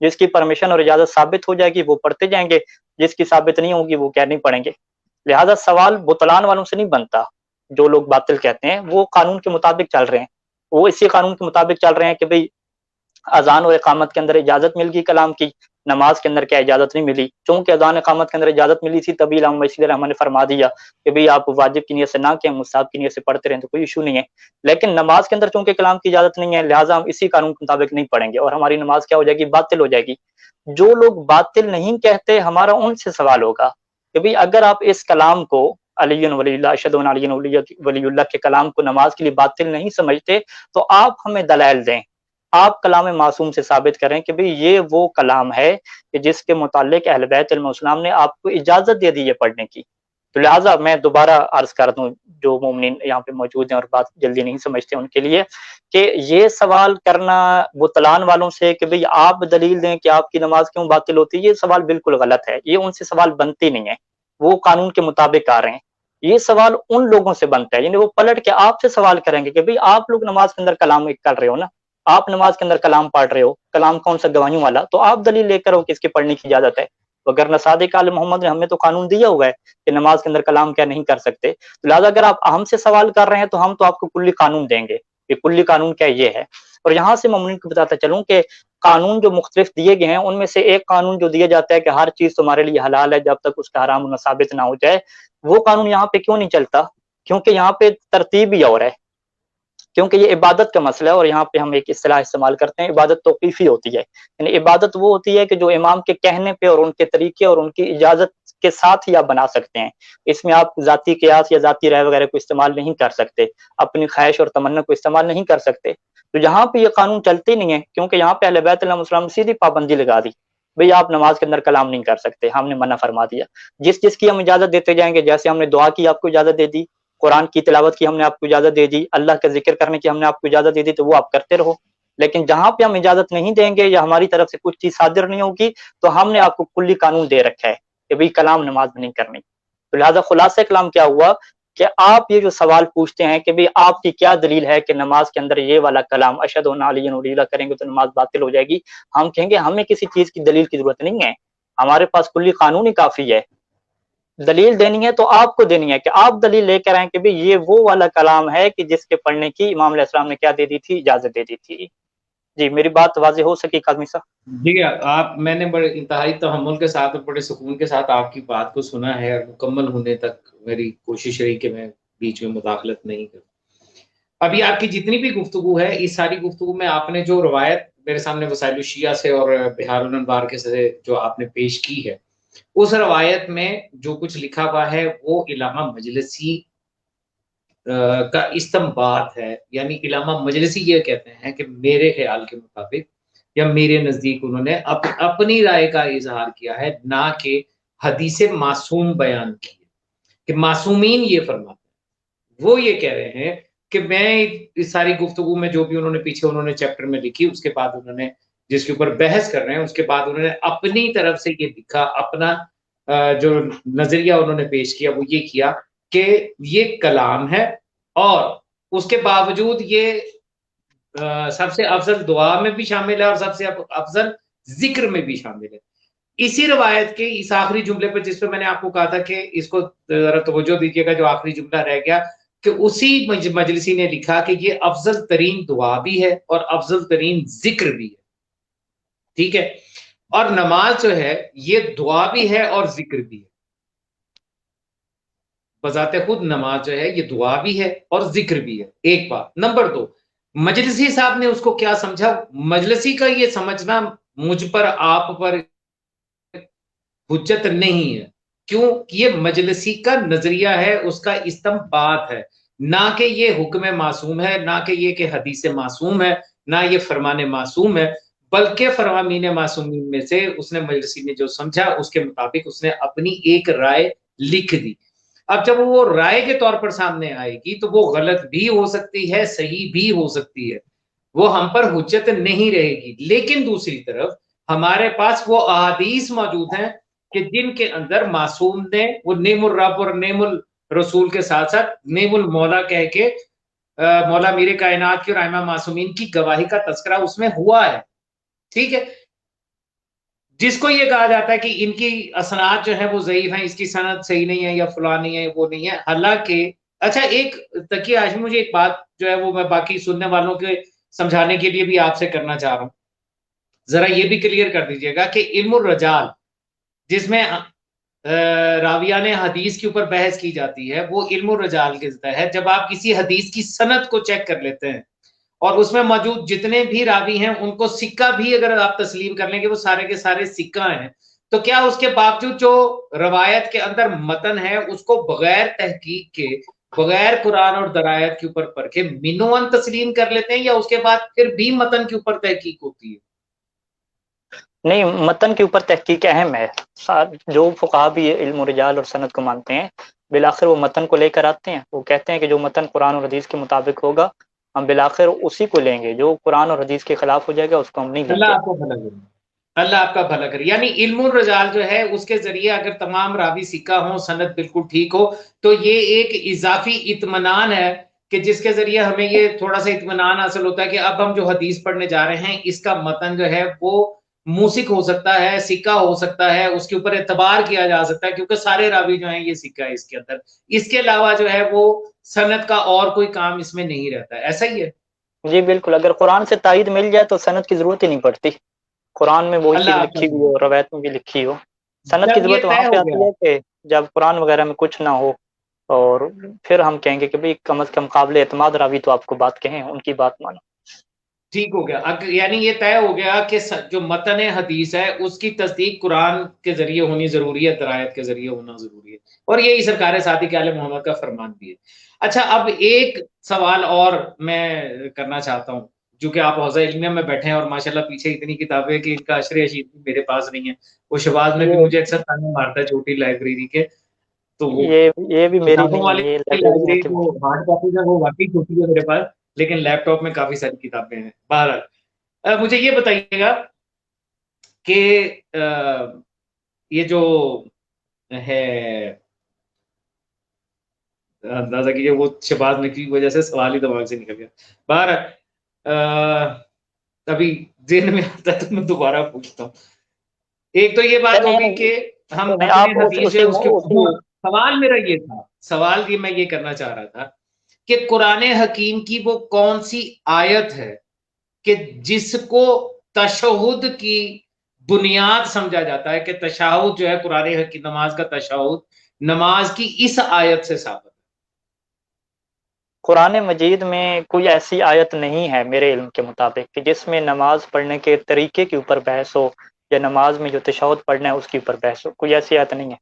جس کی پرمیشن اور اجازت ثابت ہو جائے گی وہ پڑھتے جائیں گے، جس کی ثابت نہیں ہوگی وہ کیا نہیں پڑھیں گے۔ لہٰذا سوال بطلان والوں سے نہیں بنتا، جو لوگ باطل کہتے ہیں وہ قانون کے مطابق چل رہے ہیں، وہ اسی قانون کے مطابق چل رہے ہیں کہ بھئی اذان اور اقامت کے اندر اجازت مل گئی کلام کی، نماز کے اندر کیا اجازت نہیں ملی، چونکہ اذان اقامت کے اندر اجازت ملی تھی تبھی امام مسجد رحمٰن نے فرما دیا کہ بھئی آپ واجب کی نیت سے نہ کہیں، مستحب کی نیت سے پڑھتے رہیں تو کوئی ایشو نہیں ہے، لیکن نماز کے اندر چونکہ کلام کی اجازت نہیں ہے لہٰذا ہم اسی قانون کے مطابق نہیں پڑھیں گے اور ہماری نماز کیا ہو جائے گی، باطل ہو جائے گی۔ جو لوگ باطل نہیں کہتے ہمارا ان سے سوال ہوگا کہ بھئی اگر آپ اس کلام کو علی ولی اللہ، اشہد ان علی ولی اللہ کے کلام کو نماز کے لیے باطل نہیں سمجھتے تو آپ ہمیں دلائل دیں، آپ کلام معصوم سے ثابت کریں کہ بھئی یہ وہ کلام ہے کہ جس کے متعلق اہل بیت علیہ السلام نے آپ کو اجازت دے دی ہے پڑھنے کی۔ تو لہٰذا میں دوبارہ عرض کر دوں جو مومنین یہاں پہ موجود ہیں اور بات جلدی نہیں سمجھتے ان کے لیے کہ یہ سوال کرنا بطلان والوں سے کہ بھئی آپ دلیل دیں کہ آپ کی نماز کیوں باطل ہوتی ہے، یہ سوال بالکل غلط ہے، یہ ان سے سوال بنتی نہیں ہے، وہ قانون کے مطابق آ رہے ہیں۔ یہ سوال ان لوگوں سے بنتا ہے، یعنی وہ پلٹ کے آپ سے سوال کریں گے کہ بھئی آپ لوگ نماز کے اندر کلام کر رہے ہو نا، آپ نماز کے اندر کلام پڑھ رہے ہو، کلام کون سا گواہیوں والا، تو آپ دلیل لے کر ہو کہ اس کے پڑھنے کی اجازت ہے، وگرنہ صادق آل محمد نے ہمیں تو قانون دیا ہوا ہے کہ نماز کے اندر کلام کیا نہیں کر سکتے، لہٰذا اگر آپ ہم سے سوال کر رہے ہیں تو ہم تو آپ کو کلی قانون دیں گے کہ کلی قانون کیا یہ ہے۔ اور یہاں سے مومنین کو بتاتا چلوں کہ قانون جو مختلف دیے گئے ہیں ان میں سے ایک قانون جو دیا جاتا ہے کہ ہر چیز تمہارے لیے حلال ہے جب تک اس کا حرام ہونا ثابت نہ ہو جائے، وہ قانون یہاں پہ کیوں نہیں چلتا؟ کیونکہ یہاں پہ ترتیب ہی اور ہے، کیونکہ یہ عبادت کا مسئلہ ہے اور یہاں پہ ہم ایک اصطلاح استعمال کرتے ہیں، عبادت توقیفی ہوتی ہے، یعنی عبادت وہ ہوتی ہے کہ جو امام کے کہنے پہ اور ان کے طریقے اور ان کی اجازت کے ساتھ ہی آپ بنا سکتے ہیں، اس میں آپ ذاتی قیاس یا ذاتی رائے وغیرہ کو استعمال نہیں کر سکتے، اپنی خواہش اور تمنا کو استعمال نہیں کر سکتے۔ تو یہاں پہ یہ قانون چلتے نہیں ہے کیونکہ یہاں پہ اہل بیت علیہ السلام نے سیدھی پابندی لگا دی، بھئی آپ نماز کے اندر کلام نہیں کر سکتے، ہم نے منع فرما دیا، جس کی ہم اجازت دیتے جائیں گے، جیسے ہم نے دعا کی آپ کو اجازت دے دی، قرآن کی تلاوت کی ہم نے آپ کو اجازت دے دی، اللہ کا ذکر کرنے کی ہم نے آپ کو اجازت دے دی، تو وہ آپ کرتے رہو، لیکن جہاں پہ ہم اجازت نہیں دیں گے یا ہماری طرف سے کچھ چیز صادر نہیں ہوگی تو ہم نے آپ کو کلی قانون دے رکھا ہے کہ بھئی کلام نماز میں نہیں کرنی۔ تو لہٰذا خلاصہ کلام کیا ہوا کہ آپ یہ جو سوال پوچھتے ہیں کہ بھئی آپ کی کیا دلیل ہے کہ نماز کے اندر یہ والا کلام اشہد ان علی ولی اللہ کریں گے تو نماز باطل ہو جائے گی، ہم کہیں گے ہمیں کسی چیز کی دلیل کی ضرورت نہیں ہے، ہمارے پاس کلی قانون ہی کافی ہے، دلیل دینی ہے تو آپ کو دینی ہے کہ آپ دلیل لے کر آئیں کہ بھئی یہ وہ والا کلام ہے کہ جس کے پڑھنے کی امام علیہ السلام نے کیا دے دی تھی، اجازت دے دی تھی۔ جی میری بات واضح ہو سکی کاظمی صاحب؟ جی آپ میں نے بڑے انتہائی تحمل کے ساتھ اور بڑے سکون کے ساتھ آپ کی بات کو سنا ہے اور مکمل ہونے تک میری کوشش رہی کہ میں بیچ میں مداخلت نہیں کروں۔ ابھی آپ کی جتنی بھی گفتگو ہے اس ساری گفتگو میں آپ نے جو روایت میرے سامنے وسائل الشیعہ سے اور بہار الانوار کے سے جو آپ نے پیش کی ہے، اس روایت میں جو کچھ لکھا ہوا ہے وہ علامہ مجلسی کا استنباط ہے، یعنی علامہ مجلسی یہ کہتے ہیں کہ میرے خیال کے مطابق یا میرے نزدیک انہوں نے اپنی رائے کا اظہار کیا ہے، نہ کہ حدیث معصوم بیان کی ہے کہ معصومین یہ فرماتے ہیں۔ وہ یہ کہہ رہے ہیں کہ میں اس ساری گفتگو میں جو بھی انہوں نے پیچھے انہوں نے چیپٹر میں لکھی، اس کے بعد انہوں نے جس کے اوپر بحث کر رہے ہیں اس کے بعد انہوں نے اپنی طرف سے یہ لکھا، اپنا جو نظریہ انہوں نے پیش کیا وہ یہ کیا کہ یہ کلام ہے اور اس کے باوجود یہ سب سے افضل دعا میں بھی شامل ہے اور سب سے افضل ذکر میں بھی شامل ہے۔ اسی روایت کے اس آخری جملے پر جس پہ میں نے آپ کو کہا تھا کہ اس کو ذرا توجہ دیجیے گا، جو آخری جملہ رہ گیا کہ اسی مجلسی نے لکھا کہ یہ افضل ترین دعا بھی ہے اور افضل ترین ذکر بھی ہے، ٹھیک ہے، اور نماز جو ہے یہ دعا بھی ہے اور ذکر بھی ہے، بذات خود نماز جو ہے یہ دعا بھی ہے اور ذکر بھی ہے، ایک بات۔ نمبر دو، مجلسی صاحب نے اس کو کیا سمجھا؟ مجلسی کا یہ سمجھنا مجھ پر آپ پر حجت نہیں ہے، کیوں؟ یہ مجلسی کا نظریہ ہے، اس کا استنباط ہے، نہ کہ یہ حکم معصوم ہے، نہ کہ یہ کہ حدیث معصوم ہے، نہ یہ فرمان معصوم ہے، بلکہ فرامین معصومین میں سے اس نے مجلسی نے جو سمجھا اس کے مطابق اس نے اپنی ایک رائے لکھ دی۔ اب جب وہ رائے کے طور پر سامنے آئے گی تو وہ غلط بھی ہو سکتی ہے، صحیح بھی ہو سکتی ہے، وہ ہم پر حجت نہیں رہے گی، لیکن دوسری طرف ہمارے پاس وہ احادیث موجود ہیں کہ جن کے اندر معصوم نے وہ نعم الرب اور نعم الرسول کے ساتھ ساتھ نعم المولا کہہ کے مولا میر کائنات کی اور ائمہ معصومین کی گواہی کا تذکرہ اس میں ہوا ہے، ٹھیک ہے۔ جس کو یہ کہا جاتا ہے کہ ان کی اسناد جو ہے وہ ضعیف ہیں، اس کی سند صحیح نہیں ہے یا فلاں نہیں ہے وہ نہیں ہے، حالانکہ اچھا ایک تقی ہاشمی مجھے ایک بات جو ہے وہ میں باقی سننے والوں کے سمجھانے کے لیے بھی آپ سے کرنا چاہ رہا ہوں، ذرا یہ بھی کلیئر کر دیجئے گا کہ علم الرجال جس میں راویان حدیث کے اوپر بحث کی جاتی ہے، وہ علم الرجال کے تحت جب آپ کسی حدیث کی سند کو چیک کر لیتے ہیں اور اس میں موجود جتنے بھی راوی ہیں ان کو سکہ بھی اگر آپ تسلیم کر لیں گے وہ سارے کے سارے سکہ ہیں، تو کیا اس کے باوجود جو روایت کے اندر متن ہے اس کو بغیر تحقیق کے، بغیر قرآن اور درایت کے اوپر پرکھے منوان تسلیم کر لیتے ہیں، یا اس کے بعد پھر بھی متن کے اوپر تحقیق ہوتی ہے؟ نہیں، متن کے اوپر تحقیق اہم ہے. جو فقہا بھی علم رجال اور سند کو مانتے ہیں بالآخر وہ متن کو لے کر آتے ہیں. وہ کہتے ہیں کہ جو متن قرآن اور حدیث کے مطابق ہوگا ہم بالآخر اسی کو لیں گے، جو قرآن اور حدیث کے خلاف ہو جائے گا اس کو ہم نہیں لیں اللہ گے. آپ کو بھلا کرے، اللہ آپ کا بھلا کرے. یعنی علم الرجال جو ہے اس کے ذریعے اگر تمام راوی سکہ ہوں، سند بالکل ٹھیک ہو، تو یہ ایک اضافی اطمینان ہے کہ جس کے ذریعے ہمیں یہ تھوڑا سا اطمینان حاصل ہوتا ہے کہ اب ہم جو حدیث پڑھنے جا رہے ہیں اس کا متن جو ہے وہ موثق ہو سکتا ہے، سکہ ہو سکتا ہے، اس کے اوپر اعتبار کیا جا سکتا ہے کیونکہ سارے راوی جو ہیں یہ سکہ ہے اس کے اندر. اس کے علاوہ جو ہے وہ سند کا اور کوئی کام اس میں نہیں رہتا ہے. ایسا ہی ہے؟ جی بالکل، اگر قرآن سے تائید مل جائے تو سند کی ضرورت ہی نہیں پڑتی. قرآن میں وہی چیز اللہ آپ کا لکھی ہوئی ہو، روایت میں بھی لکھی ہو. سند کی جب ضرورت یہ وہاں طے پہ ہو آتی گیا، ہے کہ جب قرآن وغیرہ میں کچھ نہ ہو، اور پھر ہم کہیں گے کہ بھئی کم از کم قابل اعتماد راوی تو آپ کو بات کہیں، ان کی بات مانو. ٹھیک ہو گیا. یعنی یہ طے ہو گیا کہ جو متن حدیث ہے اس کی تصدیق قرآن کے ذریعے ہونی ضروری ہے، درایت کے ذریعے ہونا ضروری ہے، اور یہی سرکار صادق علیہ محمد کا فرمان بھی ہے. اچھا اب ایک سوال اور میں کرنا چاہتا ہوں، جو کہ آپ حوزہ علمیہ میں بیٹھے ہیں اور ماشاءاللہ پیچھے اتنی کتابیں کہ ان کا عشر اشید میرے پاس نہیں ہے. وہ شباز میں بھی یہ مجھے اکثر تانے مارتا ہے چھوٹی لائبریری کے، تو وہ یہ بھی میری کتابوں نہیں ہے، والی یہ لائبریری میں تھی. لائبریری جو ہارڈ کاپی ہے وہ واقعی چھوٹی ہے میرے پاس، لیکن لیپ ٹاپ میں کافی ساری کتابیں ہیں. بہرحال مجھے یہ بتائیے گا کہ یہ جو ہے اندازہ کیجیے وہ شباز میں کی وجہ سے سوال ہی دماغ سے نکل گیا. بہرحال ابھی ذہن میں آتا ہے تو میں دوبارہ پوچھتا ہوں. ایک تو یہ بات چلیں ہوگی کہ ہم چلیں متن آپ حدیث جو ہے اس کے اسی سوال میرا یہ تھا، سوال یہ میں یہ کرنا چاہ رہا تھا کہ قرآن حکیم کی وہ کون سی آیت ہے کہ جس کو تشہد کی بنیاد سمجھا جاتا ہے کہ تشہد جو ہے قرآن حکیم، نماز کا تشہد نماز کی اس آیت سے ثابت ہے؟ قرآن مجید میں کوئی ایسی آیت نہیں ہے میرے علم کے مطابق کہ جس میں نماز پڑھنے کے طریقے کے اوپر بحث ہو، یا نماز میں جو تشہد پڑھنا ہے اس کے اوپر بحث ہو. کوئی ایسی آیت نہیں ہے.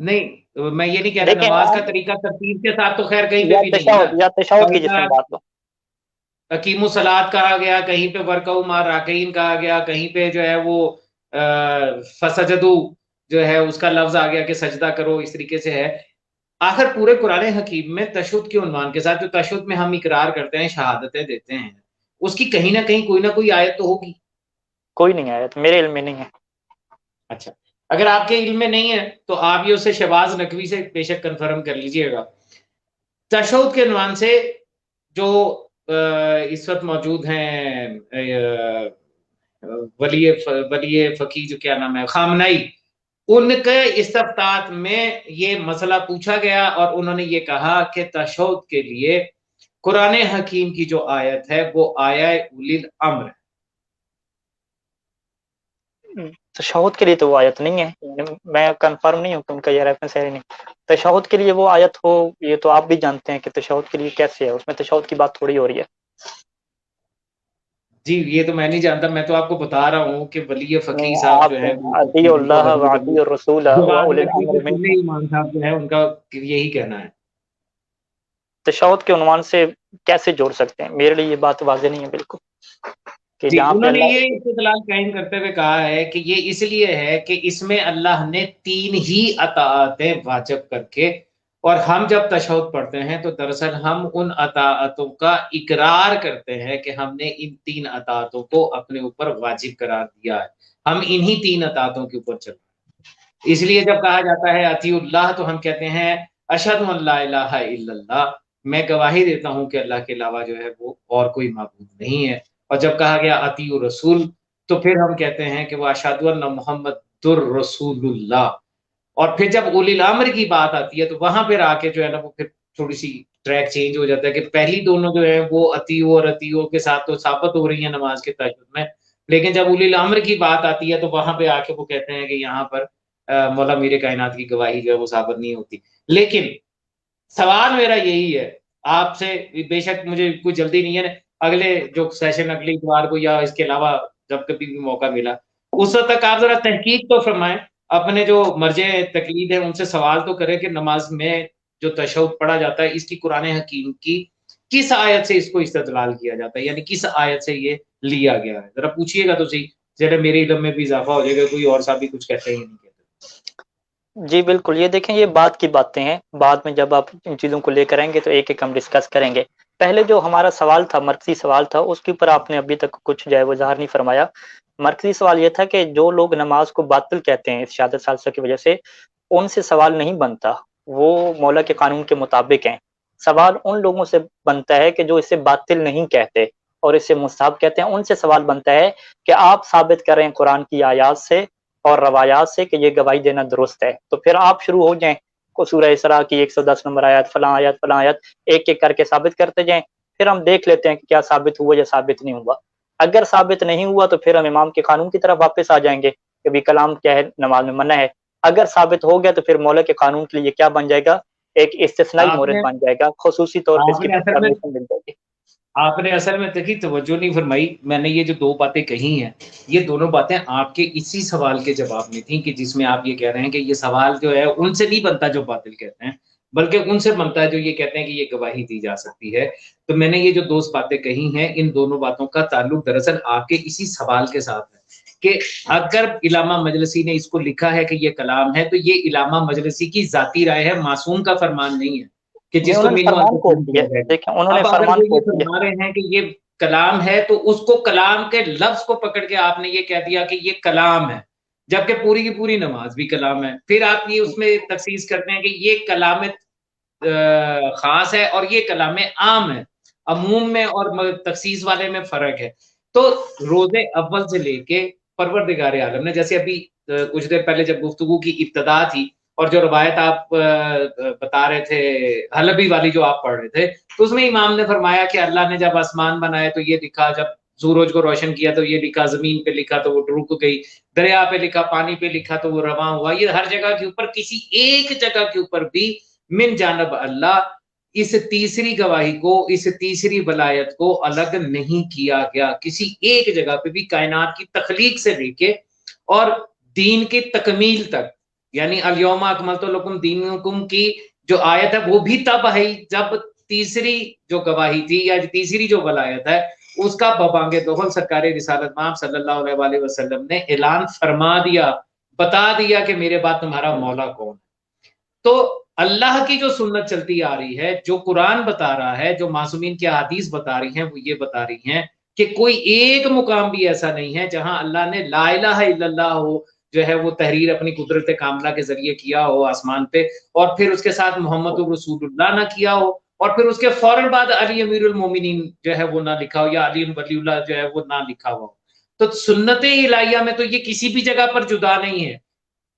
نہیں میں یہ نہیں کہہ رہا، دیکھیں نماز کا طریقہ ترتیب کے ساتھ تو خیر کہیں پہ یا بھی نہیں ہے نا. تشہد کی جس میں بات ہو. حکیم الصلاۃ کہا گیا، کہیں پہ ورکعوا مع الراکعین کہا گیا، کہیں پہ جو ہے وہ فسجدو جو ہے اس کا لفظ آ گیا کہ سجدہ کرو، اس طریقے سے ہے. آخر پورے قرآن حکیم میں تشہد کے عنوان کے ساتھ جو تشہد میں ہم اقرار کرتے ہیں، شہادتیں دیتے ہیں، اس کی کہیں نہ کہیں کوئی نہ کوئی آیت تو ہوگی. کوئی نہیں آیت میرے علم میں نہیں ہے. اچھا اگر آپ کے علم میں نہیں ہے تو آپ یہ اسے شہباز نقوی سے بے شک کنفرم کر لیجئے گا. تشہد کے عنوان سے جو اس وقت موجود ہیں ولی فقی جو کیا نام ہے خامنائی، ان کے استفتاء میں یہ مسئلہ پوچھا گیا اور انہوں نے یہ کہا کہ تشہد کے لیے قرآن حکیم کی جو آیت ہے وہ آیہ اولی الامر ہے. تشہد کے لیے تو وہ آیت نہیں ہے. میں کنفرم نہیں ہوں کہ ان کا یہ ریفرنس ہے نہیں. تشہد کے لیے وہ آیت ہو یہ تو آپ بھی جانتے ہیں کہ تشہد کے لیے کیسے ہے، اس میں تشہد کی بات تھوڑی ہو رہی ہے. جی یہ تو میں نہیں جانتا، میں تو آپ کو بتا رہا ہوں کہ ولی فقی صاحب آپ جو ہے اطیعوا اللہ واطیعوا الرسول واولی الامر منکم. امام صاحب جو ہے ان کا یہی کہنا ہے. تشہد کے عنوان سے کیسے جوڑ سکتے ہیں؟ میرے لیے یہ بات واضح نہیں ہے بالکل کہ جی جہاں پہ انہوں نے اللہ. یہ استدلال قائم کرتے ہوئے کہا ہے کہ یہ اس لیے ہے کہ اس میں اللہ نے 3 ہی اطاعتیں واجب کر کے، اور ہم جب تشہد پڑھتے ہیں تو دراصل ہم ان اطاعتوں کا اقرار کرتے ہیں کہ ہم نے ان 3 اطاعتوں کو اپنے اوپر واجب قرار دیا ہے، ہم انہی 3 اطاعتوں کے اوپر چل رہے ہیں. اس لیے جب کہا جاتا ہے اطیعوا اللہ تو ہم کہتے ہیں اشہد ان لا الہ الا اللہ، میں گواہی دیتا ہوں کہ اللہ کے علاوہ جو ہے وہ اور کوئی معبود نہیں ہے. اور جب کہا گیا اطیعوا رسول تو پھر ہم کہتے ہیں کہ وہ اشہد ان محمد رسول اللہ. اور پھر جب اولی الامر کی بات آتی ہے تو وہاں پھر آ کے جو ہے نا وہ پھر تھوڑی سی ٹریک چینج ہو جاتا ہے کہ پہلی دونوں جو ہے وہ عطیو اور عطیو کے ساتھ تو ثابت ہو رہی ہیں نماز کے تہجد میں، لیکن جب اولی الامر کی بات آتی ہے تو وہاں پہ آ کے وہ کہتے ہیں کہ یہاں پر مولا میر کائنات کی گواہی جو ہے وہ ثابت نہیں ہوتی. لیکن سوال میرا یہی ہے آپ سے، بے شک مجھے کوئی جلدی نہیں ہے، اگلے جو سیشن اگلی اتوار کو یا اس کے علاوہ جب کبھی بھی موقع ملا اس وقت تک آپ ذرا تحقیق تو فرمائیں، اپنے جو مرجع تقلید ہیں ان سے سوال تو کریں کہ نماز میں جو تشہد پڑھا جاتا ہے اس کی قرآن حکیم کی کس آیت سے اس کو استدلال کیا جاتا ہے، یعنی کس آیت سے یہ لیا گیا ہے. ذرا پوچھیے گا تو صحیح، ذرا میرے علم میں بھی اضافہ ہو جائے گا، کوئی اور صاحب بھی کچھ کہتے ہیں نہیں کہتے. جی بالکل، یہ دیکھیں یہ بات کی باتیں ہیں، بعد میں جب آپ ان چیزوں کو لے کر آئیں گے تو ایک ایک ہم ڈسکس کریں گے. پہلے جو ہمارا سوال تھا، مرکزی سوال تھا، اس کے اوپر آپ نے ابھی تک کچھ جو ہے وہ ظاہر نہیں فرمایا. مرکزی سوال یہ تھا کہ جو لوگ نماز کو باطل کہتے ہیں اس شہادت ثالثہ کی وجہ سے، ان سے سوال نہیں بنتا، وہ مولا کے قانون کے مطابق ہیں. سوال ان لوگوں سے بنتا ہے کہ جو اسے باطل نہیں کہتے اور اسے مستحب کہتے ہیں، ان سے سوال بنتا ہے کہ آپ ثابت کریں قرآن کی آیات سے اور روایات سے کہ یہ گواہی دینا درست ہے. تو پھر آپ شروع ہو جائیں کو سورہ اسراء کی 110 نمبر آیات، فلاں آیات فلاں آیات، ایک ایک کر کے ثابت کرتے جائیں. پھر ہم دیکھ لیتے ہیں کہ کیا ثابت ہوا یا ثابت نہیں ہوا. اگر ثابت نہیں ہوا تو پھر ہم امام کے قانون کی طرف واپس آ جائیں گے کہ بھی کلام کیا ہے، نماز میں منع ہے. اگر ثابت ہو گیا تو پھر مولا کے قانون کے لیے کیا بن جائے گا، ایک استثنائی آپ مورد نے بن جائے گا، خصوصی طور پہ اس آپ کی نے اصل میں پرمیشن مل جائے گی. آپ نے اصل میں تکی توجہ نہیں فرمائی. میں نے یہ جو دو باتیں کہی ہیں یہ دونوں باتیں آپ کے اسی سوال کے جواب میں تھیں کہ جس میں آپ یہ کہہ رہے ہیں کہ یہ سوال جو ہے ان سے نہیں بنتا جو باطل کہتے ہیں، بلکہ ان سے بنتا ہے جو یہ کہتے ہیں کہ یہ گواہی دی جا سکتی ہے. تو میں نے یہ جو دو باتیں کہی ہیں ان دونوں باتوں کا تعلق دراصل آپ کے اسی سوال کے ساتھ ہے کہ اگر علامہ مجلسی نے اس کو لکھا ہے کہ یہ کلام ہے تو یہ علامہ مجلسی کی ذاتی رائے ہے، معصوم کا فرمان نہیں ہے کہ نہیں، جس کو انہوں نے مینو فرمان کوٹ انڈرسٹینڈ کیا کیا جائے گا. دیکھیں، انہوں نے اب اگر فرمان وہ یہ کوٹ کیا. فرما رہے ہیں کہ یہ کلام ہے تو اس کو کلام کے لفظ کو پکڑ کے آپ نے یہ کہہ دیا کہ یہ کلام ہے، جبکہ پوری کی پوری نماز بھی کلام ہے. پھر آپ یہ اس میں تخصیص کرتے ہیں کہ یہ کلام خاص ہے اور یہ کلام عام ہے، عموم میں اور تخصیص والے میں فرق ہے. تو روز اول سے لے کے پروردگار عالم نے، جیسے ابھی کچھ دیر پہلے جب گفتگو کی ابتدا تھی اور جو روایت آپ بتا رہے تھے حلبی والی جو آپ پڑھ رہے تھے، تو اس میں امام نے فرمایا کہ اللہ نے جب آسمان بنایا تو یہ لکھا، جب سورج کو روشن کیا تو یہ لکھا، زمین پہ لکھا تو وہ رک گئی، دریا پہ لکھا، پانی پہ لکھا تو وہ رواں ہوا. یہ ہر جگہ کے اوپر کسی ایک جگہ کے اوپر بھی من جانب اللہ اس تیسری گواہی کو، اس تیسری ولایت کو الگ نہیں کیا گیا. کسی ایک جگہ پہ بھی کائنات کی تخلیق سے لے کے اور دین کی تکمیل تک، یعنی الیوم اکملت لکم دینکم کی جو آیت ہے وہ بھی تب ہے جب تیسری جو گواہی تھی یا تیسری جو ولایت ہے اس کا ببانگ دخل سرکار رسالت مآب صلی اللہ علیہ وآلہ وسلم نے اعلان فرما دیا، بتا دیا کہ میرے بعد تمہارا مولا کون ہے. تو اللہ کی جو سنت چلتی آ رہی ہے، جو قرآن بتا رہا ہے، جو معصومین کی احادیث بتا رہی ہیں، وہ یہ بتا رہی ہیں کہ کوئی ایک مقام بھی ایسا نہیں ہے جہاں اللہ نے لا الہ الا اللہ ہو جو ہے وہ تحریر اپنی قدرت کاملہ کے ذریعے کیا ہو آسمان پہ، اور پھر اس کے ساتھ محمد رسول اللہ نہ کیا ہو، اور پھر اس کے فوراً بعد علی امیر المومنین جو ہے وہ نہ لکھا ہو، یا علی ولی اللہ جو ہے وہ نہ لکھا ہوا ہو. تو سنت الہیہ میں تو یہ کسی بھی جگہ پر جدا نہیں ہے.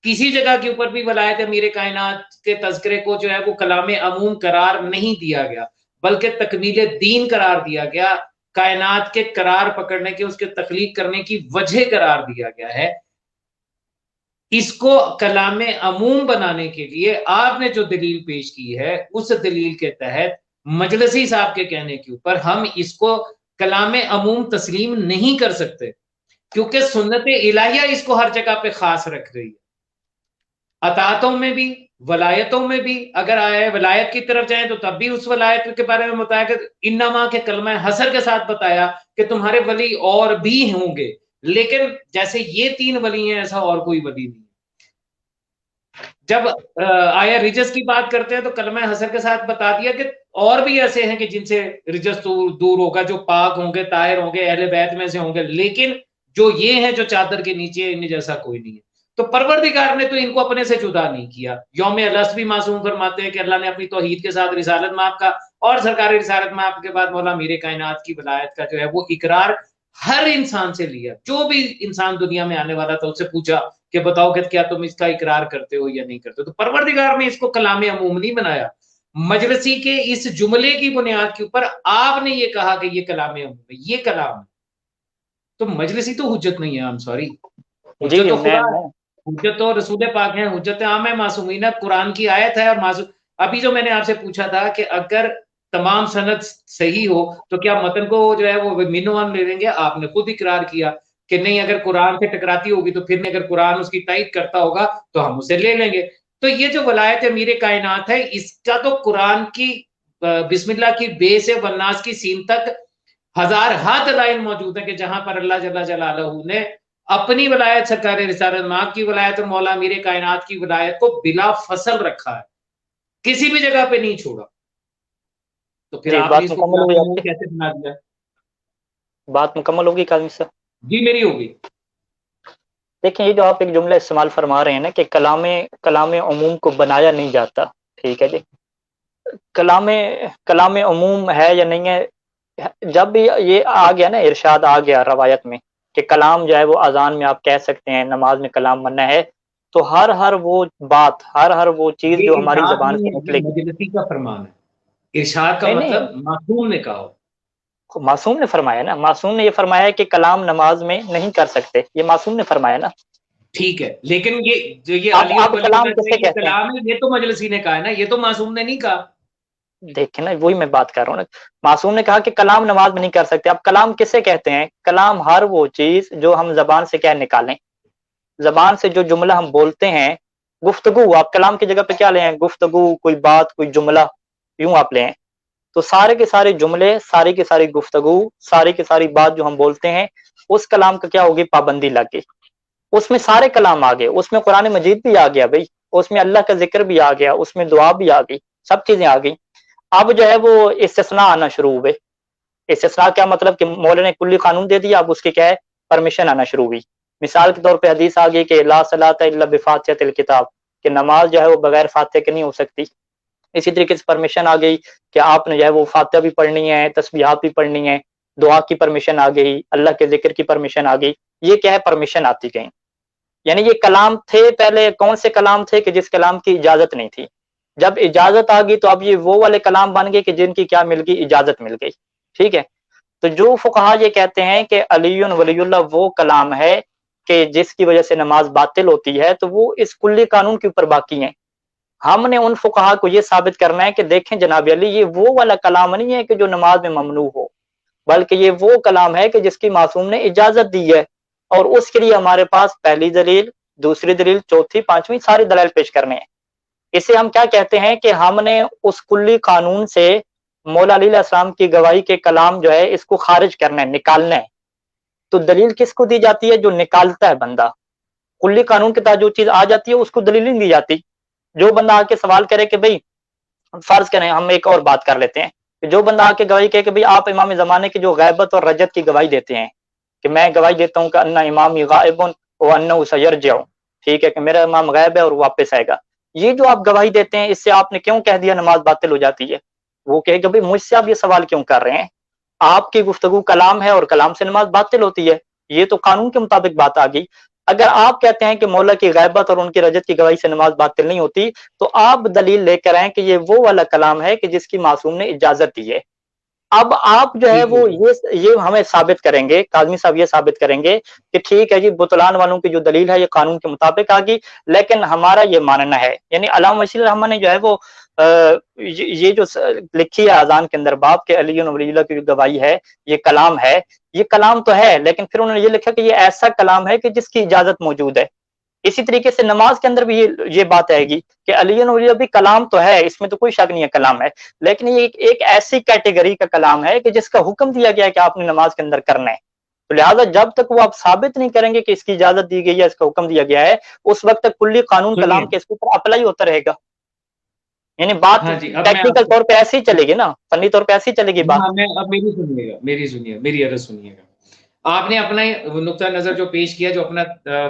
کسی جگہ کے اوپر بھی ولایت امیر کائنات کے تذکرے کو جو ہے وہ کلام عموم قرار نہیں دیا گیا، بلکہ تکمیل دین قرار دیا گیا، کائنات کے قرار پکڑنے کے، اس کے تخلیق کرنے کی وجہ قرار دیا گیا ہے. اس کو کلام عموم بنانے کے لیے آپ نے جو دلیل پیش کی ہے اس دلیل کے تحت مجلسی صاحب کے کہنے کے اوپر ہم اس کو کلام عموم تسلیم نہیں کر سکتے، کیونکہ سنت الہیہ اس کو ہر جگہ پہ خاص رکھ رہی ہے. اطاعتوں میں بھی، ولایتوں میں بھی اگر آئے ولایت کی طرف جائیں تو تب بھی اس ولایت کے بارے میں بتایا کہ انما کے کلمہ حسر کے ساتھ بتایا کہ تمہارے ولی اور بھی ہوں گے، لیکن جیسے یہ تین ولی ہیں ایسا اور کوئی ولی نہیں. جب آیا رجس کی بات کرتے ہیں تو کلمہ حسر کے ساتھ بتا دیا کہ اور بھی ایسے ہیں کہ جن سے رجس دور ہوگا، جو پاک ہوں گے، طاہر ہوں گے، اہل بیت میں سے ہوں گے، لیکن جو یہ ہیں جو چادر کے نیچے، ان جیسا کوئی نہیں ہے. تو پروردگار نے تو ان کو اپنے سے جدا نہیں کیا. یوم الست بھی معصوم فرماتے ہیں کہ اللہ نے اپنی توحید کے ساتھ رسالت مآب کا اور سرکار رسالت مآب کے بعد مولا میر کائنات کی ولایت کا جو ہے وہ اقرار ہر انسان سے لیا، جو بھی انسان دنیا میں آنے والا تھا اس سے پوچھا کہ بتاؤ کہ کیا تم اس کا اقرار کرتے ہو یا نہیں کرتے ہو، تو پروردگار نے اس کو کلام عموم نہیں بنایا، مجلسی کے اس جملے کی بنیاد کے اوپر آپ نے یہ کہا کہ یہ کلام عموم ہے، یہ کلام ہے، تو مجلسی تو حجت نہیں ہے، I'm sorry، جی حجت تو خدا ہے، میں حجت تو رسول پاک ہیں، حجت عام ہے، معصومین قرآن کی آیت ہے، اور معصوم ابھی جو میں نے آپ سے پوچھا تھا کہ اگر تمام سند صحیح ہو تو کیا متن کو جو ہے وہ مینوان لے لیں گے، آپ نے خود اقرار کیا کہ نہیں، اگر قرآن سے ٹکراتی ہوگی تو پھر اگر قرآن اس کی تائید کرتا ہوگا تو ہم اسے لے لیں گے۔ تو یہ جو ولایت امیر کائنات ہے، اس کا تو قرآن کی بسم اللہ کی بے سے والناس کی سین تک ہزار ہاتھ دلائل موجود ہیں کہ جہاں پر اللہ جل جلالہ نے اپنی ولایت سرکار رسالت مآب کی ولایت اور مولا امیر کائنات کی ولایت کو بلا فصل رکھا ہے، کسی بھی جگہ پہ نہیں چھوڑا، تو پھر جی آپ نے بات اس کو مکمل کلام ہوگی آپ عموم کی، کیسے بنا دیا؟ بات مکمل ہوگی کاظمی صاحب؟ جی میری ہوگی۔ دیکھیں یہ جو آپ ایک جملہ استعمال فرما رہے ہیں نا کہ کلام عموم کو بنایا نہیں جاتا، ٹھیک ہے جی، کلام عموم ہے یا نہیں ہے، جب بھی یہ آ گیا نا، ارشاد آ گیا روایت میں کہ کلام جو ہے وہ اذان میں آپ کہہ سکتے ہیں، نماز میں کلام بننا ہے، تو ہر وہ بات، ہر وہ چیز جو یہ ہماری ارشاد زبان نہیں سے ہے، نکلے یہ گی، مجلسی کا فرمان ہے، ارشاد کا نہیں نہیں، مطلب معصوم نے کہا ہو۔ معصوم نے فرمایا نا، معصوم نے یہ فرمایا کہ کلام نماز میں نہیں کر سکتے، یہ معصوم نے فرمایا نا۔ ٹھیک ہے، لیکن یہ جو یہ اب علی اور اب ولی کلام اللہ کا کسے یہ کہتے ہیں؟ کلام ہے، یہ تو مجلسی نے کہا ہے نا، یہ تو معصوم نے نہیں کہا۔ دیکھیں نا، وہی میں بات کر رہا ہوں نا، معصوم نے کہا کہ کلام نماز میں نہیں کر سکتے، اب کلام کسے کہتے ہیں؟ کلام ہر وہ چیز جو ہم زبان سے کیا نکالیں، زبان سے جو جملہ ہم بولتے ہیں، گفتگو، آپ کلام کی جگہ پہ کیا لیں ہیں؟ گفتگو، کوئی بات، کوئی جملہ، یوں آپ لیں، تو سارے کے سارے جملے، ساری کی ساری گفتگو، ساری کی ساری بات جو ہم بولتے ہیں، اس کلام کا کیا ہوگی؟ پابندی لگ گئی، اس میں سارے کلام آ گئے، اس میں قرآن مجید بھی آ گیا بھائی، اس میں اللہ کا ذکر بھی آ گیا، اس میں دعا بھی آ گئی، سب چیزیں آ گئی۔ اب جو ہے وہ استثناء آنا شروع ہوئے، استثناء کیا مطلب کہ مولا نے کلی قانون دے دیا، اب اس کی کیا ہے؟ پرمیشن آنا شروع ہوئی۔ مثال کے طور پہ حدیث آ گئی کہ لا صلاۃ الا بفاتحۃ الکتاب، کہ نماز جو ہے وہ بغیر فاتحہ کے نہیں ہو سکتی۔ اسی طریقے سے پرمیشن آ گئی کہ آپ نے جو ہے وہ فاتحہ بھی پڑھنی ہے، تسبیحات بھی پڑھنی ہے، دعا کی پرمیشن آ گئی، اللہ کے ذکر کی پرمیشن آ گئی، یہ کیا ہے؟ پرمیشن آتی گئی۔ یعنی یہ کلام تھے، پہلے کون سے کلام تھے کہ جس کلام کی اجازت نہیں تھی، جب اجازت آ گئی تو اب یہ وہ والے کلام بن گئے کہ جن کی کیا مل گئی؟ اجازت مل گئی، ٹھیک ہے۔ تو جو فقہا یہ کہتے ہیں کہ علی ولی اللہ وہ کلام ہے کہ جس کی وجہ سے نماز باطل ہوتی ہے، تو وہ اس کلی قانون کے اوپر باقی ہیں۔ ہم نے ان فقہا کو یہ ثابت کرنا ہے کہ دیکھیں جناب علی، یہ وہ والا کلام نہیں ہے کہ جو نماز میں ممنوع ہو، بلکہ یہ وہ کلام ہے کہ جس کی معصوم نے اجازت دی ہے، اور اس کے لیے ہمارے پاس پہلی دلیل، دوسری دلیل، چوتھی، پانچویں ساری دلائل پیش کرنے ہیں۔ اسے ہم کیا کہتے ہیں کہ ہم نے اس کلی قانون سے مولا علی علیہ السلام کی گواہی کے کلام جو ہے اس کو خارج کرنا ہے، نکالنا ہے۔ تو دلیل کس کو دی جاتی ہے؟ جو نکالتا ہے بندہ، کلی قانون کے تحت جو چیز آ جاتی ہے اس کو دلیل نہیں دی جاتی۔ جو بندہ آ کے سوال کرے کہ بھئی، فرض کریں ہم ایک اور بات کر لیتے ہیں کہ جو بندہ آ کے گواہی کہے کہ بھئی آپ امام زمانے کی جو غیبت اور رجت کی گواہی دیتے ہیں، کہ میں گواہی دیتا ہوں کہ ان امامی غائب وانہ سیرجع، ٹھیک ہے، کہ میرا امام غائب ہے اور واپس آئے گا، یہ جو آپ گواہی دیتے ہیں اس سے آپ نے کیوں کہہ دیا نماز باطل ہو جاتی ہے؟ وہ کہے کہ بھئی مجھ سے آپ یہ سوال کیوں کر رہے ہیں؟ آپ کی گفتگو کلام ہے اور کلام سے نماز باطل ہوتی ہے، یہ تو قانون کے مطابق بات آ گئی۔ اگر آپ کہتے ہیں کہ مولا کی غیبت اور ان کی رجت کی گواہی سے نماز باطل نہیں ہوتی، تو آپ دلیل لے کر آئیں کہ یہ وہ والا کلام ہے کہ جس کی معصوم نے اجازت دی ہے۔ اب آپ جو ہے ٹھیک وہ ہے، یہ ہمیں ثابت کریں گے، کاظمی صاحب یہ ثابت کریں گے کہ ٹھیک ہے جی، بطلان والوں کی جو دلیل ہے یہ قانون کے مطابق آ گئی، لیکن ہمارا یہ ماننا ہے، یعنی علامہ وسیع الرحمن نے جو ہے وہ یہ جو لکھی ہے اذان کے اندر باب کے علی ولی اللہ کی جو گواہی ہے یہ کلام ہے، یہ کلام تو ہے، لیکن پھر انہوں نے یہ لکھا کہ یہ ایسا کلام ہے کہ جس کی اجازت موجود ہے۔ اسی طریقے سے نماز کے اندر بھی یہ بات آئے گی کہ علی ولی اللہ بھی کلام تو ہے، اس میں تو کوئی شک نہیں ہے کلام ہے، لیکن یہ ایک ایسی کیٹیگری کا کلام ہے کہ جس کا حکم دیا گیا ہے کہ آپ نے نماز کے اندر کرنا ہے۔ تو لہٰذا جب تک وہ آپ ثابت نہیں کریں گے کہ اس کی اجازت دی گئی ہے، اس کا حکم دیا گیا ہے، اس وقت تک کلی قانون سنیے، کلام کے اس کے اوپر اپلائی ہوتا رہے گا۔ یعنی بات ہاں جی، اب میں آپ ٹیکنیکل کو، طور پہ ایسی ہی چلے گی نا، فنی طور پہ ایسی ہی چلے گی بات۔ ہاں میں اب میری سنیے گا، میری عرض سنیے گا۔ آپ نے اپنا نقطہ نظر جو پیش کیا، جو اپنا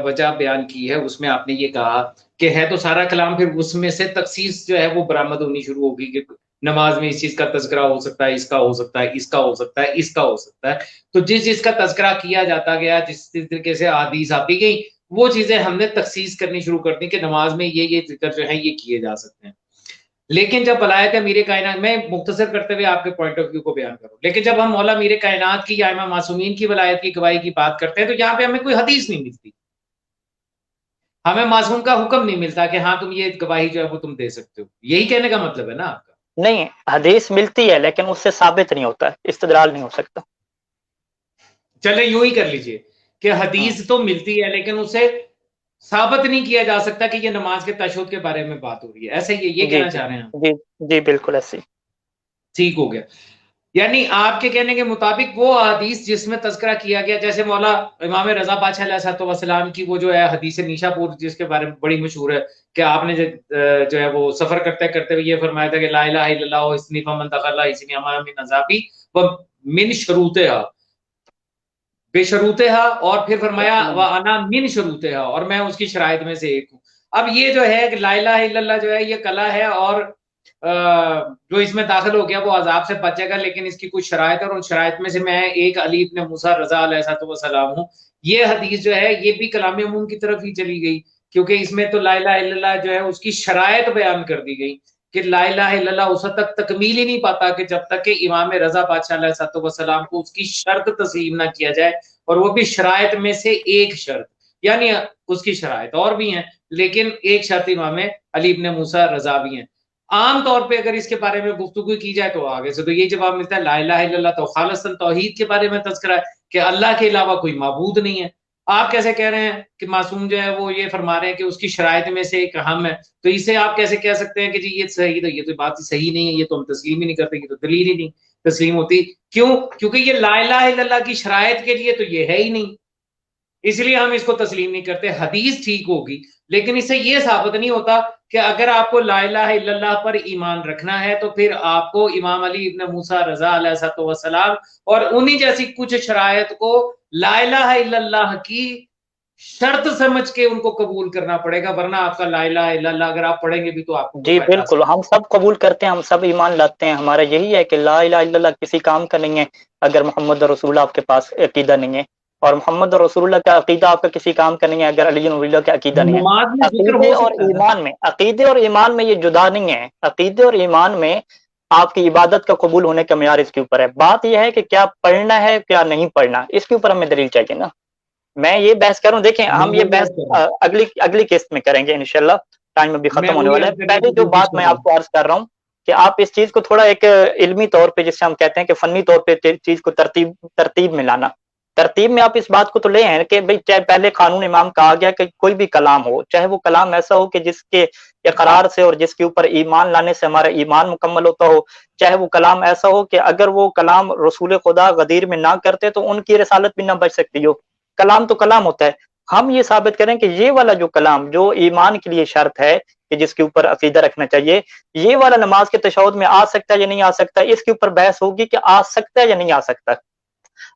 وجہ بیان کی ہے، اس میں آپ نے یہ کہا کہ ہے تو سارا کلام، پھر اس میں سے تخصیص جو ہے وہ برآمد ہونی شروع ہوگی کہ نماز میں اس چیز کا تذکرہ ہو سکتا ہے، اس کا ہو سکتا ہے، اس کا ہو سکتا ہے، اس کا ہو سکتا ہے. تو جس جس کا تذکرہ کیا جاتا گیا، جس طریقے سے احادیث آتی گئی، وہ چیزیں ہم نے تخصیص کرنی شروع کر دی کہ نماز میں یہ ذکر جو ہے یہ کیے جا سکتے ہیں. لیکن جب ولایت امیر کائنات، میں مختصر کرتے ہوئے آپ کے پوائنٹ آف ویو کو بیان کروں، لیکن جب ہم مولا امیر کائنات کی یا امام معصومین کی ولایت کی گواہی کی بات کرتے ہیں تو یہاں پہ ہمیں کوئی حدیث نہیں ملتی، ہمیں معصوم کا حکم نہیں ملتا کہ ہاں تم یہ گواہی جو ہے وہ تم دے سکتے ہو. یہی کہنے کا مطلب ہے نا آپ کا؟ نہیں، حدیث ملتی ہے لیکن اس سے ثابت نہیں ہوتا، استدلال نہیں ہو سکتا. چلے یوں ہی کر لیجئے کہ حدیث تو ملتی ہے لیکن اسے ثابت نہیں کیا جا سکتا کہ یہ نماز کے تشہد کے بارے میں بات ہو رہی ہے، ایسے یہ جی کہنا جی چاہ رہے ہیں ہم؟ جی جی بالکل ایسی. ٹھیک ہو گیا. یعنی آپ کے کہنے کے مطابق وہ حدیث جس میں تذکرہ کیا گیا، جیسے مولا امام رضا بادشاہ علیہ الصلوۃ والسلام کی وہ جو ہے حدیث نیشا پور، جس کے بارے میں بڑی مشہور ہے کہ آپ نے جو ہے وہ سفر کرتے کرتے ہوئے یہ فرمایا تھا کہ لا الہ الا اللہ اسنی فمن دخل اسنی اما من عذابی ومن شروطہا، بے شروطہا، اور پھر فرمایا وانا من شروطہا، اور میں اس کی شرائط میں سے ایک ہوں. اب یہ جو ہے کہ لا الہ الا اللہ جو ہے یہ کلا ہے، اور جو اس میں داخل ہو گیا وہ عذاب سے بچے گا، لیکن اس کی کچھ شرائط ہے، اور ان شرائط میں سے میں ایک علی ابن موسیٰ رضا علیہ السلام ہوں. یہ حدیث جو ہے یہ بھی کلام عموم کی طرف ہی چلی گئی، کیونکہ اس میں تو لا الہ الا اللہ جو ہے اس کی شرائط بیان کر دی گئی کہ لا الہ الا اللہ اس حد تک تکمیل ہی نہیں پاتا کہ جب تک کہ امام رضا بادشاہ علیہ السلام کو اس کی شرط تسلیم نہ کیا جائے، اور وہ بھی شرائط میں سے ایک شرط، یعنی اس کی شرائط اور بھی ہیں لیکن ایک شرط امام علی ابن موسیٰ رضا بھی ہیں. عام طور پہ اگر اس کے بارے میں گفتگو کی جائے تو آگے سے تو یہ جواب ملتا ہے لا الہ الا اللہ تو خالصاً توحید کے بارے میں تذکرہ ہے کہ اللہ کے علاوہ کوئی معبود نہیں ہے. آپ کیسے کہہ رہے ہیں کہ معصوم جو ہے وہ یہ فرما رہے ہیں کہ اس کی شرائط میں سے ایک اہم ہے، تو اسے آپ کیسے کہہ سکتے ہیں کہ جی یہ صحیح، تو یہ تو بات صحیح نہیں ہے، یہ تو ہم تسلیم ہی نہیں کرتے، یہ تو دلیل ہی نہیں تسلیم ہوتی. کیوں؟ کیونکہ یہ لا الہ الا اللہ کی شرائط کے لیے تو یہ ہے ہی نہیں، اس لیے ہم اس کو تسلیم نہیں کرتے. حدیث ٹھیک ہوگی لیکن اس سے یہ ثابت نہیں ہوتا کہ اگر آپ کو لا الہ الا اللہ پر ایمان رکھنا ہے تو پھر آپ کو امام علی ابن موسیٰ رضا علیہ السلام اور انہی جیسی کچھ شرائط کو لا الہ الا اللہ کی شرط سمجھ کے ان کو قبول کرنا پڑے گا، ورنہ آپ کا لا الہ الا اللہ اگر آپ پڑھیں گے بھی تو آپ کو جی بالکل، ہم سب قبول کرتے ہیں، ہم سب ایمان لاتے ہیں. ہمارا یہی ہے کہ لا الہ الا اللہ کسی کام کا نہیں ہے اگر محمد رسول اللہ آپ کے پاس عقیدہ نہیں ہے، اور محمد رسول اللہ کا عقیدہ آپ کا کسی کام کا نہیں ہے اگر علی ولی اللہ کا عقیدہ نہیں ہے. نماز میں ذکر عقیدے ہو اور سکتا ہے ایمان میں، عقیدے اور ایمان میں یہ جدا نہیں ہے. عقیدے اور ایمان میں آپ کی عبادت کا قبول ہونے کا معیار اس کے اوپر ہے. بات یہ ہے کہ کیا پڑھنا ہے کیا نہیں پڑھنا، اس کے اوپر ہمیں دلیل چاہیے نا. میں یہ بحث کروں، دیکھیں ہم یہ بحث اگلی قسط میں کریں گے انشاءاللہ، ٹائم ابھی ختم ہونے والا ہے. پہلے جو بات میں آپ کو عرض کر رہا ہوں کہ آپ اس چیز کو تھوڑا ایک علمی طور پہ، جس سے ہم کہتے ہیں کہ فنی طور پہ چیز کو ترتیب میں لانا. ترتیب میں آپ اس بات کو تو لے ہیں کہ بھئی چاہے پہلے قانون امام کہا گیا کہ کوئی بھی کلام ہو، چاہے وہ کلام ایسا ہو کہ جس کے اقرار سے اور جس کے اوپر ایمان لانے سے ہمارا ایمان مکمل ہوتا ہو، چاہے وہ کلام ایسا ہو کہ اگر وہ کلام رسول خدا غدیر میں نہ کرتے تو ان کی رسالت بھی نہ بچ سکتی ہو. کلام تو کلام ہوتا ہے. ہم یہ ثابت کریں کہ یہ والا جو کلام جو ایمان کے لیے شرط ہے کہ جس کے اوپر عقیدہ رکھنا چاہیے، یہ والا نماز کے تشہد میں آ سکتا ہے یا نہیں آ سکتا، اس کے اوپر بحث ہوگی کہ آ سکتا ہے یا نہیں آ سکتا.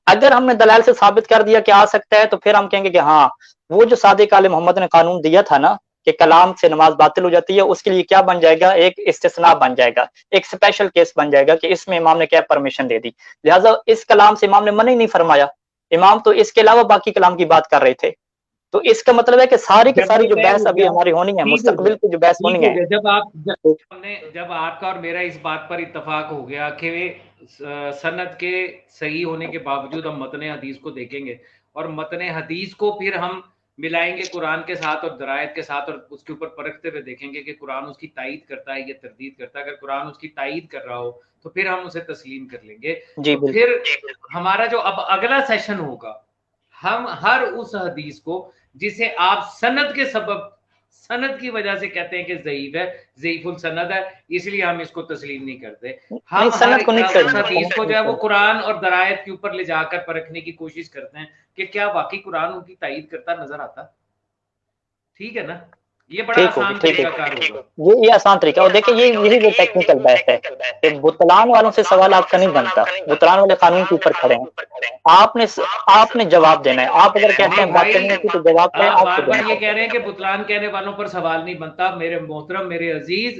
اگر ہم نے دلائل سے ثابت کر دیا کہ آ سکتا ہے تو پھر ہم کہیں گے کہ ہاں وہ جو صادق آل محمد نے قانون دیا تھا نا کہ کلام سے نماز باطل ہو جاتی ہے، اس کے لیے کیا بن جائے گا، ایک استثناء بن جائے گا، ایک اسپیشل کیس بن جائے گا کہ اس میں امام نے کیا پرمیشن دے دی. لہٰذا اس کلام سے امام نے منع ہی نہیں فرمایا، امام تو اس کے علاوہ باقی کلام کی بات کر رہے تھے. تو اس کا مطلب ہے کہ ساری کی ساری جو بحث ابھی ہماری ہونی ہے، مستقبل کی جو بحث ہونی ہے. جب آپ کا اور میرا اس بات پر اتفاق ہو گیا کہ سند کے صحیح ہونے کے باوجود ہم متن حدیث کو دیکھیں گے اور متن حدیث کو پھر ہم ملائیں گے قرآن کے ساتھ اور درایت کے ساتھ، اور اس کے اوپر پرکھتے ہوئے دیکھیں گے کہ قرآن اس کی تائید کرتا ہے یا تردید کرتا ہے. اگر قرآن اس کی تائید کر رہا ہو تو پھر ہم اسے تسلیم کر لیں گے. تو پھر ہمارا جو اب اگلا سیشن ہوگا، ہم ہر اس حدیث کو جسے آپ سند کے سبب، سند کی وجہ سے کہتے ہیں کہ ضعیف ہے، ضعیف السند ہے، اس لیے ہم اس کو تسلیم نہیں کرتے. ہم ہر حدیث کو جو ہے وہ قرآن اور درایت کے اوپر لے جا کر پرکھنے کی کوشش کرتے ہیں کہ کیا واقعی قرآن ان کی تائید کرتا نظر آتا. ٹھیک ہے نا؟ یہ بڑا آسان طریقہ کار ہوگا، یہ آسان طریقہ. اور دیکھیں یہی وہ ٹیکنیکل بحث ہے کہ بطلان والوں سے سوال آپ کا نہیں بنتا، بطلان والے قانون کے اوپر کھڑے ہیں، آپ نے جواب دینا ہے. آپ اگر کہتے ہیں بات کرنی ہوتی تو جواب ہے. آپ بار بار یہ کہہ رہے ہیں کہ بطلان کہنے والوں پر سوال نہیں بنتا. میرے محترم، میرے عزیز،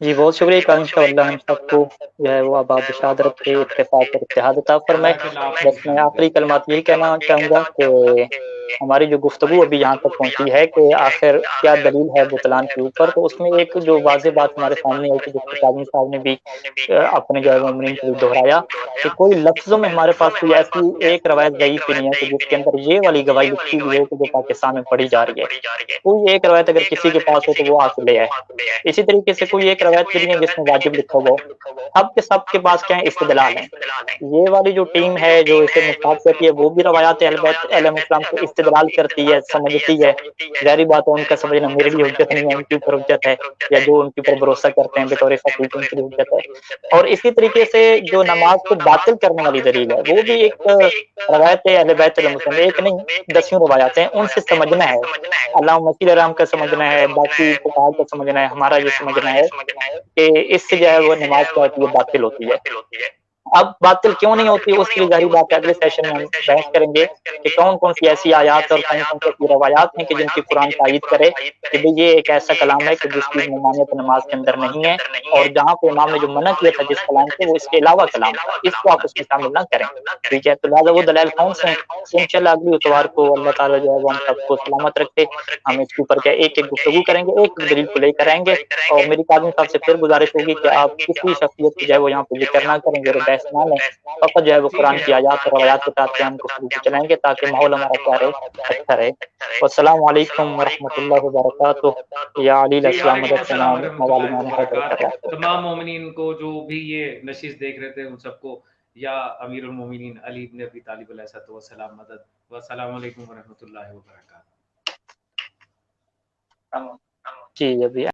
جی بہت شکریہ کاظم صاحب، اللہ ہم سب کو جو ہے وہ آباد شاد رکھے، اتفاق اور اتحاد عطا فرمائے۔ جزاک اللہ خیر بس میں آخری کلمات یہی کہنا چاہوں گا کہ ہماری جو گفتگو ابھی یہاں تک پہنچی ہے کہ آخر کیا دلیل ہے بطلان کے اوپر، تو اس میں ایک جو واضح بات ہمارے سامنے ہے کہ جس کو کاظم صاحب نے بھی اپنے جو ہے مومنین کو دہرایا کہ کوئی لفظوں میں ہمارے پاس کوئی ایسی ایک روایت ضعیف نہیں ہے کہ جس کے اندر یہ والی گواہی لکھی ہوئی ہو کہ جو پاکستان میں پڑھی جا رہی ہے۔ کوئی ایک روایت اگر کسی کے پاس ہو تو وہ آ کے لے آئے۔ اسی طریقے سے کوئی ایک روایت بھی نہیں ہے جس میں واجب لکھا ہوا ہو، سب کے پاس کیا ہے، استدلال ہیں۔ یہ والی جو ٹیم ہے جو اسے مستعد کرتی ہے وہ بھی روایات اہل بیت علیہ السلام کو استدلال کرتی ہے، سمجھتی ہے۔ ظاہری بات ہے ان کا سمجھنا میرے لیے حجت نہیں ہے، ان کے اوپر حجت ہے، یا جو ان کے اوپر بھروسہ کرتے ہیں بطور فقیہ ان کے لیے حجت ہے۔ اور اسی طریقے سے جو نماز کو باطل کرنے والی دلیل ہے وہ بھی ایک روایت اہل بیت علیہ السلام، ایک نہیں 10 روایات ہیں، ان سے سمجھنا ہے۔ علامہ مسیح الرحم کا سمجھنا ہے، باقی فقہاء کا سمجھنا ہے، ہمارا یہ سمجھنا ہے کہ اس سے جو ہے وہ نماز کیا ہوتی ہے، باطل ہوتی ہے۔ اب باطل کیوں نہیں ہوتی اس کی ظاہری بات ہے، اگلے سیشن میں ہم بحث کریں گے کہ کون کون سی ایسی آیات اور کون کون سی ایسی روایات ہیں کہ جن کی قرآن تائید کرے کہ بھئی یہ ایک ایسا کلام ہے کہ جس کی ممانعت نماز کے اندر نہیں ہے، اور جہاں پہ امام نے جو منع کیا تھا جس کلام سے وہ اس کے علاوہ کلام تھا، اس کو آپ اس میں شامل نہ کریں۔ ٹھیک ہے، تو لہٰذا وہ دلائل کون سے ہیں، انشاءاللہ اگلی اتوار کو اللہ تعالیٰ جو ہے وہ ہم سب کو سلامت رکھے، ہم اس کے اوپر کیا ایک ایک گفتگو کریں گے، ایک ایک دلیل کو لے کر آئیں گے۔ اور میری کاظم صاحب سے پھر گزارش ہوگی کہ آپ کسی شخصیت کی جو ہے وہ یہاں پہ ذکر نہ کریں، زیر بحث نہ لیں، فقط جو ہے وہ قرآن کی آیات اور روایات کے تحت ہم گفتگو کو چلائیں گے تاکہ ماحول ہمارا کیا رہے، اچھا رہے۔ والسلام علیکم ورحمۃ اللہ وبرکاتہ۔ یا علی جی السلام وعلیکم مدد السلام سلام ورحمۃ اللہ موالیمان حیدر کر رہا وبرکاتہ۔ ہے۔ تمام مومنین کو جو بھی یہ نشست دیکھ رہے تھے ان سب کو یا امیر المومنین علی بن ابی طالب علیہ السلام مدد۔ والسلام علیکم ورحمۃ اللہ وبرکاتہ۔ جی ابھی